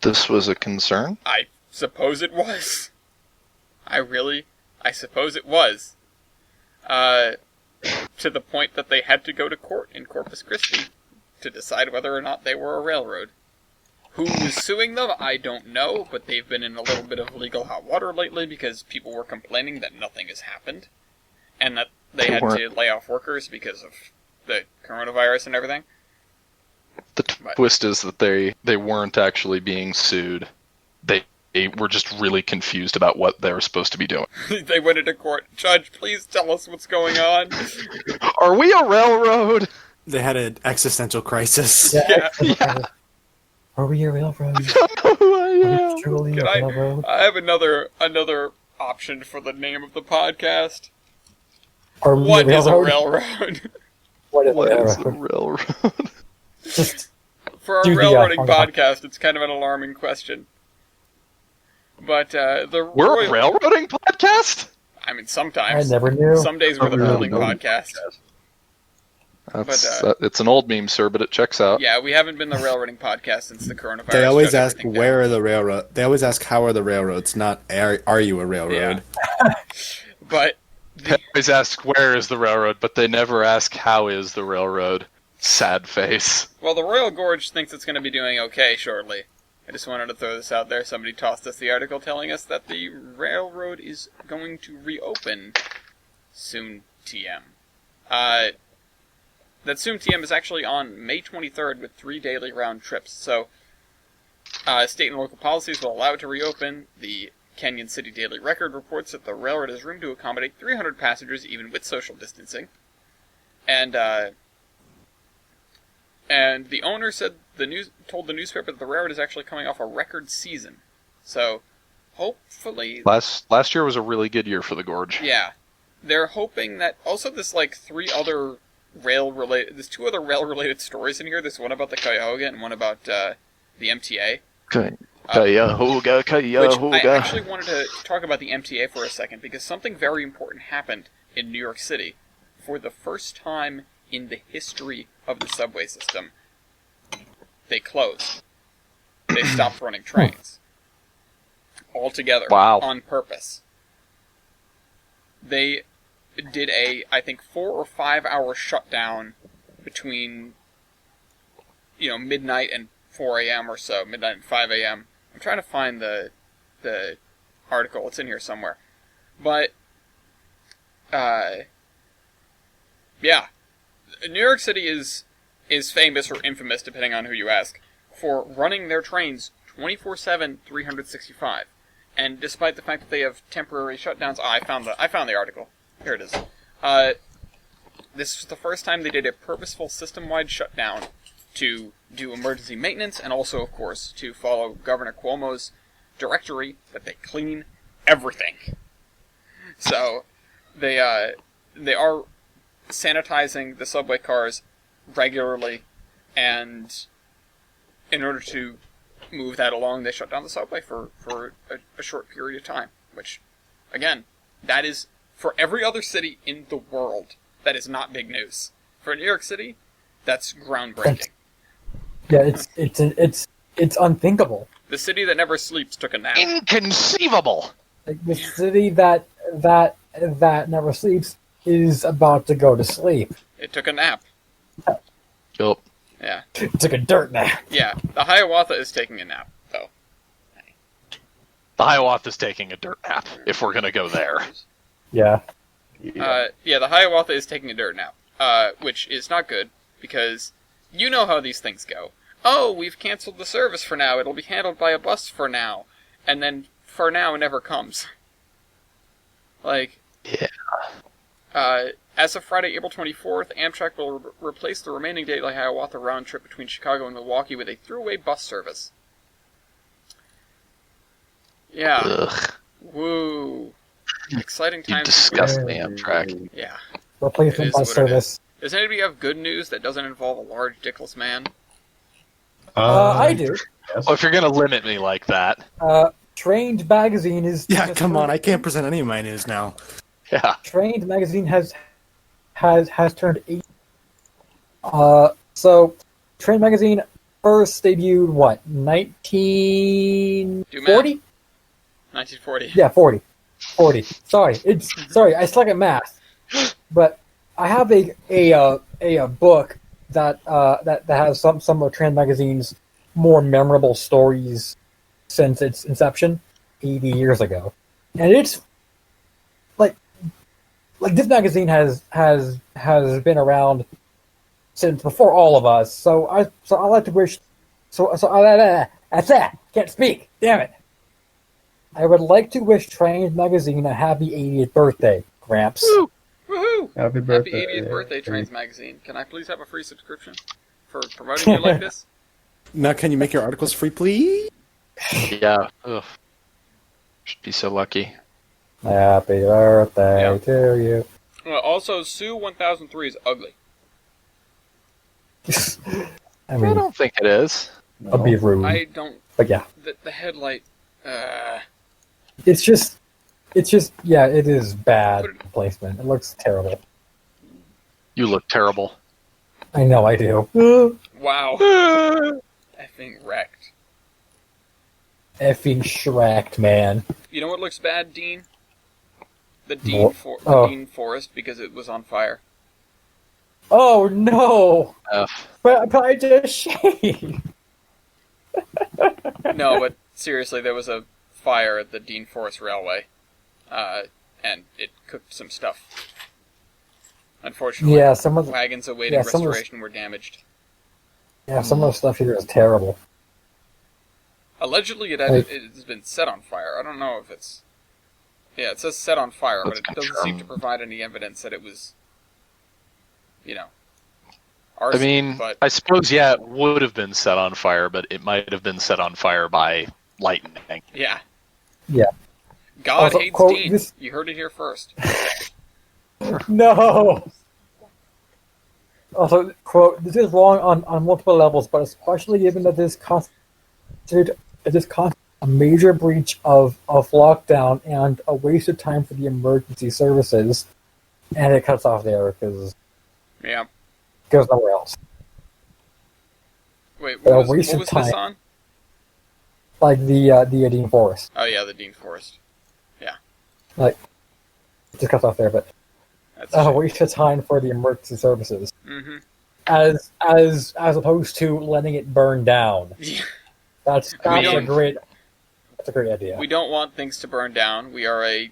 This was a concern? I suppose it was. I suppose it was. To the point that they had to go to court in Corpus Christi to decide whether or not they were a railroad. Who was suing them, I don't know, but they've been in a little bit of legal hot water lately because people were complaining that nothing has happened, and that they had to lay off workers because of the coronavirus and everything. The twist is that they weren't actually being sued. They were just really confused about what they were supposed to be doing. They went into court. Judge, please tell us what's going on. Are we a railroad? They had an existential crisis. Yeah. Are we a railroad? I don't know who I am. Are we truly a railroad? I have another option for the name of the podcast. What is a railroad? What is a railroad? Just for a railroading podcast, it's kind of an alarming question. But we're a railroading podcast? I mean, sometimes. I never knew. Some days we're the building podcast. It's an old meme, sir, but it checks out. Yeah, we haven't been the railroading podcast since the coronavirus. They always shut ask everything where down. are the railroad. They always ask how are the railroads, not are you a railroad. Yeah. But They always ask where is the railroad, but they never ask how is the railroad. Sad face. well, the Royal Gorge thinks it's going to be doing okay shortly. I just wanted to throw this out there. Somebody tossed us the article telling us that the railroad is going to reopen soon. TM. That soon TM is actually on May 23rd with 3 daily round trips. So, state and local policies will allow it to reopen. The Canyon City Daily Record reports that the railroad has room to accommodate 300 passengers even with social distancing. And the owner said told the newspaper that the railroad is actually coming off a record season. So, hopefully... Last year was a really good year for the Gorge. Yeah. They're hoping that... Also, there's like there's 2 other rail-related stories in here. There's one about the Cuyahoga and one about the MTA. Cuyahoga, Which I Cuyahoga. actually wanted to talk about the MTA for a second, because something very important happened in New York City. For the first time in the history of the subway system, they closed. They stopped running trains. Altogether. Wow. On purpose. They did I think 4 or 5 hour shutdown between, midnight and 4 a.m. or so, midnight and 5 a.m. I'm trying to find the article. It's in here somewhere. But, yeah. New York City is famous or infamous, depending on who you ask, for running their trains 24/7, 365. And despite the fact that they have temporary shutdowns, I found the article. Here it is. This was the first time they did a purposeful system-wide shutdown to do emergency maintenance, and also, of course, to follow Governor Cuomo's directory that they clean everything. So, they are sanitizing the subway cars regularly, and in order to move that along, they shut down the subway for a short period of time, which, again, that is, for every other city in the world, that is not big news. For New York City, that's groundbreaking. Yeah, it's unthinkable. The city that never sleeps took a nap. Inconceivable! Like, the city that never sleeps is about to go to sleep. It took a nap. Yup. Yeah. It took a dirt nap. Yeah. The Hiawatha is taking a nap, though. The Hiawatha's taking a dirt nap, if we're gonna go there. Yeah. The Hiawatha is taking a dirt nap, which is not good, because you know how these things go. Oh, we've canceled the service for now, it'll be handled by a bus for now. And then, for now, never comes. Like... Yeah. As of Friday, April 24th, Amtrak will replace the remaining daily Hiawatha round trip between Chicago and Milwaukee with a throughway bus service. Yeah. Ugh. Woo. Exciting You times. disgust me, Amtrak. Yeah. It Replacement is bus what it service. Does anybody have good news that doesn't involve a large dickless man? I do. Yes. Well, if you're gonna limit me like that, Trained magazine is. Yeah, come on, I can't present any of my news now. yeah. Trained magazine has turned 8. So Trained magazine first debuted what, 1940? 1940. Yeah, 40. Sorry, I suck at math. But I have a book that has some of Trans Magazine's more memorable stories since its inception 80 years ago. And it's like this magazine has been around since before all of us. So I like to wish that's that. Can't speak. Damn it. I would like to wish Trans Magazine a happy 80th birthday, Gramps. Woo! Woohoo! Happy birthday. 80th birthday, Trains Magazine. Can I please have a free subscription for promoting you like this? Now, can you make your articles free, please? Yeah. Ugh. Should be so lucky. Happy birthday Yeah. to you. Also, Sue 1003 is ugly. I I mean, don't think it is. I'll be rude. I don't... But yeah. The headlight... It's just, yeah, it is bad placement. It looks terrible. You look terrible. I know I do. Wow. Effing wrecked. Effing Shrek, man. You know what looks bad, Dean? The Oh. Dean Forest, because it was on fire. Oh no! F. But I just shaved. No, but seriously, there was a fire at the Dean Forest Railway, and it cooked some stuff. Unfortunately, Yeah, some of the, wagons awaiting some of the- restoration were damaged. some of the stuff here is terrible. Allegedly, it has been set on fire. I don't know if it's... Yeah, it says set on fire, but it doesn't seem to provide any evidence that it was, arson. I mean, but I suppose, yeah, it would have been set on fire, but it might have been set on fire by lightning. yeah. Yeah. God Also, hates quote, Dean. this- You heard it here first. No! Also, quote, this is wrong on multiple levels, but especially given that this constitutes a major breach of lockdown and a waste of time for the emergency services. And it cuts off there because Yeah. it goes nowhere else. Wait, A what was waste of this time. on? Like the Dean Forest. Oh, yeah, the Dean Forest. Like, it just cuts off there, but That's a waste of time for the emergency services. Mm-hmm. As opposed to letting it burn down. Yeah. That's don't- a great idea. We don't want things to burn down. We are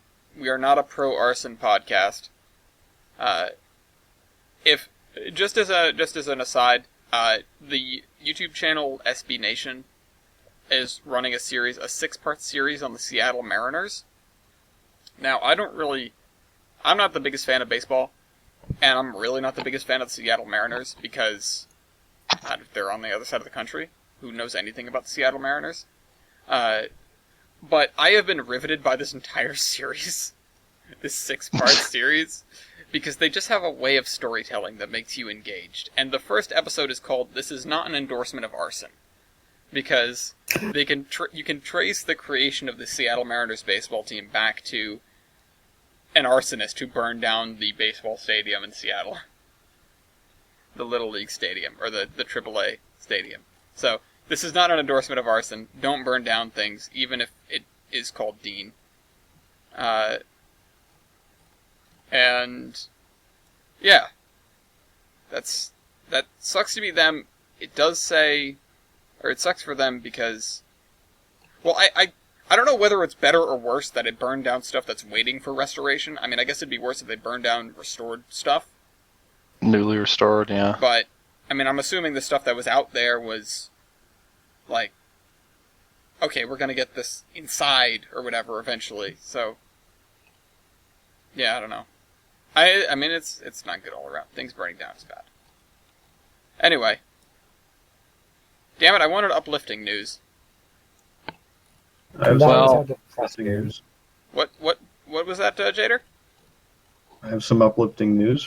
not a pro arson podcast. If just as an aside, the YouTube channel SB Nation is running a 6-part series on the Seattle Mariners. Now, I'm not the biggest fan of baseball, and I'm really not the biggest fan of the Seattle Mariners because they're on the other side of the country. Who knows anything about the Seattle Mariners? But I have been riveted by this entire series, this 6-part series, because they just have a way of storytelling that makes you engaged. And the first episode is called "This is not an endorsement of arson," because you can trace the creation of the Seattle Mariners baseball team back to an arsonist who burned down the baseball stadium in Seattle, the Little League Stadium or the AAA stadium. So. This is not an endorsement of arson. Don't burn down things, even if it is called Dean. And yeah, that sucks to be them. It does say, or it sucks for them because, well, I don't know whether it's better or worse that it burned down stuff that's waiting for restoration. I mean, I guess it'd be worse if they burned down restored stuff. Newly restored, yeah. But I mean, I'm assuming the stuff that was out there was. Like, okay, we're gonna get this inside or whatever eventually. So, yeah, I don't know. I mean, it's not good all around. Things burning down is bad. Anyway, damn it, I wanted uplifting news. I have Well- some uplifting news. What was that, Jader? I have some uplifting news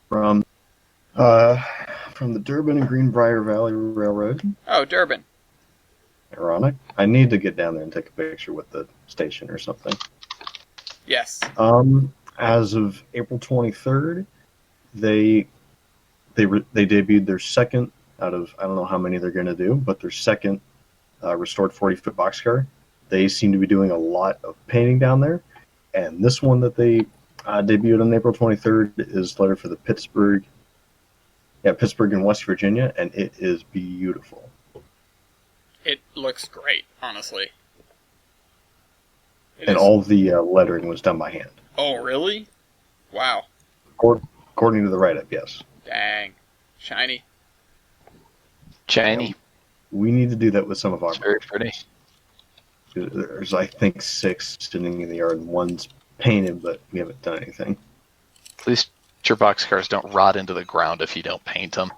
from the Durban and Greenbrier Valley Railroad. Oh, Durban. Ironic. I need to get down there and take a picture with the station or something. Yes. As of April 23rd, they debuted their second out of, I don't know how many they're going to do, but their second restored 40-foot boxcar. They seem to be doing a lot of painting down there, and this one that they debuted on April 23rd is lettered for the Pittsburgh in West Virginia, and it is beautiful. It looks great, honestly. And all the lettering was done by hand. Oh, really? Wow. According to the write-up, yes. Dang. Shiny. Shiny. We need to do that with some of our It's very pretty. There's, I think, 6 sitting in the yard, and one's painted, but we haven't done anything. At least your boxcars don't rot into the ground if you don't paint them.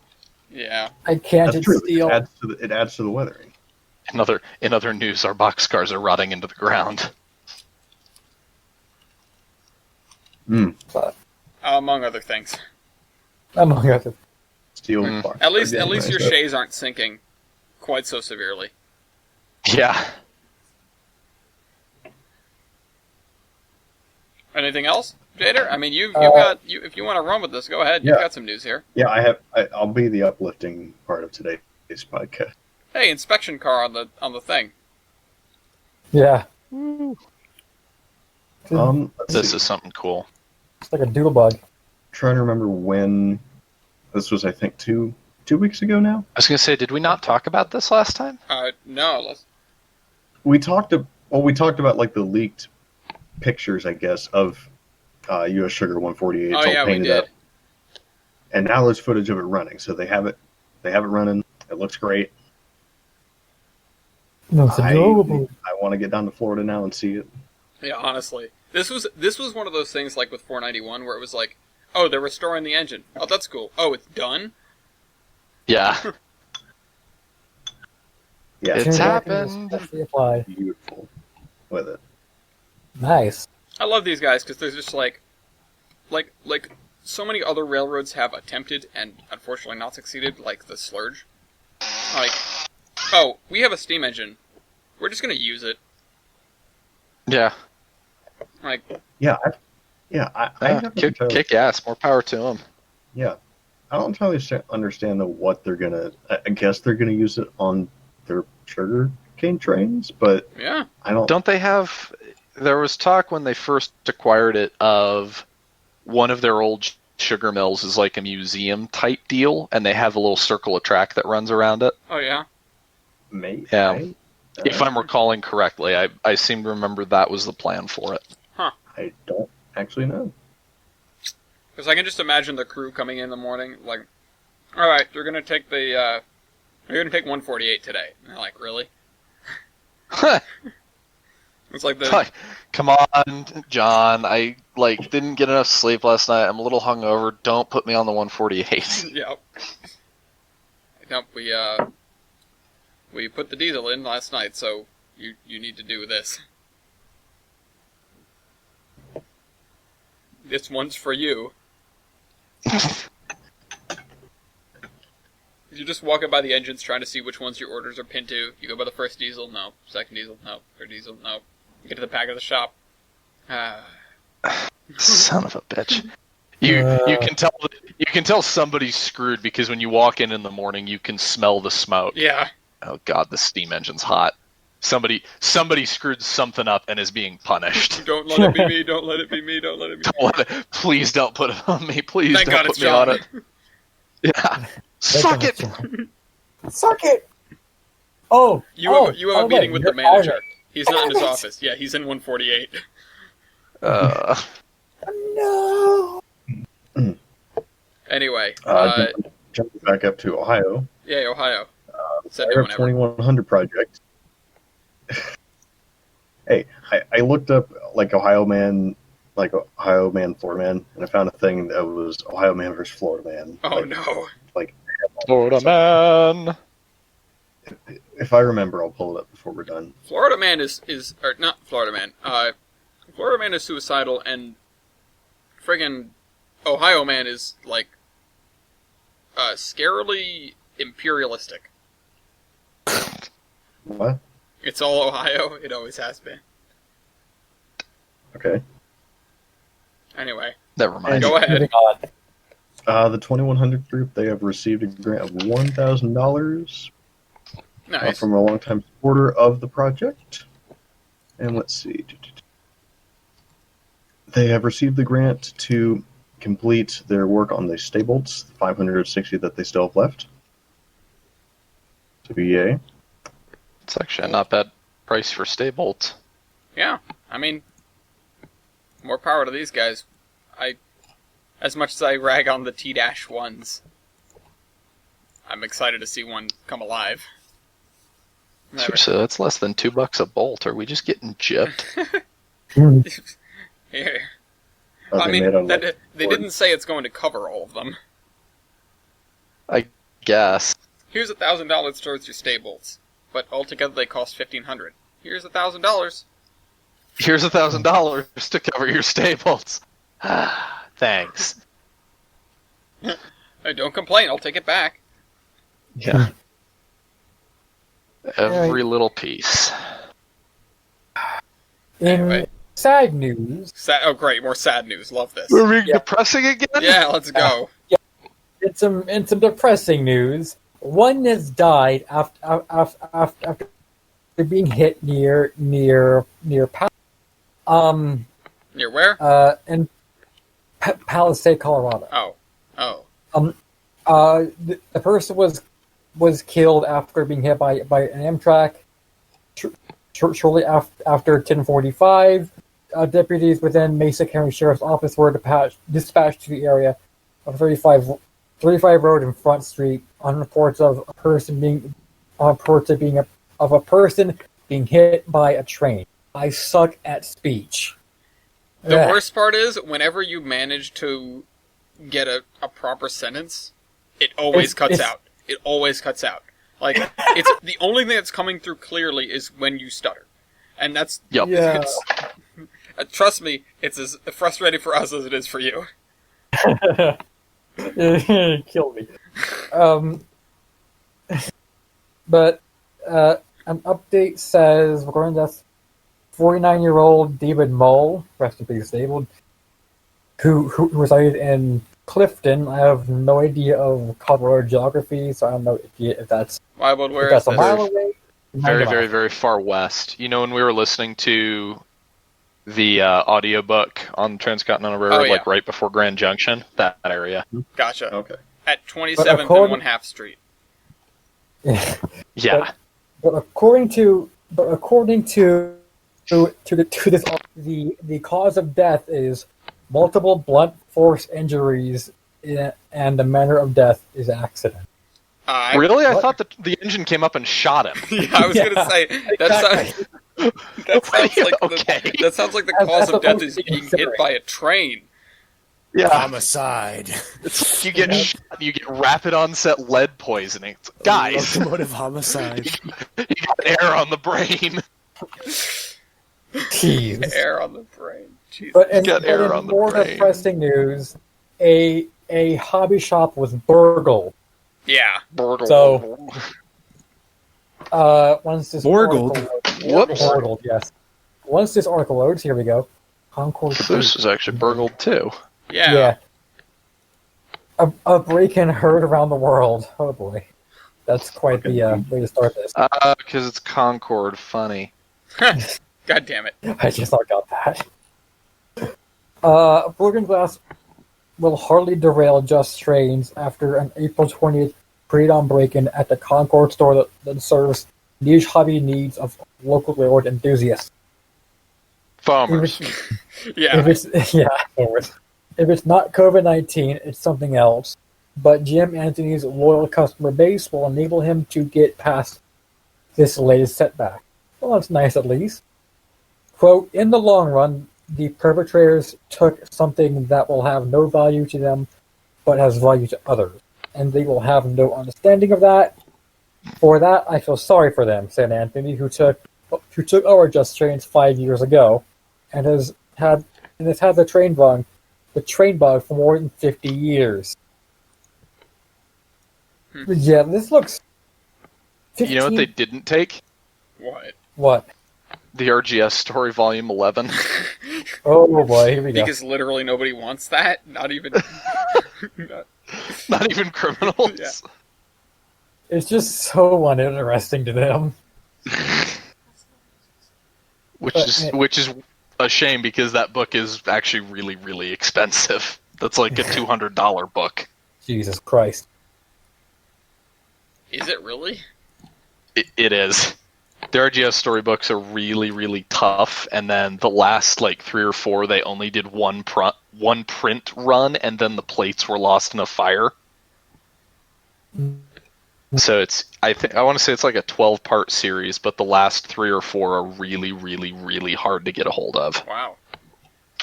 Yeah. I can't That's true. steal. It adds to the weathering. In other news, our boxcars are rotting into the ground. Among other things. Among other. Steel. Mm. At least Again, your nice. shays aren't sinking quite so severely. Yeah. Anything else, Jader? I mean, you've got you. If you want to run with this, go ahead. You've Yeah. got some news here. Yeah, I'll be the uplifting part of today's podcast. Hey, inspection car on the thing. Yeah. Let's This see. is something cool. It's like a doodlebug. Trying to remember when this was. I think 2 weeks ago now. I was gonna say, did we not talk about this last time? No, let's. We talked about like the leaked pictures, I guess, of U.S. Sugar 148. Oh It's all yeah, we painted did. up, and now there's footage of it running. So they have it running. It looks great. No, it's adorable. I want to get down to Florida now and see it. Yeah, honestly, this was one of those things like with 491 where it was like, oh, they're restoring the engine. Oh, that's cool. Oh, it's done. Yeah. Yeah, It's Turns out happened. especially apply. beautiful with it. Nice. I love these guys because they're just like so many other railroads have attempted and unfortunately not succeeded, like the Slurge. Like, oh, we have a steam engine. We're just gonna use it. Yeah. Like, I haven't entirely- Kick ass. More power to them. Yeah, I don't entirely understand what they're gonna. I guess they're gonna use it on their sugar cane trains, but yeah, I don't. Don't they have? There was talk when they first acquired it of one of their old sugar mills is like a museum type deal, and they have a little circle of track that runs around it. oh yeah. Maybe. Yeah. If I'm recalling correctly, I seem to remember that was the plan for it. I don't actually know. Because I can just imagine the crew coming in the morning, like, all right, they're gonna take they're gonna take 148 today. And they're like, really? It's like the Come on, John. I didn't get enough sleep last night. I'm a little hungover. Don't put me on the 148. yeah. Nope, we put the diesel in last night, so you need to do this. This one's for you. You're just walking by the engines trying to see which ones your orders are pinned to. You go by the first diesel, no. Second diesel, no. Third diesel, no. You get to the back of the shop. Son of a bitch. You can tell somebody's screwed because when you walk in the morning, you can smell the smoke. Yeah. Oh god, the steam engine's hot. Somebody screwed something up and is being punished. Don't let it be me, don't let it be me, don't let it be me. Please don't put it on me. Please Thank don't God put it's me on John. it. Yeah. Suck it. Suck it! Oh! You have a meeting with the manager. He's not in his office. Yeah, he's in 148. No! Anyway, Jumping back up to Ohio. yeah, Ohio. Send it Fire whenever. 2100 project. Hey, I looked up Ohio Man, Florida Man, and I found a thing that was Ohio Man versus Florida Man. Oh no. Florida man. If I remember, I'll pull it up before we're done. Florida Man or not Florida Man. Florida Man is suicidal, and friggin' Ohio Man is scarily imperialistic. What? It's all Ohio. It always has been. Okay. Anyway, Never mind. go ahead. Moving on. The 2100 group, they have received a grant of $1,000 Nice. from a longtime supporter of the project. And let's see. They have received the grant to complete their work on the stay bolts, the 560 that they still have left. So, yay. It's actually a not bad price for stay bolt. Yeah, I mean, more power to these guys. As much as I rag on the T-1s, I'm excited to see one come alive. Never. Seriously, that's less than $2 a bolt. Are we just getting gypped? Here. Oh, I they mean, made on, they didn't say it's going to cover all of them. I guess. Here's $1,000 towards your stables, but altogether they cost $1,500. Here's $1,000. Here's $1,000 to cover your stay bolts. Thanks. Hey, don't complain. I'll take it back. Yeah. Every little piece. In Anyway. sad news. Oh, great. More sad news. Love this. We're being Yeah. depressing again? Yeah, let's go. In some depressing news, one has died after being hit near Near where? in Palisade, Colorado. Oh. The person was killed after being hit by an Amtrak. Shortly after 10:45, deputies within Mesa County Sheriff's Office were dispatched to the area of 35 Road and Front Street on reports of a person being hit by a train. I suck at speech. The Ugh. worst part is, whenever you manage to get a proper sentence, it always cuts it's- out. It always cuts out. Like, it's the only thing that's coming through clearly is when you stutter. And that's... Yep. Yeah. It's, trust me, it's as frustrating for us as it is for you. Kill me. But an update says regarding this 49-year-old David Mull, rest in peace, David, who resided in Clifton. I have no idea of Colorado geography, so I don't know if that's Wildwood, where if that's is a this? mile away. Very, very, very far west. You know, when we were listening to the audiobook on Transcontinental Railroad, yeah. like right before Grand Junction, that area. Gotcha. Okay. At 27th according- and 1/2 Street. Yeah. But according to this, the cause of death is multiple blunt force injuries, and the manner of death is accident. Really? I What? thought that the engine came up and shot him. Yeah, I was gonna say that sounds like Okay. that sounds like the As cause of death opposed is to being hit considering. by a train. Yeah. Homicide. It's like you get shot and you get rapid onset lead poisoning. It's like, guys, Locomotive homicide. you got air on the brain. Jeez. Air on the brain. Jesus. But in, Got but error in on the more brain. depressing news, a hobby shop was burgled. Yeah. So- Once this Borgled? article- Whoops. Borgled, yes. Once this article loads, here we go. Concord. This is actually burgled too. Yeah. A break-in heard around the world. Oh boy, that's quite the way to start this. Because it's Concord. Funny. God damn it. I just thought got that. Broken glass will hardly derail just trains after an April 20th pre-dawn break-in at the Concord store that serves niche hobby needs of local railroad enthusiasts. Farmers. Yeah. If it's not COVID-19, it's something else. But Jim Anthony's loyal customer base will enable him to get past this latest setback. Well, that's nice at least. Quote, in the long run, the perpetrators took something that will have no value to them, but has value to others. And they will have no understanding of that. For that, I feel sorry for them, said Anthony, who took our Just Trains 5 years ago, and has had the train bug for more than 50 years. Yeah, this looks. 15, You know what they didn't take? What? What? The RGS story, volume 11. Oh boy, here we go. Because literally nobody wants that. Not even. Not even criminals. Yeah. It's just so uninteresting to them. Which is a shame because that book is actually really, really expensive. That's like a $200 book. Jesus Christ. Is it really? It is. The RGS storybooks are really, really tough, and then the last like 3 or 4, they only did one print run, and then the plates were lost in a fire. So it's I want to say it's like a 12-part series, but the last 3 or 4 are really, really, really hard to get a hold of. Wow.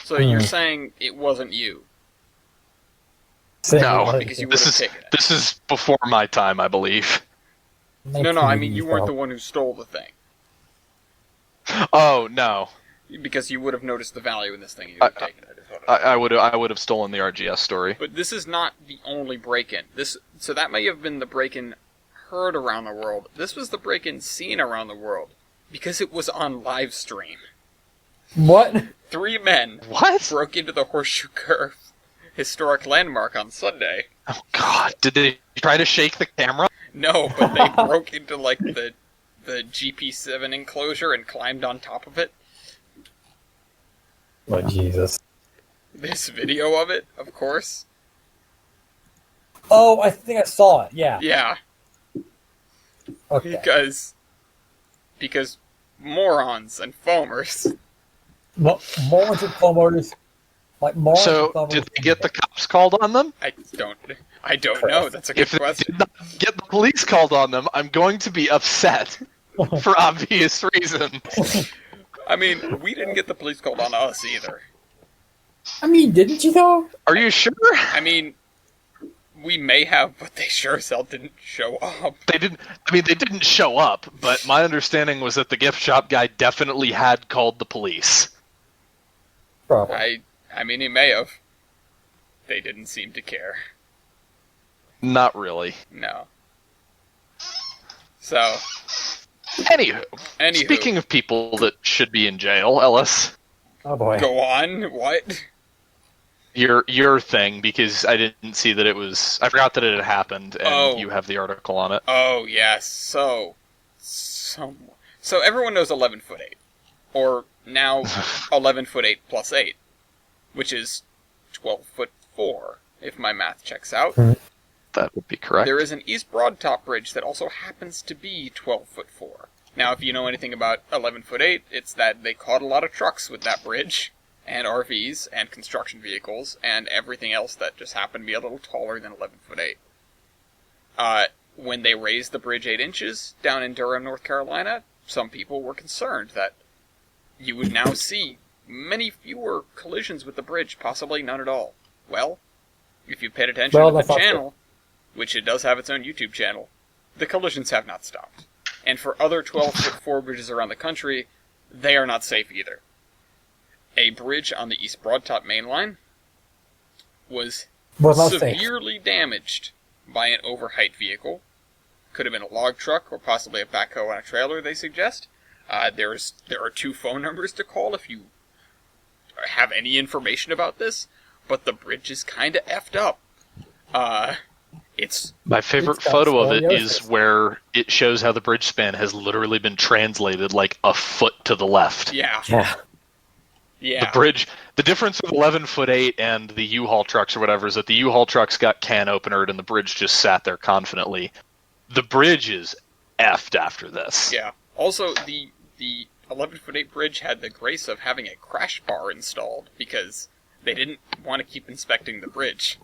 So you're saying it wasn't you? No, Because you would have taken it. This is before my time, I believe. No, I mean you weren't the one who stole the thing. Oh no, Because you would have noticed the value in this thing. You would have taken it. Is what I would have stolen the RGS story. But this is not the only break-in. So that may have been the break-in heard around the world. This was the break-in seen around the world because it was on live stream. What? 3 men What? broke into the Horseshoe Curve historic landmark on Sunday. Oh God! Did they try to shake the camera? No, but they broke into like the GP7 enclosure and climbed on top of it. Oh, Jesus. There's video of it, of course. Oh, I think I saw it. Yeah. Yeah, Okay. because morons and foamers. Morons and foamers. Like morons So, and foamers. did they get the cops called on them? I don't know. That's a good If they question. did not get the police called on them, I'm going to be upset for obvious reasons. I mean, we didn't get the police called on us either. I mean, didn't you though? Are you sure? I mean, we may have, but they sure as hell didn't show up. They didn't. I mean, they didn't show up, but my understanding was that the gift shop guy definitely had called the police. Probably. I mean, he may have. They didn't seem to care. Not really. No. So, Anywho, Anywho. speaking of people that should be in jail, Ellis, Oh boy. go on. What? your thing, because I didn't see that it was. I forgot that it had happened, and Oh. you have the article on it. Oh, yes. So everyone knows 11'8", or now 11'8" plus 8, which is 12'4", if my math checks out. That would be correct. There is an East Broadtop Bridge that also happens to be 12'4". Now, if you know anything about 11'8", it's that they caught a lot of trucks with that bridge, and RVs, and construction vehicles, and everything else that just happened to be a little taller than 11'8". When they raised the bridge 8 inches down in Durham, North Carolina, some people were concerned that you would now see many fewer collisions with the bridge, possibly none at all. Well, if you paid attention to that's the not channel, which it does have its own YouTube channel, the collisions have not stopped. And for other 12'4" bridges around the country, they are not safe either. A bridge on the East Broadtop main line was Was not safe. severely damaged by an overheight vehicle. Could have been a log truck or possibly a backhoe on a trailer, they suggest. There are 2 phone numbers to call if you have any information about this, but the bridge is kind of effed up. It's My favorite It's got photo of it scoliosis. is where it shows how the bridge span has literally been translated like a foot to the left. yeah. Yeah. The bridge, the difference of 11'8" and the U-Haul trucks or whatever is that the U-Haul trucks got can openered and the bridge just sat there confidently. The bridge is effed after this. Yeah. Also, the 11'8" bridge had the grace of having a crash bar installed because they didn't want to keep inspecting the bridge.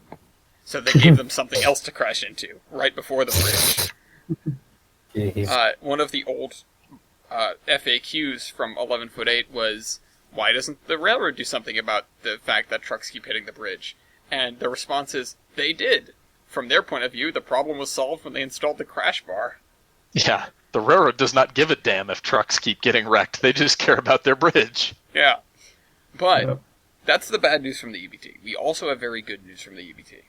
So they gave them something else to crash into right before the bridge. Jeez. One of the old FAQs from 11'8" was, why doesn't the railroad do something about the fact that trucks keep hitting the bridge? And the response is, they did. From their point of view, the problem was solved when they installed the crash bar. Yeah, the railroad does not give a damn if trucks keep getting wrecked. They just care about their bridge. Yeah. But Yep. that's the bad news from the EBT. We also have very good news from the EBT.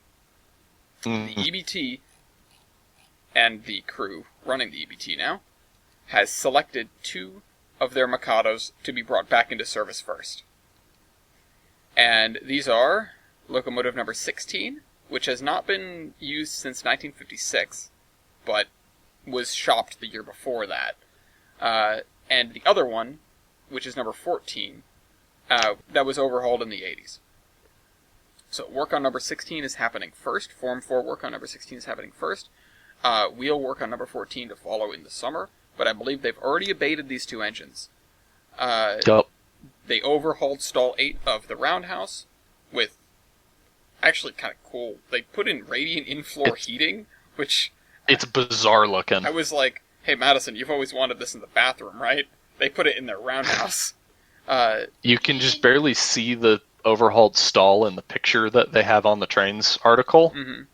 The EBT and the crew running the EBT now has selected 2 of their Mikados to be brought back into service first. And these are locomotive number 16, which has not been used since 1956, but was shopped the year before that. And the other one, which is number 14, that was overhauled in the 80s. So work on number 16 is happening first. Form 4 work on number 16 is happening first. Wheel work on number 14 to follow in the summer, but I believe they've already abated these 2 engines. Yup. They overhauled stall 8 of the roundhouse with actually kind of cool. They put in radiant in-floor heating, which It's bizarre looking. I was like, hey Madison, you've always wanted this in the bathroom, right? They put it in their roundhouse. You can just barely see the overhauled stall in the picture that they have on the trains article. Mhm.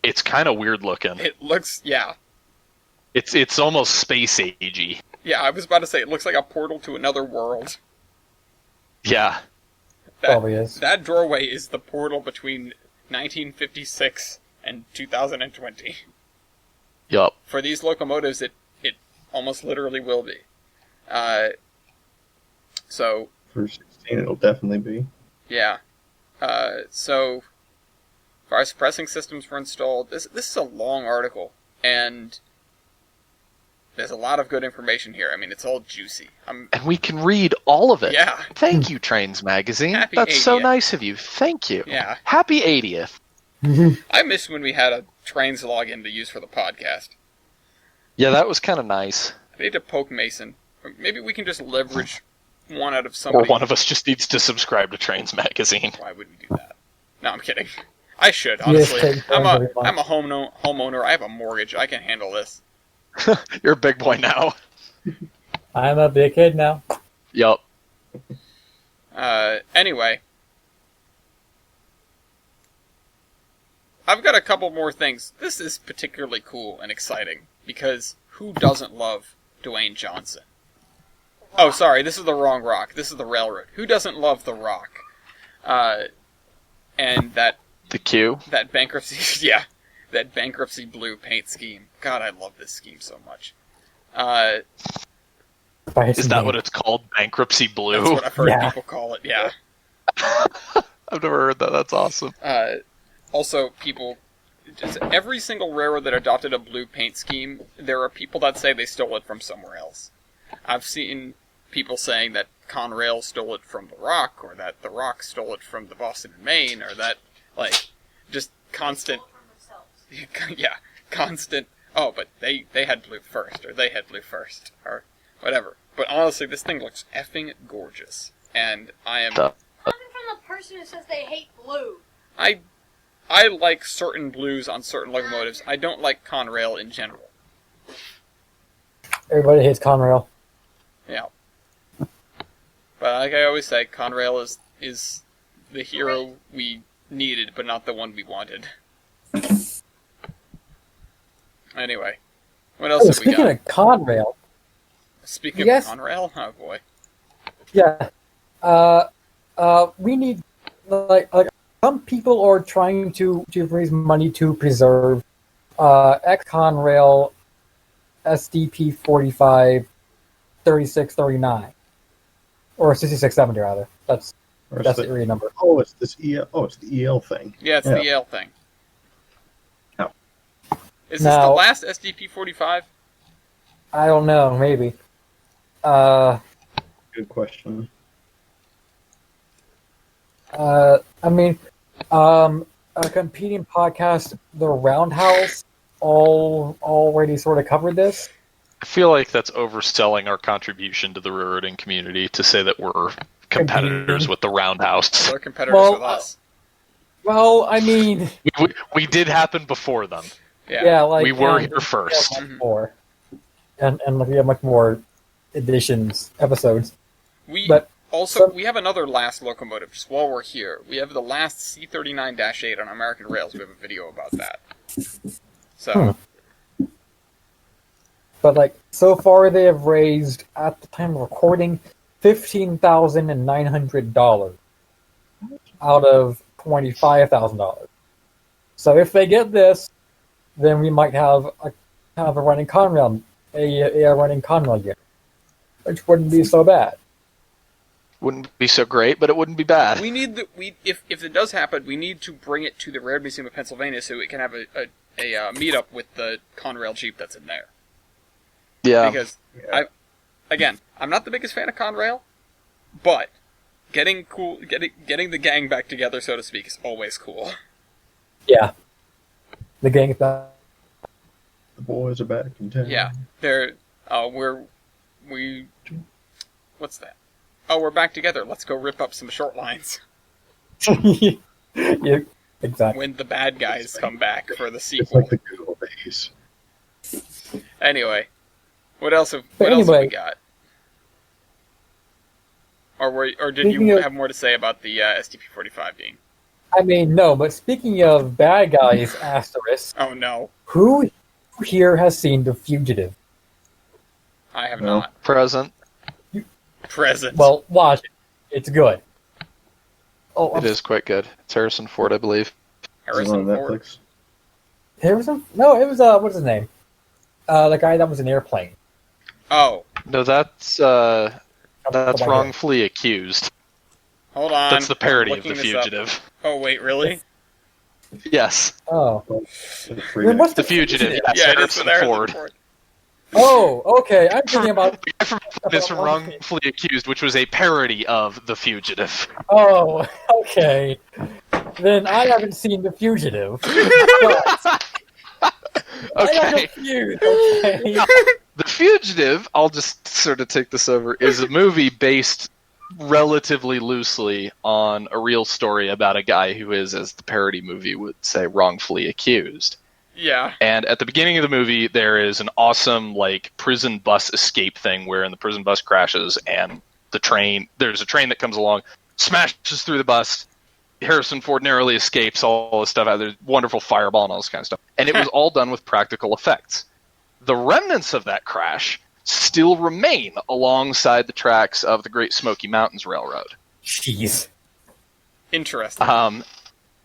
It's kind of weird looking. It looks, yeah. It's almost space agey. Yeah, I was about to say, it looks like a portal to another world. Yeah. Probably is. That doorway is the portal between 1956 and 2020. Yup. For these locomotives, it almost literally will be. So, For 16, it'll definitely be. Yeah. So, fire suppressing systems were installed. This is a long article, and there's a lot of good information here. I mean, it's all juicy. And we can read all of it. Yeah. Thank you, Trains Magazine. Happy That's so 80th. nice of you. Thank you. Yeah. Happy 80th. I miss when we had a Trains login to use for the podcast. Yeah, that was kind of nice. I need to poke Mason. Or maybe we can just leverage one out of Or somebody. one of us just needs to subscribe to Trains Magazine. Why would we do that? No, I'm kidding. I should, honestly. Yes, I'm very a much. homeowner. I have a mortgage. I can handle this. You're a big boy now. I'm a big kid now. Yup. Anyway. I've got a couple more things. This is particularly cool and exciting, because who doesn't love Dwayne Johnson? Oh, sorry, this is the wrong Rock. This is the Railroad. Who doesn't love the Rock? And that The Q. bankruptcy, yeah, that bankruptcy blue paint scheme. God, I love this scheme so much. Is that what it's called? Bankruptcy That's Blue? what I've heard Yeah. people call it, yeah. I've never heard that. That's awesome. Also, people, just every single railroad that adopted a blue paint scheme, there are people that say they stole it from somewhere else. I've seen people saying that Conrail stole it from the Rock, or that the Rock stole it from the Boston and Maine, or that, like, just constant, yeah, constant, oh, but they had blue first, or they had blue first, or whatever. But honestly, this thing looks effing gorgeous, and I am... Duh. Coming from the person who says they hate blue. I like certain blues on certain locomotives. I don't like Conrail in general. Everybody hates Conrail. Yeah. But like I always say, Conrail is the hero we needed, but not the one we wanted. Anyway, what else Oh, have we speaking got? of Conrail, Speaking yes. of Conrail, oh boy. yeah, we need like some people are trying to raise money to preserve ex Conrail SDP 45 3639 or 6670 rather. That's Or the the, area number. oh, it's this EL. Oh, it's the EL thing. Yeah, it's the EL thing. No. Is this the Now- last SDP 45? I don't know, maybe. Good question. I mean, a competing podcast, The Roundhouse, already sort of covered this. I feel like that's overselling our contribution to the railroading community to say that we're competitors with the Roundhouse. They're competitors Well, with us. Well, I mean, We did happen before them. yeah, like We were and here first. we have much more, and we have much more editions, episodes. We But also some- we have another last locomotive. Just while we're here, we have the last C39-8 on American Rails. We have a video about that. So But like so far, they have raised at the time of recording $15,900 out of $25,000. So if they get this, then we might have a kind of a running Conrail, a running Conrail unit, which wouldn't be so bad. Wouldn't be so great, but it wouldn't be bad. we need if it does happen, we need to bring it to the Railroad Museum of Pennsylvania so we can have a meetup with the Conrail Jeep that's in there. Yeah. Because I'm not the biggest fan of Conrail, but getting the gang back together, so to speak, is always cool. Yeah, the gang is back. The boys are back in town. Yeah, what's that? Oh, we're back together. Let's go rip up some short lines Yeah, exactly. when the bad guys come back for the It's sequel. like the good old days. Anyway, what else have But we anyway- got? Or did Speaking you of- have more to say about the SDP-45, Dean? I mean, no, but speaking of bad guys, asterisk, Oh no, who here has seen The Fugitive? I have No. not. Present. Present. Well, watch it. It's good. Oh, It is quite good. It's Harrison Ford, I believe. Is it Harrison on Ford. Netflix? Harrison? No, it was, what's his name? The guy that was an airplane. Oh, No, that's That's Oh, my wrongfully accused. Hold on. That's the parody I'm of The looking this up. Fugitive. Oh, wait, really? Yes. Oh. Free Then what's The Fugitive. Yes, Yeah, it is Harrison the Harrison Ford. Ford. Oh, okay. I'm thinking about. The guy from is from Wrongfully Accused, which was a parody of The Fugitive. Oh, okay. Then I haven't seen The Fugitive. But I am Okay. confused. Okay. The Fugitive, I'll just sort of take this over, is a movie based relatively loosely on a real story about a guy who is, as the parody movie would say, wrongfully accused. Yeah. And at the beginning of the movie, there is an awesome prison bus escape thing wherein the prison bus crashes and there's a train that comes along, smashes through the bus. Harrison Ford narrowly escapes, all this stuff. There's wonderful fireball and all this kind of stuff. And it was all done with practical effects. The remnants of that crash still remain alongside the tracks of the Great Smoky Mountains Railroad. Jeez. Interesting.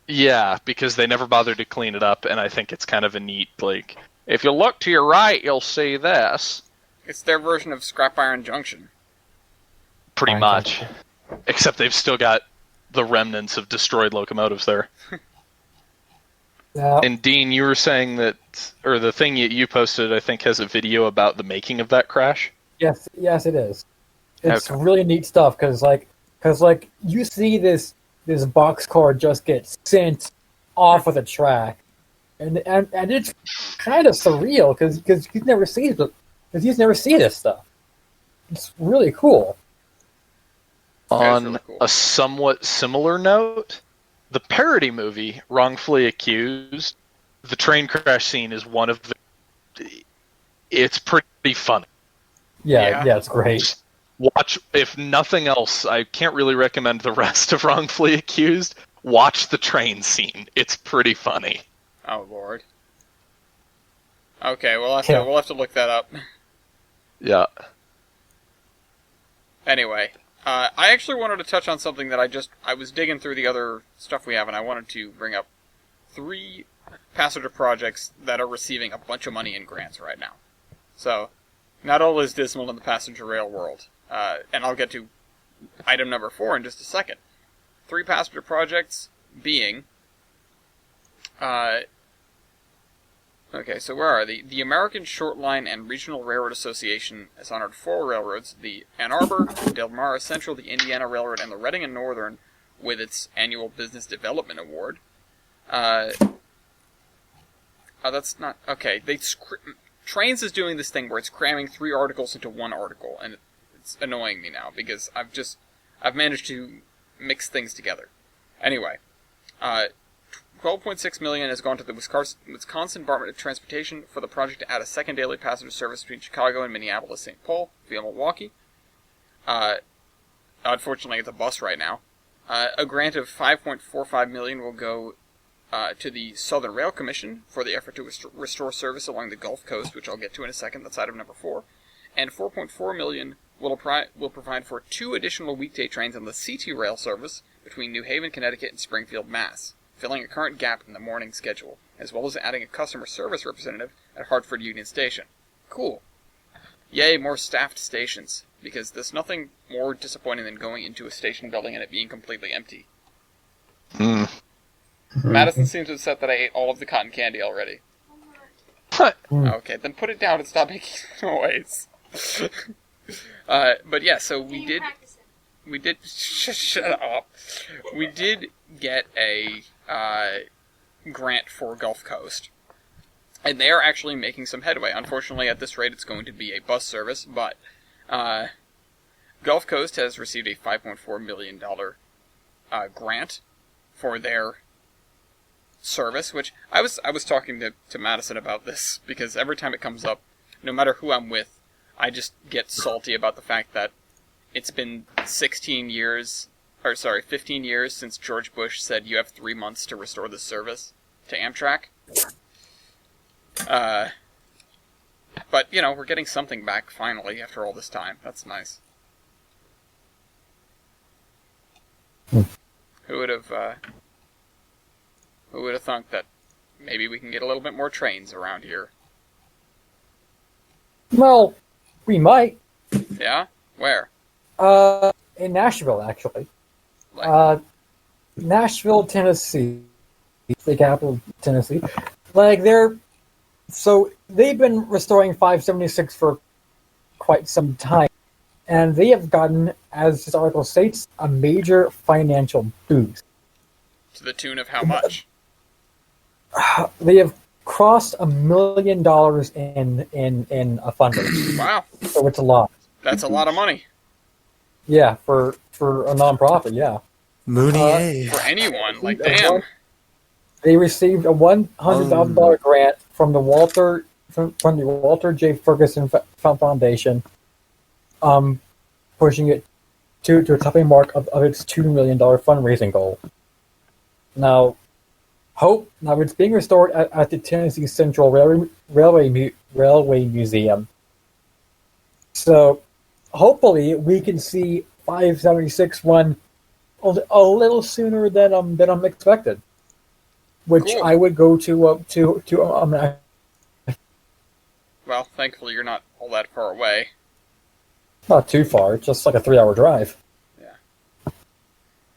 Yeah, because they never bothered to clean it up, and I think it's kind of a neat, if you look to your right, you'll see this. It's their version of Scrap Iron Junction. Pretty Fine, much. Except they've still got the remnants of destroyed locomotives there. Now, And Dean, you were saying that, or the thing you posted, I think, has a video about the making of that crash? yes, it is. It's Okay. really neat stuff because you see this boxcar just get sent off of the track, and it's kind of surreal because he's never seen this stuff. It's really cool. On really cool. a somewhat similar note, the parody movie, Wrongfully Accused, the train crash scene is one of the... It's pretty funny. Yeah, it's great. Watch, if nothing else, I can't really recommend the rest of Wrongfully Accused. Watch the train scene. It's pretty funny. Oh, Lord. Okay, we'll have to look that up. Yeah. Anyway, I actually wanted to touch on something that I was digging through the other stuff we have, and I wanted to bring up 3 passenger projects that are receiving a bunch of money in grants right now. So, not all is dismal in the passenger rail world. And I'll get to item number 4 in just a second. 3 passenger projects being... okay, so where are they? The American Short Line and Regional Railroad Association has honored 4 railroads, the Ann Arbor, the Del Mar Central, the Indiana Railroad, and the Reading and Northern, with its annual Business Development Award. That's not... Okay, Trains is doing this thing where it's cramming 3 articles into 1 article, and it's annoying me now, because I've managed to mix things together. Anyway, $12.6 million has gone to the Wisconsin Department of Transportation for the project to add a second daily passenger service between Chicago and Minneapolis-St. Paul via Milwaukee. Unfortunately, it's a bus right now. A grant of $5.45 million will go to the Southern Rail Commission for the effort to restore service along the Gulf Coast, which I'll get to in a second. That's item number 4. And $4.4 million will provide for 2 additional weekday trains on the CT rail service between New Haven, Connecticut, and Springfield, Mass., filling a current gap in the morning schedule, as well as adding a customer service representative at Hartford Union Station. Cool. Yay, more staffed stations, because there's nothing more disappointing than going into a station building and it being completely empty. Madison seems upset that I ate all of the cotton candy already. Okay, then put it down and stop making noise. But yeah, so we did... Shut up. We did get a grant for Gulf Coast. And they are actually making some headway. Unfortunately, at this rate, it's going to be a bus service, but Gulf Coast has received a $5.4 million grant for their service, which I was talking to Madison about this, because every time it comes up, no matter who I'm with, I just get salty about the fact that it's been 15 years since George Bush said you have 3 months to restore the service to Amtrak. But, we're getting something back finally after all this time. That's nice. Who would have thunk that maybe we can get a little bit more trains around here? Well, we might. Yeah? Where? In Nashville, actually. Like, Nashville, Tennessee, the capital of Tennessee. They've been restoring 576 for quite some time, and they have gotten, as this article states, a major financial boost. to the tune of how much? They have crossed $1 million in a fundraiser. Wow, So it's a lot. that's a lot of money Yeah, for a nonprofit, yeah. Mooney. for anyone. Like, damn. They received a $100,000 grant from the Walter J. Ferguson Foundation, pushing it to a topping mark of its $2 million fundraising goal. Now it's being restored at the Tennessee Central Railway Museum. So hopefully we can see 576 run a little sooner than I'm expected. Which Cool. I would go to Well, thankfully you're not all that far away. not too far. It's just like a 3-hour drive.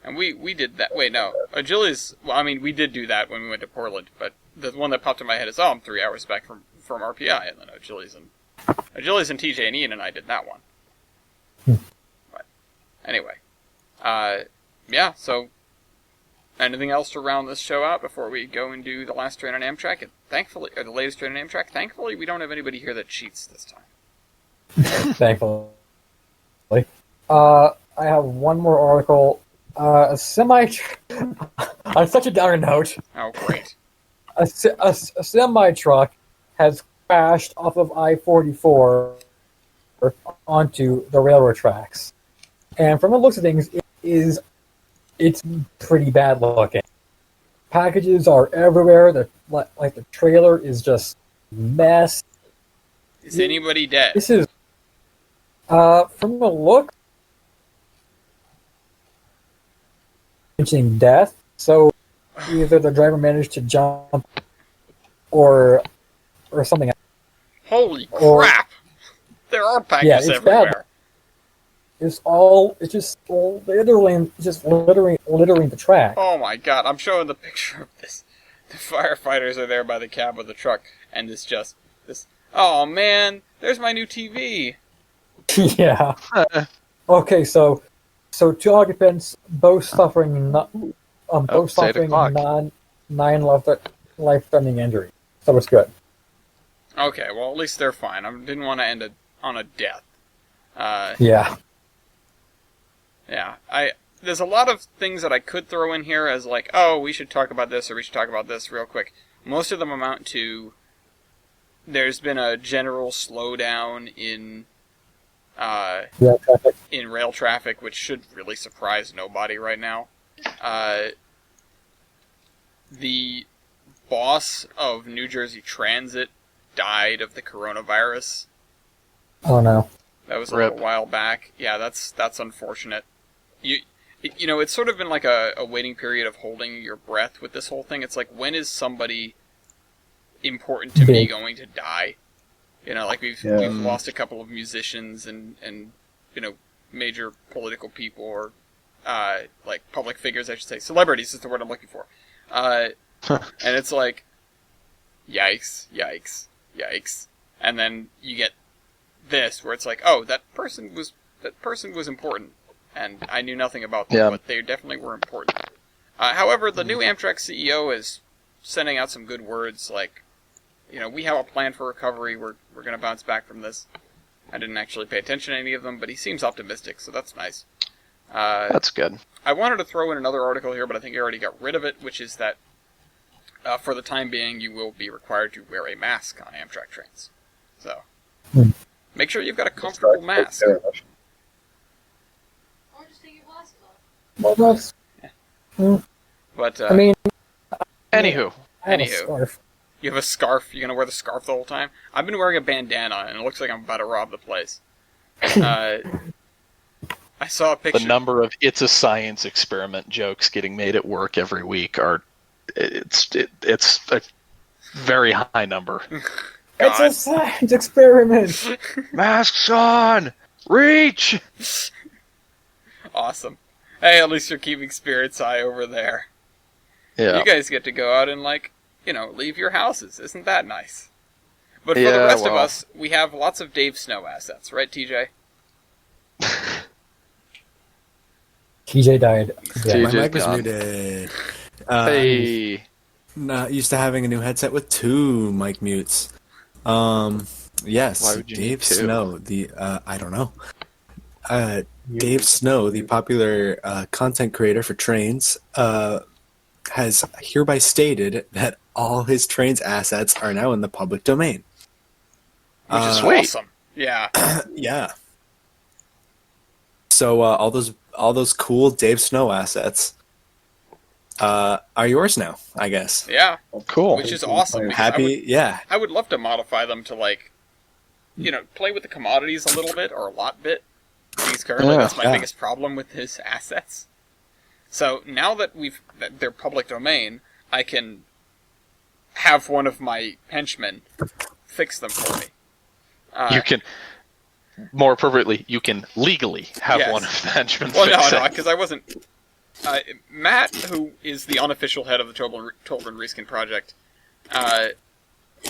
And we did that. Wait, no. Agili's, well, I mean, we did do that when we went to Portland, but the one that popped in my head is, oh, I'm 3 hours back from RPI, and then Agili's and TJ and Ian and I did that one. But, anyway. Yeah, so, anything else to round this show out before we go and do the last train on Amtrak? And thankfully, or the latest train on Amtrak, thankfully we don't have anybody here that cheats this time. Thankfully. I have one more article. On such a downer note, Oh, great. a semi-truck has crashed off of I-44 onto the railroad tracks. And from the looks of things, it's pretty bad looking. Packages are everywhere. The trailer is just a mess. Is anybody dead? This is, from the look, mentioning death. So either the driver managed to jump or something else. Holy Or- crap! There are Yeah, packages it's everywhere. It's just littering the track. Oh my god, I'm showing the picture of this. The firefighters are there by the cab of the truck, and it's just this. Oh man, there's my new TV. Yeah. Okay, so two occupants, both suffering it's 8 o'clock. nine life-threatening injuries. So it's good. Okay, well at least they're fine. I didn't want to end it on a death. Yeah. Yeah, there's a lot of things that I could throw in here as like, oh, we should talk about this or we should talk about this real quick. Most of them amount to there's been a general slowdown in Yeah, traffic. in rail traffic, which should really surprise nobody right now. The boss of New Jersey Transit died of the coronavirus. Oh no. That was a Rip. little while back. Yeah, that's unfortunate. You know, it's sort of been like a waiting period of holding your breath with this whole thing. It's like, when is somebody important to me going to die? You know, like we've lost a couple of musicians and you know, major political people or like public figures, I should say. Celebrities is the word I'm looking for. And it's like, yikes, yikes, yikes. And then you get this where it's like, oh, that person was important, and I knew nothing about them, Yeah. but they definitely were important. However, the new Amtrak CEO is sending out some good words, like, you know, we have a plan for recovery, we're going to bounce back from this. I didn't actually pay attention to any of them, but he seems optimistic, so that's nice. That's good. I wanted to throw in another article here, but I think I already got rid of it, which is that for the time being, you will be required to wear a mask on Amtrak trains. So, make sure you've got a comfortable mask. Or just take your glasses off. Well, that's. But, I mean, Anywho, I have a Anywho. scarf. you have a scarf? You're going to wear the scarf the whole time? I've been wearing a bandana, and it looks like I'm about to rob the place. I saw a picture. the number of "it's a science experiment" jokes getting made at work every week it's a very high number. It's a science experiment. Masks on, reach. Awesome. Hey, at least you're keeping spirits high over there. Yeah. You guys get to go out and, like, leave your houses. Isn't that nice? But for the Yeah, rest of well. us, we have lots of Dave Snow assets, right, TJ? TJ died. Yeah. TJ My mic was gone. muted. Hey. Not used to having a new headset with 2 mic mutes. Yes, Why would you need Dave 2? Snow, I don't know. Dave Snow, the popular content creator for trains, has hereby stated that all his trains assets are now in the public domain. Which is Sweet. awesome. Yeah. Yeah. So all those cool Dave Snow assets are yours now, I guess. Yeah. Cool. Which is awesome. because Happy, yeah. I would love to modify them to, like, play with the commodities a little bit or a lot bit. Because currently that's my Yeah. biggest problem with his assets. So now that they're public domain, I can have one of my henchmen fix them for me. You can, more appropriately, you can legally have Yes. one of the henchmen Well, fix no, it. because I wasn't. Matt, who is the unofficial head of the Tolbrin Reskin project,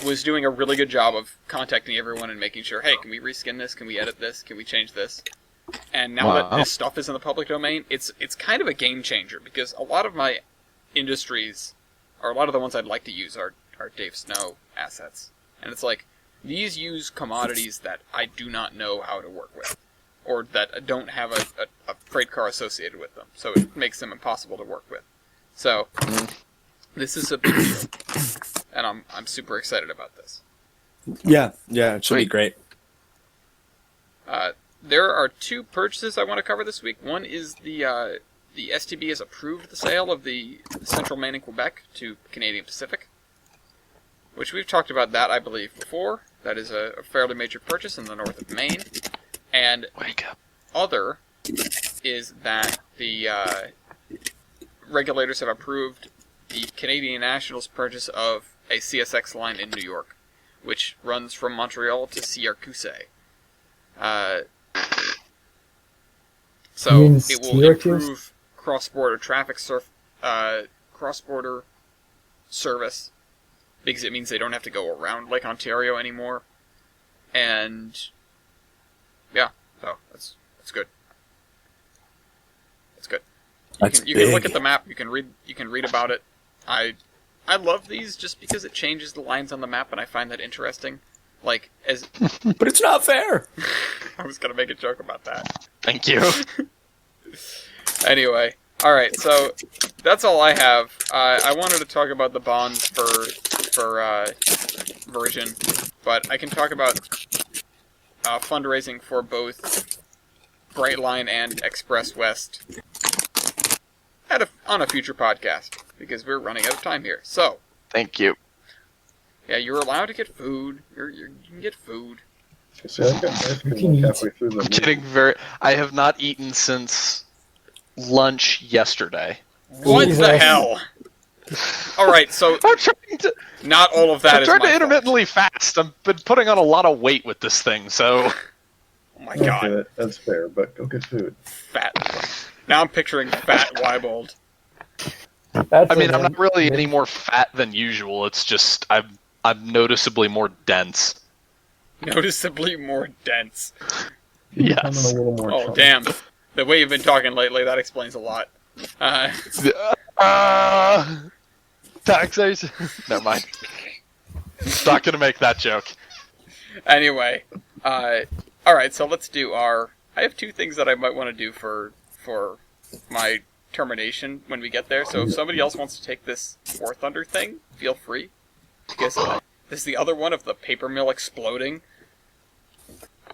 was doing a really good job of contacting everyone and making sure, hey, can we reskin this? Can we edit this? Can we change this? And now that Wow. this stuff is in the public domain, it's kind of a game changer because a lot of my industries, or a lot of the ones I'd like to use, are Dave Snow assets, and it's like these use commodities that I do not know how to work with, or that don't have a freight car associated with them, so it makes them impossible to work with. So this is a big deal, and I'm super excited about this. Yeah, it should be Sweet. great. There are 2 purchases I want to cover this week. One is the STB has approved the sale of the Central Maine and Quebec to Canadian Pacific, which we've talked about that, I believe, before. That is a fairly major purchase in the north of Maine. And Wake up. other is that the regulators have approved the Canadian National's purchase of a CSX line in New York, which runs from Montreal to Syracuse. So You mean it will Syracuse? improve cross-border cross-border service, because it means they don't have to go around Lake Ontario anymore. And yeah, so that's good. That's good. You can look big. at the map. You can read about it. I love these just because it changes the lines on the map, and I find that interesting. Like, as But it's not fair. I was gonna make a joke about that. Thank you. Anyway, all right. So that's all I have. I wanted to talk about the bonds for Version, but I can talk about fundraising for both Brightline and Express West on a future podcast because we're running out of time here. So Thank you. yeah, you're allowed to get food. You can get food. See, I got ice You cream can like eat. halfway through the I'm meal. getting I have not eaten since lunch yesterday. What Jesus. the hell? All right, so I'm trying to, not all of that I'm is trying my to fault. intermittently fast. I've been putting on a lot of weight with this thing, so Oh my god, Okay, that's fair, but go get food. fat. Now I'm picturing fat Weibold. That's I mean, I'm it, not really man. any more fat than usual. It's just I'm noticeably more dense. Noticeably more dense. Becoming Yes. a little more Oh, chunky. damn. The way you've been talking lately, that explains a lot. Taxation. Never mind. Not gonna make that joke. Anyway, alright, so let's do I have 2 things that I might want to do for my termination when we get there, so if somebody else wants to take this War Thunder thing, feel free. Because this is the other one of the paper mill exploding,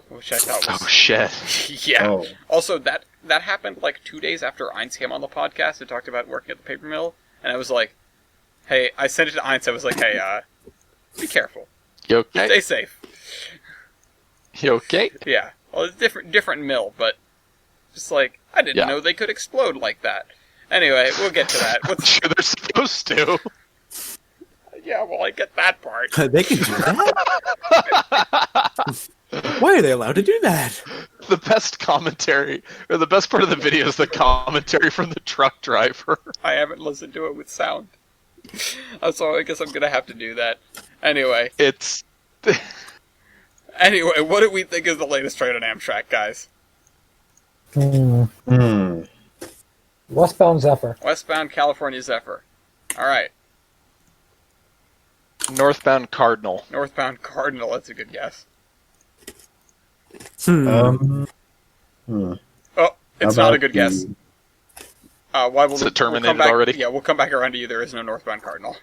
which I thought Oh was... shit. yeah. Oh, Also, that happened like 2 days after Einz came on the podcast and talked about working at the paper mill, and I was like, hey, I sent it to Einz, I was like, hey, be careful. You okay? Stay safe. You okay? Yeah. Well, it's different mill, but just like, I didn't Yeah. know they could explode like that. Anyway, we'll get to that. I'm What's... sure they're supposed to. Yeah, well, I get that part. They can do that. Why are they allowed to do that? The best commentary, or the best part of the video is the commentary from the truck driver. I haven't listened to it with sound. So I guess I'm going to have to do that. Anyway. It's... Anyway, what do we think is the latest train on Amtrak, guys? Westbound Zephyr. Westbound California Zephyr. Alright. Northbound Cardinal. Northbound Cardinal, that's a good guess. Hmm. Oh, it's not a good guess. Why will Is it terminated come back, already? Yeah, we'll come back around to you. There is no Northbound Cardinal.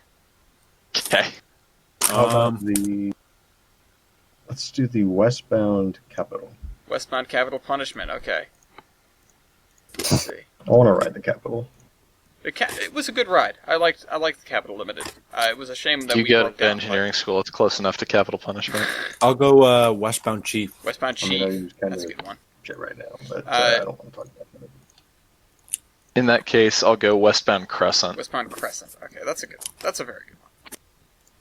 Okay. How about let's do the westbound Capital. Westbound Capital Punishment, okay. Let's see. I want to ride the Capital. It was a good ride. I liked the Capital Limited. It was a shame that You we get broke down. engineering school, it's close enough to capital punishment. I'll go Westbound Chief. Westbound I mean, Chief, I just kinda- that's a good one. Shit right now, but Uh, I don't want to talk about that. In that case, I'll go Westbound Crescent. Westbound Crescent. Okay, that's a very good one.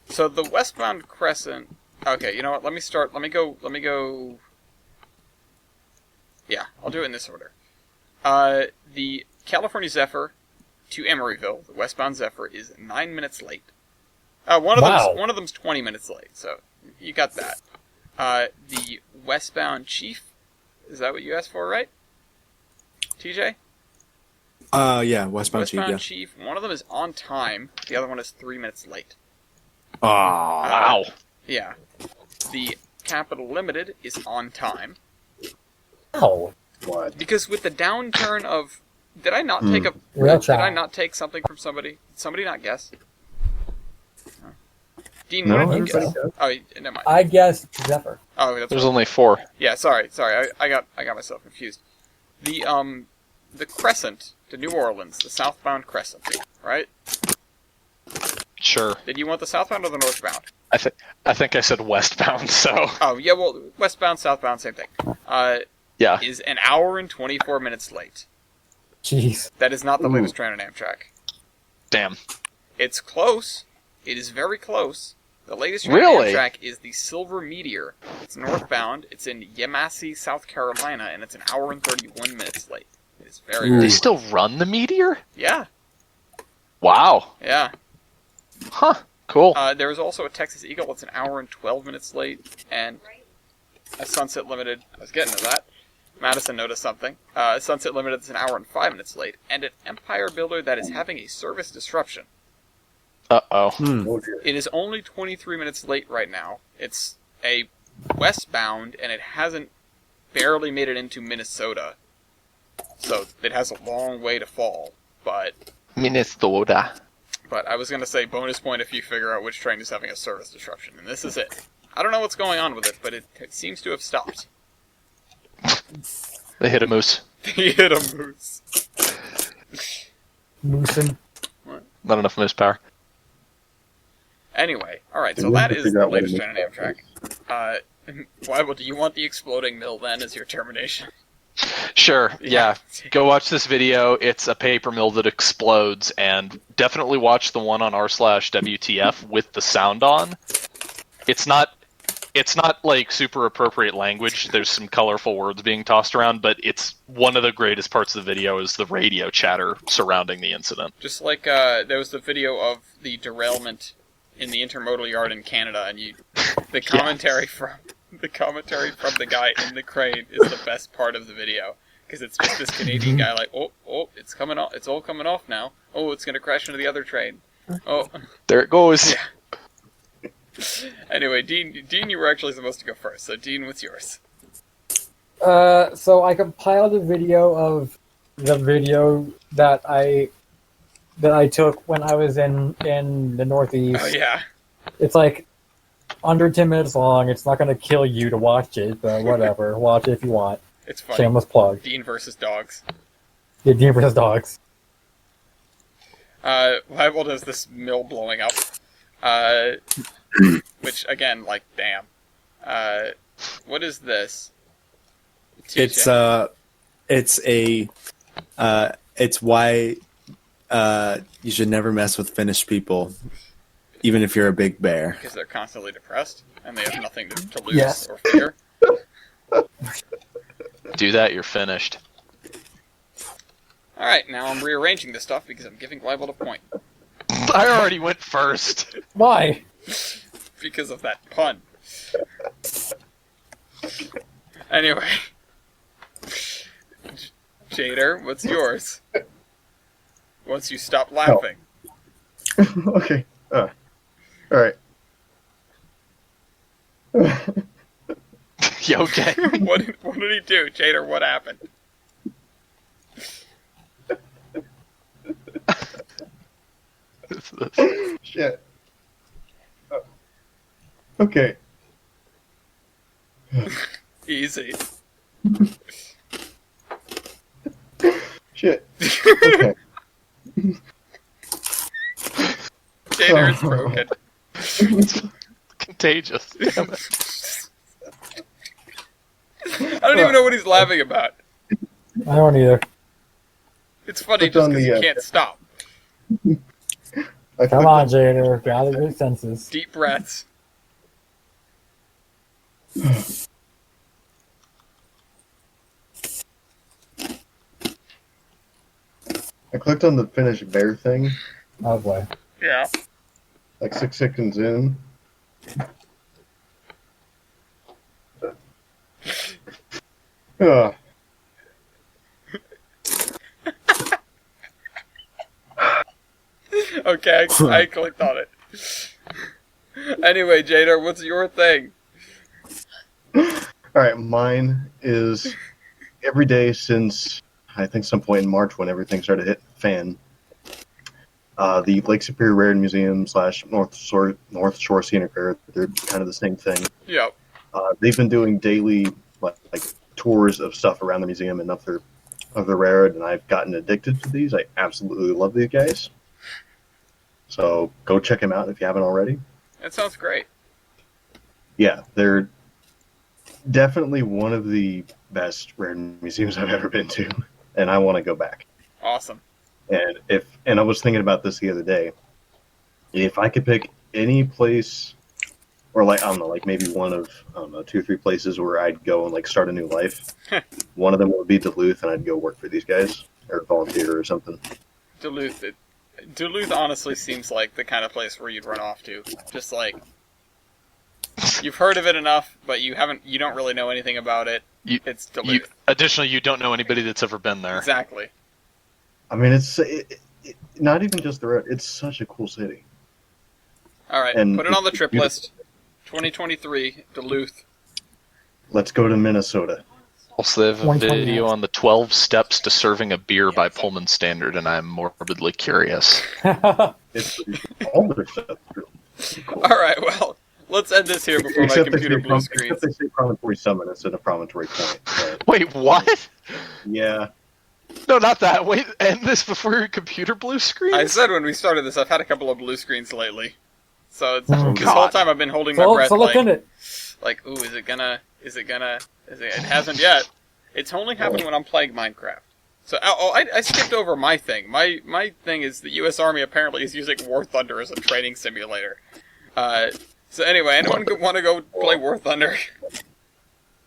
So the Westbound Crescent. Okay, you know what? Let me go. Yeah, I'll do it in this order. The California Zephyr to Emeryville, the Westbound Zephyr, is 9 minutes late. One of them's 20 minutes late, so you got that. The Westbound Chief, is that what you asked for, right? TJ? Yeah, Westbound Chief, yeah. Chief, one of them is on time, the other one is 3 minutes late. Wow. Yeah. The Capital Limited is on time. Oh, What? Because with the downturn of... Did I not take a... Real Did I child. not take something from somebody? Did somebody not guess? No. Dean, No, what did you everybody guess? does. Oh, never mind. I guess Zephyr. Oh, that's There's right. only 4. Yeah, sorry. I got myself confused. The Crescent to New Orleans, the southbound Crescent, right? Sure. Did you want the southbound or the northbound? I think I said westbound, so... Oh, yeah, well, westbound, southbound, same thing. Yeah. Is an hour and 24 minutes late. Jeez. That is not the latest train on Amtrak. Damn. It's close. It is very close. The latest train Really? on Amtrak is the Silver Meteor. It's northbound. It's in Yemassee, South Carolina, and it's an hour and 31 minutes late. It is very, They very still run the Meteor? Yeah, Wow. yeah. Huh. Cool. There is also a Texas Eagle. It's an hour and 12 minutes late, and a Sunset Limited. I was getting to that. Madison noticed something. Sunset Limited is an hour and 5 minutes late, and an Empire Builder that is having a service disruption. Uh-oh. Oh, dear. It is only 23 minutes late right now. It's a westbound, and it hasn't barely made it into Minnesota. So it has a long way to fall. But Minnesota. I was going to say bonus point if you figure out which train is having a service disruption, and this is it. I don't know what's going on with it, but it seems to have stopped. They hit a moose. He hit a moose. Moosin. Not enough moose power. Anyway, alright, They so need that to is figure the out what latest it train on is. Amtrak. Why, do you want the exploding mill then as your termination? Sure, yeah. Go watch this video. It's a paper mill that explodes, and definitely watch the one on r/WTF with the sound on. It's not like super appropriate language. There's some colorful words being tossed around, but it's one of the greatest parts of the video is the radio chatter surrounding the incident. Just like there was the video of the derailment in the intermodal yard in Canada, and the commentary from the guy in the crane is the best part of the video, because it's just this Canadian guy like, oh, it's coming off, it's all coming off now. Oh, it's gonna crash into the other train. Oh, There it goes. yeah. Anyway, Dean, you were actually supposed to go first. So, Dean, what's yours? So I compiled a video of the video that I took when I was in the Northeast. Oh yeah, It's like under 10 minutes long. It's not going to kill you to watch it, but whatever. Watch it if you want. it's funny. Shameless plug. Dean versus dogs. Yeah, Dean vs. Dogs. Why does this mill blowing up? Which again, like, damn. What is this? It's why you should never mess with Finnish people, even if you're a big bear. Because they're constantly depressed and they have nothing to lose Yes. or fear. Do that, you're finished. Alright, now I'm rearranging this stuff because I'm giving Leibel a point. I already went first. Why? Because of that pun. Anyway. Jader, what's yours? Once you stop laughing. Okay. All right. You okay? What did he do? Jader, what happened? Shit. Okay. Easy. Shit. Okay. Jader is broken. Contagious. Damn it. I don't even know what he's laughing about. I don't either. It's funny Click just on because the, you can't stop. Come on, Jader. Gather your senses. Deep breaths. I clicked on the finish bear thing, Oh boy. Yeah. like 6 seconds in. Ugh. Okay, I clicked on it. Anyway, Jader, what's your thing? Alright, mine is every day since I think some point in March when everything started to hit the fan. The Lake Superior Rare Museum / North Shore Scenic Fair, they're kind of the same thing. Yep. They've been doing daily like tours of stuff around the museum and of their rare, and I've gotten addicted to these. I absolutely love these guys. So go check them out if you haven't already. That sounds great. Yeah, they're definitely one of the best rare museums I've ever been to, and I want to go back. Awesome. And I was thinking about this the other day. If I could pick any place, or like I don't know, like maybe one of 2 or 3 places where I'd go and like start a new life, one of them would be Duluth, and I'd go work for these guys or volunteer or something. Duluth honestly seems like the kind of place where you'd run off to. Just like you've heard of it enough, but you don't really know anything about it. It's Duluth. Additionally, you don't know anybody that's ever been there. Exactly. I mean, it's not even just the road. It's such a cool city. All right, And put it on the trip beautiful. list. 2023, Duluth. Let's go to Minnesota. Also, they have a 120 video minutes. on the 12 steps to serving a beer by Pullman Standard, and I'm morbidly curious. It's all their stuff. Cool. All right, well, let's end this here before my computer blue screens. Except they say Promontory Summit instead of Promontory Point. But, Wait, what? yeah. No, not that. Wait, end this before your computer blue screen? I said when we started this, I've had a couple of blue screens lately. So it's, Oh, this God. whole time I've been holding my so breath look in it. like, ooh, it hasn't yet. It's only happened when I'm playing Minecraft. So, I skipped over my thing. My thing is the U.S. Army apparently is using War Thunder as a training simulator. So anyway, anyone want to go play War Thunder?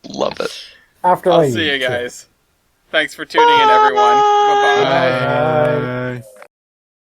Love it. After I'll I see you eat. guys. Thanks for tuning in, everyone. Bye-bye. Bye.